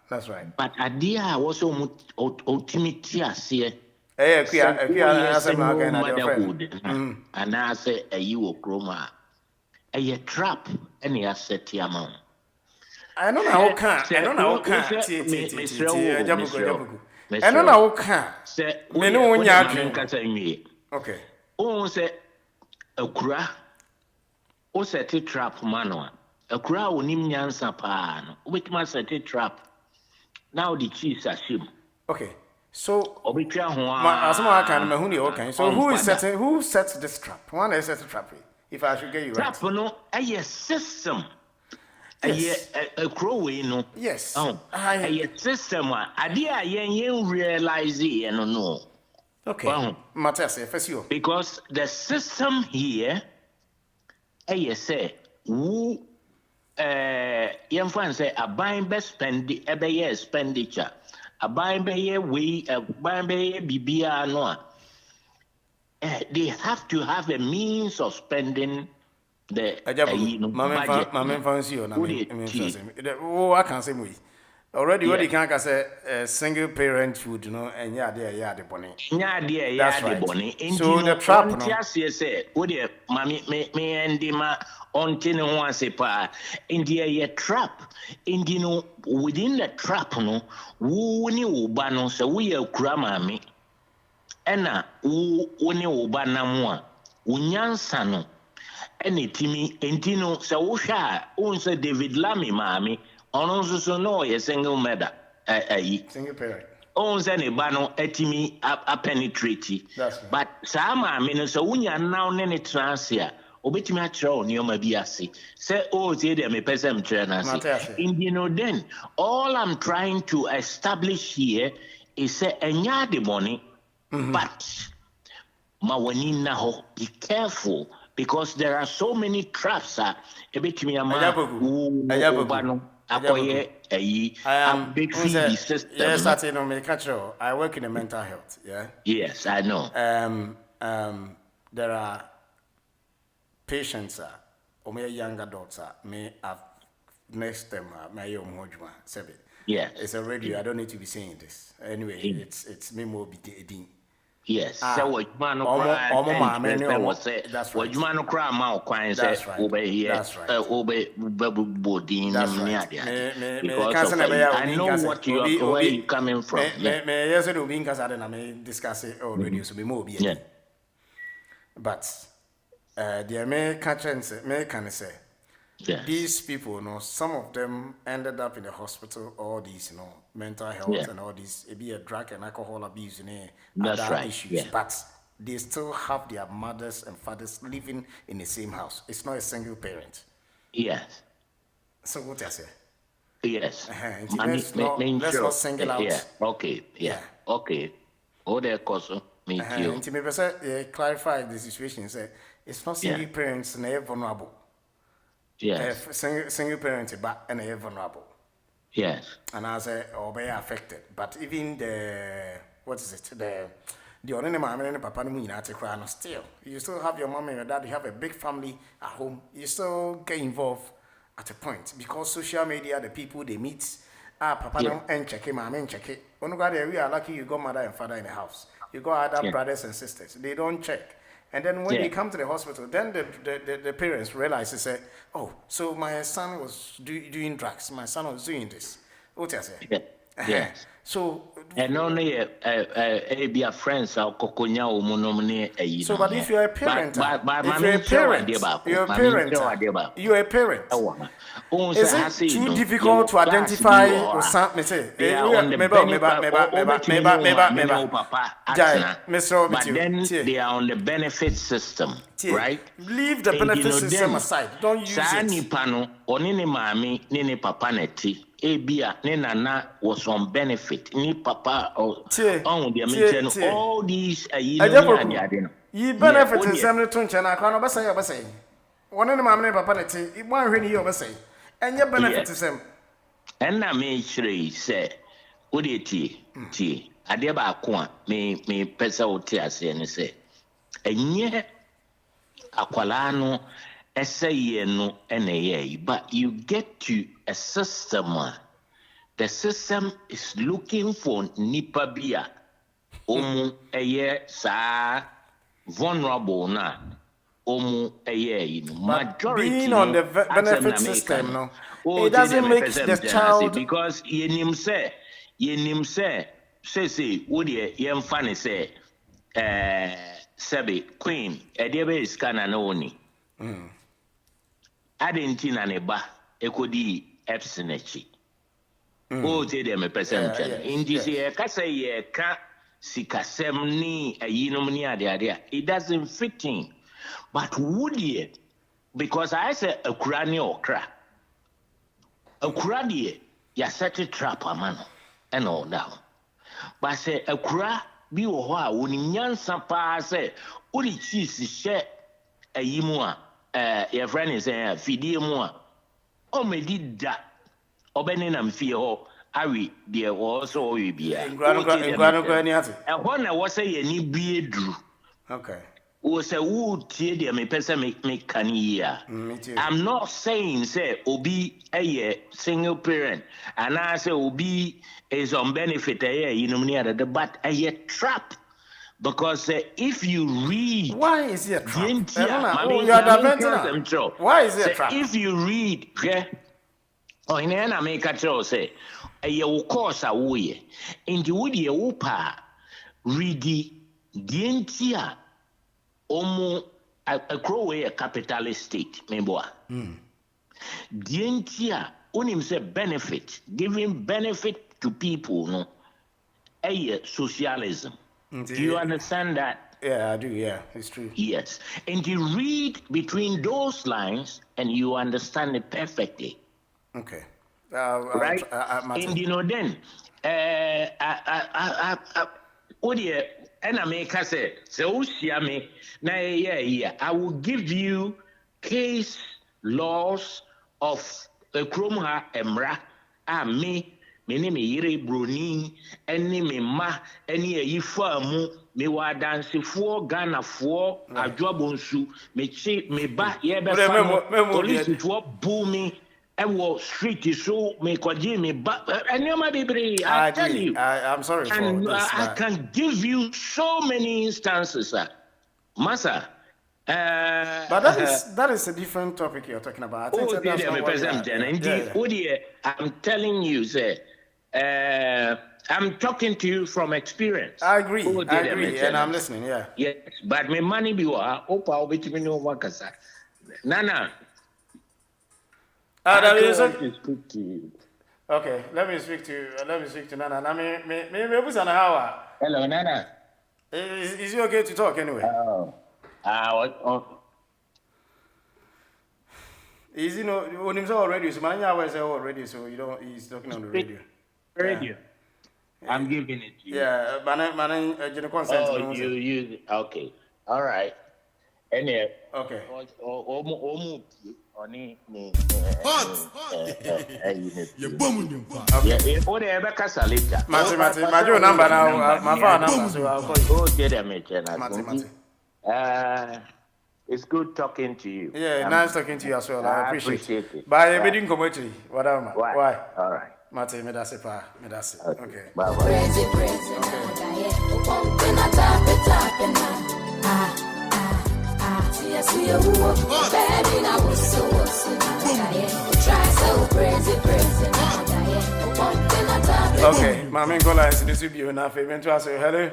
That's right. But idea was ultimately here. Motherhood. And I say, a you chroma. A trap, and a set yamon. I don't know how can. I don't know how can. I don't know how can. Say, we know when you're okay. Oh, say, a cra. O set a trap manoa. A crowd will name Yansa pan, which must set a trap. Now the cheese assume. Okay, so so who sets this trap? One is set a trap. If I should get you right. Trap no a system. A crowway no. Yes. A system a dear yen realize it and no. Okay. Matters, first you. Because the system here say who yemfan say a buying best expenditure a buying bibia no they have to have a means of spending the mama fancy on I can say we already what you can say single parent food and the bonnet that's right so the trap no say me and ma until one say pa in the trap in the within the trap no wo ni uba no so we akura mami ena wo ni uba na mo a unyansa no enetimi entino so wo hwa on say David Lamy mami ono so no ye single mother single parent. On send bano etimi a penetrate. But sama me no so unya now ne transia. Obetimi a tro nioma bi ase. Say say dem me person transia. Then all I'm trying to establish here is say enya the money, but mawani na ho, be careful because there are so many traps. Ebetimi ama akoye a big fee system. Yes, I know. Me control. I work in the mental health. Yeah. Yes, I know. There are patients. Or me young adults. Me have next them. Me young mojuma. Seven. Yeah. It's a radio. I don't need to be saying this. Anyway, it's me more be the. Yes. So what man that's what man cry ma kwan say obey here. Obey body because I know what where you coming from. Me yes do be because I don't me discuss it already so be more be. But the American say these people, some of them ended up in the hospital, all these, mental health and all this, it be a drug and alcohol abuse and other issues. But they still have their mothers and fathers living in the same house. It's not a single parent. Yes. So what I say? Yes. Let's not single out. Yeah. Okay. Yeah. Okay. All that cause me too. To maybe say clarify the situation. Say it's not single parents and they're vulnerable. Yes. Single parent and they're vulnerable. Yes. And as or be affected. But even the only mom and papa and still you still have your mom and your dad, you have a big family at home, you still get involved at a point because social media, the people they meet, papa and check it, mom and check it. When you got there, we are lucky you got mother and father in the house. You got other brothers and sisters. They don't check. And then when they come to the hospital, then the parents realize, they say, oh, so my son was doing drugs. My son was doing this. What I say? Yeah. So and only be a friend so kokonya omonomne so but if you're a parent, you're a parent. Is it too difficult to identify or something? Say, but then they are on the benefit system, right? Leave the benefit system aside. Don't use it. Onini mami, nini papa neti. Ebia ne nana was on benefit ni papa on the all these you benefit in some return na kwa no besa yo besa one ne mamne papa neti I wan hwe ni yo besa enye benefit sem enna me chire say odi tie ade ba ko a me pesa oti ase ne say enye akwala no essay no but you get to a system. The system is looking for nipa bia omu eye sa vulnerable na omu eye majority being on the benefit system no it doesn't make the child because yenim say say wodi yemfa ne say sebe queen edebe iskana na oni Adentina neba ekodi epsinechi. O te de me person chen. Indi se ka say ye ka sikasem ni ayinom ni ade it doesn't fit in. But would ye because I say akura ni okra. Akura die ya set a trap amano and all down. But say akura bi wo ho a woni nyansa pa say uri cheese she ayimu a your friend is saying, Fidie moi. Oh, me did that. Obeni na mfie ho. Ari, dear, also we be. And when I was saying, ni be drew. Okay. Who say, who tear dear me person make cania. I'm not saying, say, Obi a single parent. And I say, Obi is on benefit a year, you know, near the but a trap. Because if you read, why is it a trap? Why is it a trap? If you read, in an American say, a course away, in the woody upa, read the Dientia, omo a crow a capitalist state, member. Dientia, unim say benefit, giving benefit to people, no, socialism. Do you understand that? Yeah, I do. Yeah, it's true. Yes. And you read between those lines and you understand it perfectly. Okay. Right? And then, and I make us say, so me, I will give you case laws of a Kromha Emra, me name Yere Bruni, any me ma, any a yifamu, me wa dance for Ghana for a job on su, me cheat me back, police to booming. And street so me kwaji me but I tell you I'm sorry and for this. I can give you so many instances, sir. Massa. But that is a different topic you're talking about. I think that's not what I'm telling you, sir. I'm talking to you from experience. I agree, and I'm listening. Yeah. Yes, but my money be opa obetimi no wakasa. Nana. Okay, let me speak to Nana. Hello, Nana. Is it okay to talk anyway? Is he no? When he's already, so many hours already, so you don't. He's talking on the radio. Radio. Yeah. I'm giving it to you. Yeah, but consent. You. Okay. All right. Anyway. Okay. You're booming. Yeah, what ever Casalita. My number now, my phone number, so I'll call you. Oh, get a mate. It's good talking to you. Yeah, nice talking to you as well. I appreciate it. But I didn't come to you. Whatever. Why? All right. Mate, me that's it. Okay. Bye. Okay, my main goal is this will be enough. Even to say hello.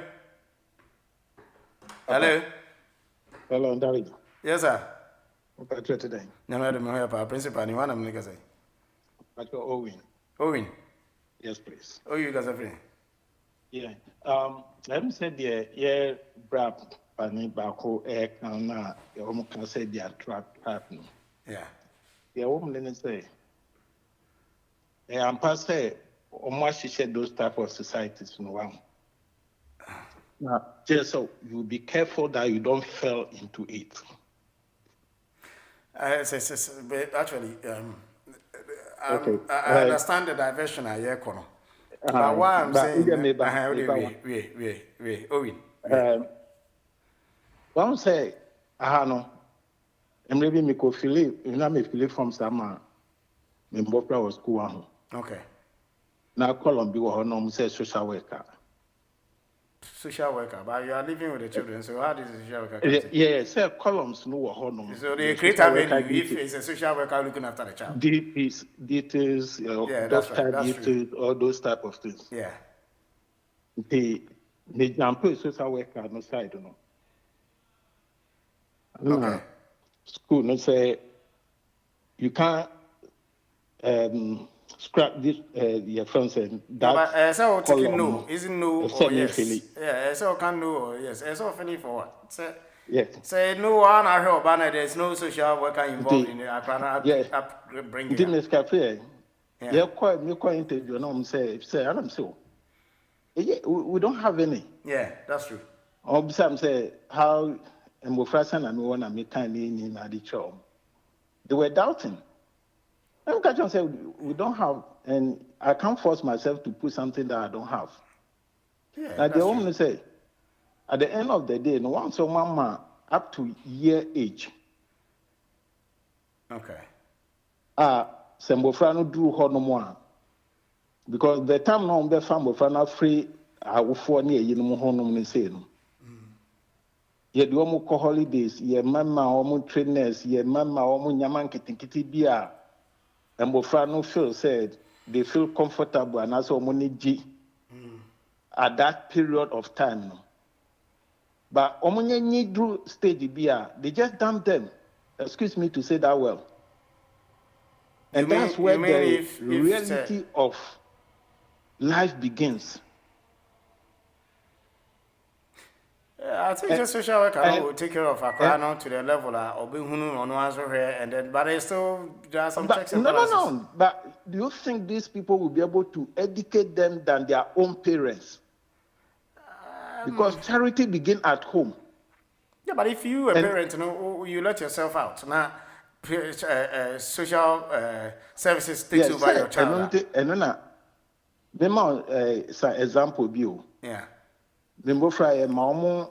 Hello, darling. Yes, sir. What are you today? No, madam, I have a principal. You want to say? But you're Owen. Owen. Yes, please. Oh, you guys are free. Yeah. Let me say the brap. Pani bako na you can say they are trap. Yeah. The woman didn't say. I'm past say almost she said those type of societies in one. Now, just so you be careful that you don't fall into it. Actually, okay. I understand the diversion I hear, Kono. But why I'm saying, wait, Owen. One say, no. I'm maybe me ko Philip, you know me Philip from Sama. Me mbopra was school. Okay. Now Columbia was no say social worker. Social worker, but you are living with the children, so how does the social worker? Yeah, say columns no honor. So they create a venue if it's a social worker looking after the child. Details, details, all those type of things. Yeah. They jump social worker on the side, you know. Okay. School no say you can't scrap this your friend said that. So taking no, isn't no or yes. Yeah, so can no or yes. So funny for what? Yes. Say no one I heard banner. There's no social worker involved in the upbringing. Didn't cafe. Yeah, quite interview. No, say I'm so. Yeah, we don't have any. Yeah, that's true. Some say how. And Mufrasan and one and me kind in the show. They were doubting. I'm catching and say we don't have, and I can't force myself to put something that I don't have. Yeah, now the woman say, at the end of the day, no one so mama up to year age. Okay. Sembofrano drew her no more. Because the time no be Sembofrano free, I will for near you no honor say no. Ye do mo ko holidays ye mama omo trainers ye mama omo nyaman kitinkiti bia embofra no feel said they feel comfortable and also omo neji at that period of time no. But omo nyi drew stage bia they just dump them, excuse me to say that well, and that's where the reality of life begins. Yeah, I think the social worker will take care of Akrano to the level of being on answer here, and then, but there are some checks and balances. No. But do you think these people will be able to educate them than their own parents? Because charity begins at home. Yeah, but if you a parent, you let yourself out. Now, social services takes over your child. Example view. Yeah. Remember, Friday, Mamu,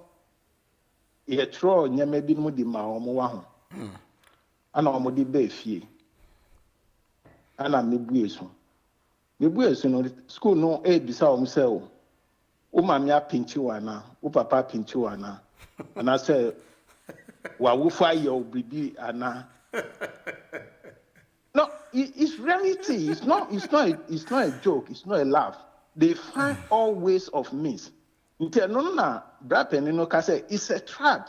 ye throw maybe mudi Mamu, and Amudi Befi, and I'm Mibueso. Mibueso, school no aid beside himself. Umamia pinchuana, Upapa pinchuana, and I say, Wawufa your baby, Anna. No, it's reality. It's not a joke. It's not a laugh. They find all ways of means. It's a trap.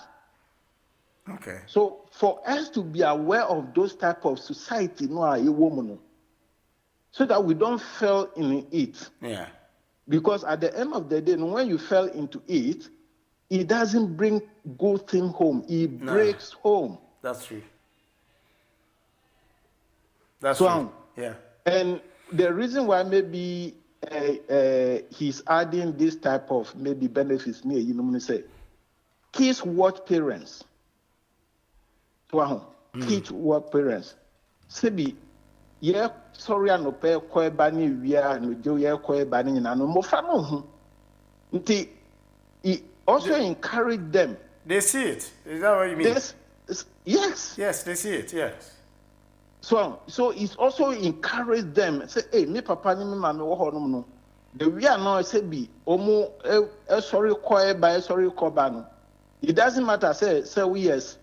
Okay. So for us to be aware of those type of society, so that we don't fall in it. Yeah. Because at the end of the day, when you fell into it, it doesn't bring good thing home. It breaks home. That's true. That's true. Yeah. And the reason why maybe he's adding this type of maybe benefits, say, kids watch parents. Kids watch parents. Sebi, yeah, sorry, I no pay koi bani via no do yeah koi bani na no mofano. Nti, he also encourage them. They see it. Is that what you mean? Yes. Yes, they see it. Yes. So it's also encourage them. Say, hey, me papa ni me mama wo hono no. The we are now say be omo sorry koi by sorry koba no. It doesn't matter say we as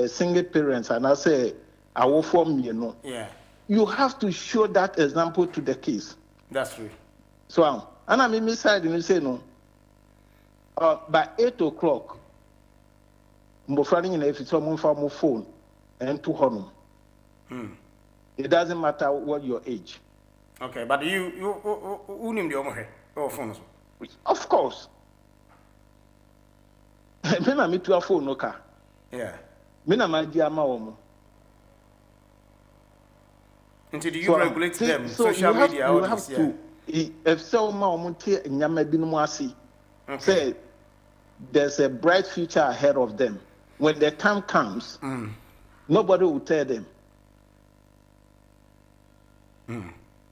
single parents and I say I will form Yeah. You have to show that example to the kids. That's true. So and I mean side you say no. By 8 o'clock, Mbofrani in if it's someone from my phone and to home. It doesn't matter what your age. Okay, but you name the omohe or phone. Of course. When I meet your phone, no car. Yeah. Mina my dear mama. Until you regulate them, social media. You have to. If someone nyama binumasi say there's a bright future ahead of them. When the time comes, nobody will tell them.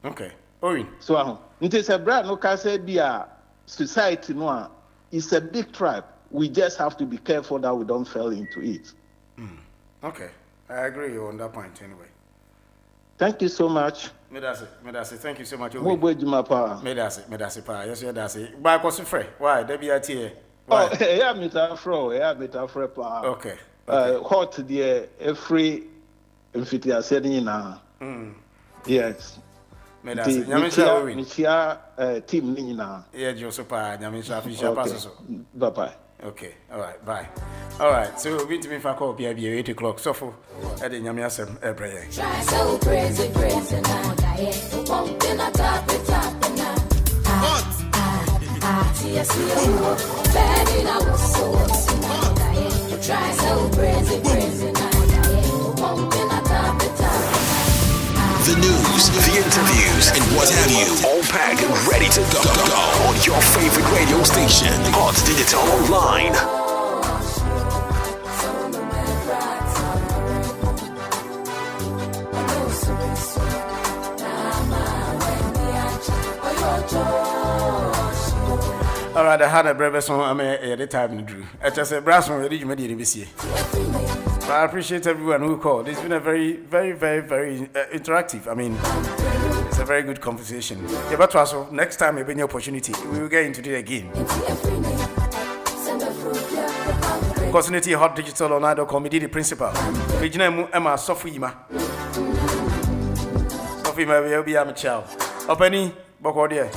Okay. Owen. So it's a brand no can say be a society no. It's a big trap. We just have to be careful that we don't fall into it. Okay. I agree on that point anyway. Thank you so much. Medase, thank you so much. Medase pa. Yes, medase. Why was it free? Why? There be a tea. Oh, yeah, metafro pa. Okay. Hot the every amphithea said in yes. Medase. Nyamisha team nina. Yeah, Joseph pa. Nyamisha fisha paso. Bye. Okay. All right. Bye. All right. So we to me for call be 8 o'clock. So for at the Nyamiasem prayer. Try so crazy now. Pumping a top now. Yes, begging I was so try so crazy now. Pumping a top. The news, the interviews, and what have you, all packed and ready to go on your favorite radio station, Hot Digital Online. All right, I had a brother song. I'm at the time, Drew. I just said, brass on ready, you made it. I appreciate everyone who called. It's been a very, very, very, very interactive. I mean, it's a very good conversation. Yeah, but also, next time, maybe an opportunity, we will get into it again. Continuity Hot Digital Online.com, the principal. Regina Emma Sofima. Sofima will be a child. Opening, Bokodia.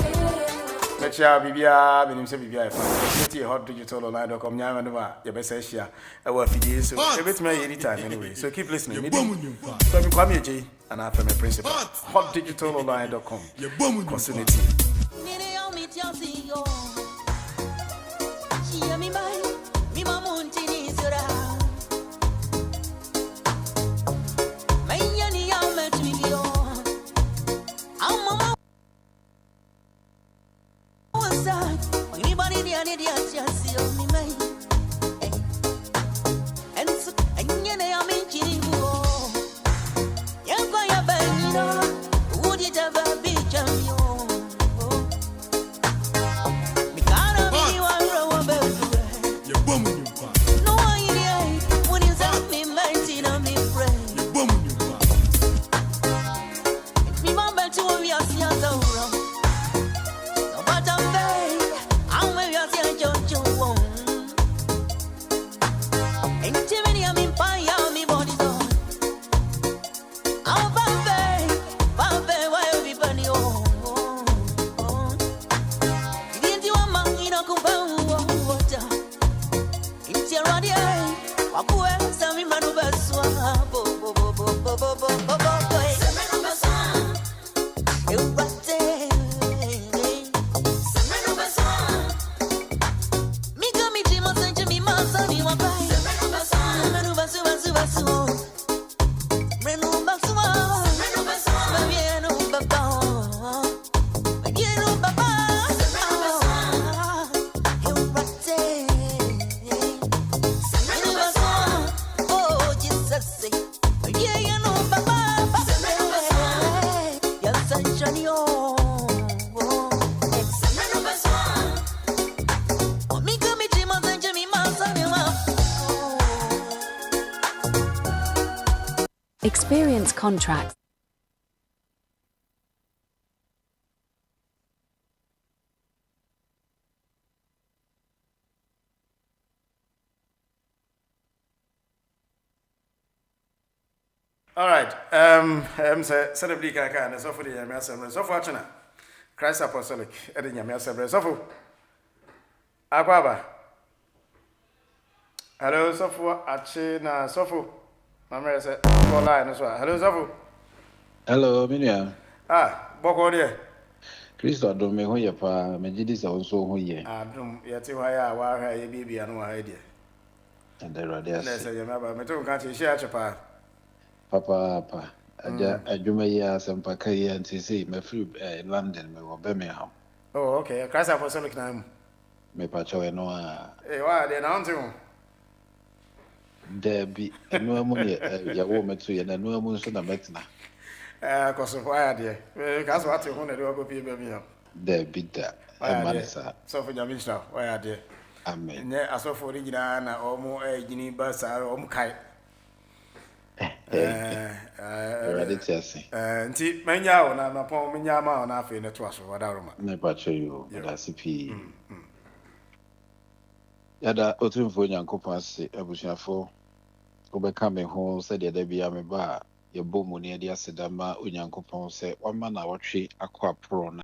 Mecha bibia benim se bibia fa community Hot Digital Online.com nyama no ba ye be say share e wa fidie so e bet me anytime anyway, so keep listening. So me kwame eje and I am a principal Hot Digital Online.com community Experience contracts. All right. Celebrity kaka and so for the Yamia Assembly. So for China. Christ Apostolic at the Yamia Assembly. So for Aquaba. Hello, so for Achina, so for Mamma said, line as well. Hello, Zafu. Hello, Miriam. Boko dear. Christo, don't me who you pa, Majidis also who ye. Don't yet you are a baby and one idea. And there are there. Let's say, remember, me too can't share your pa. Papa, I do my years and Pacay and TC, my free in London, me or Birmingham. Oh, okay. Christ Apostolic name. Me pacho and no. Eh, why they announced you? There be no money, your woman to you, and no one soon a metna. Because of why, dear. That's what you want to do. Go pay me up. There be that. So for your mission, why are they? Amen. I saw for the Ghanaian or more a Guinea bus or Mukai. Ready to see. Tea, Manya, and I'm upon Minyama on our in the trust of Wadaruma. Never show you, that's a P. Yada otum for Yankopasi, Abushafo. Obekame home said the Debbie Amiba, your boom near the Asadama, Unyankopon said, 1 man hour tree, aqua prona.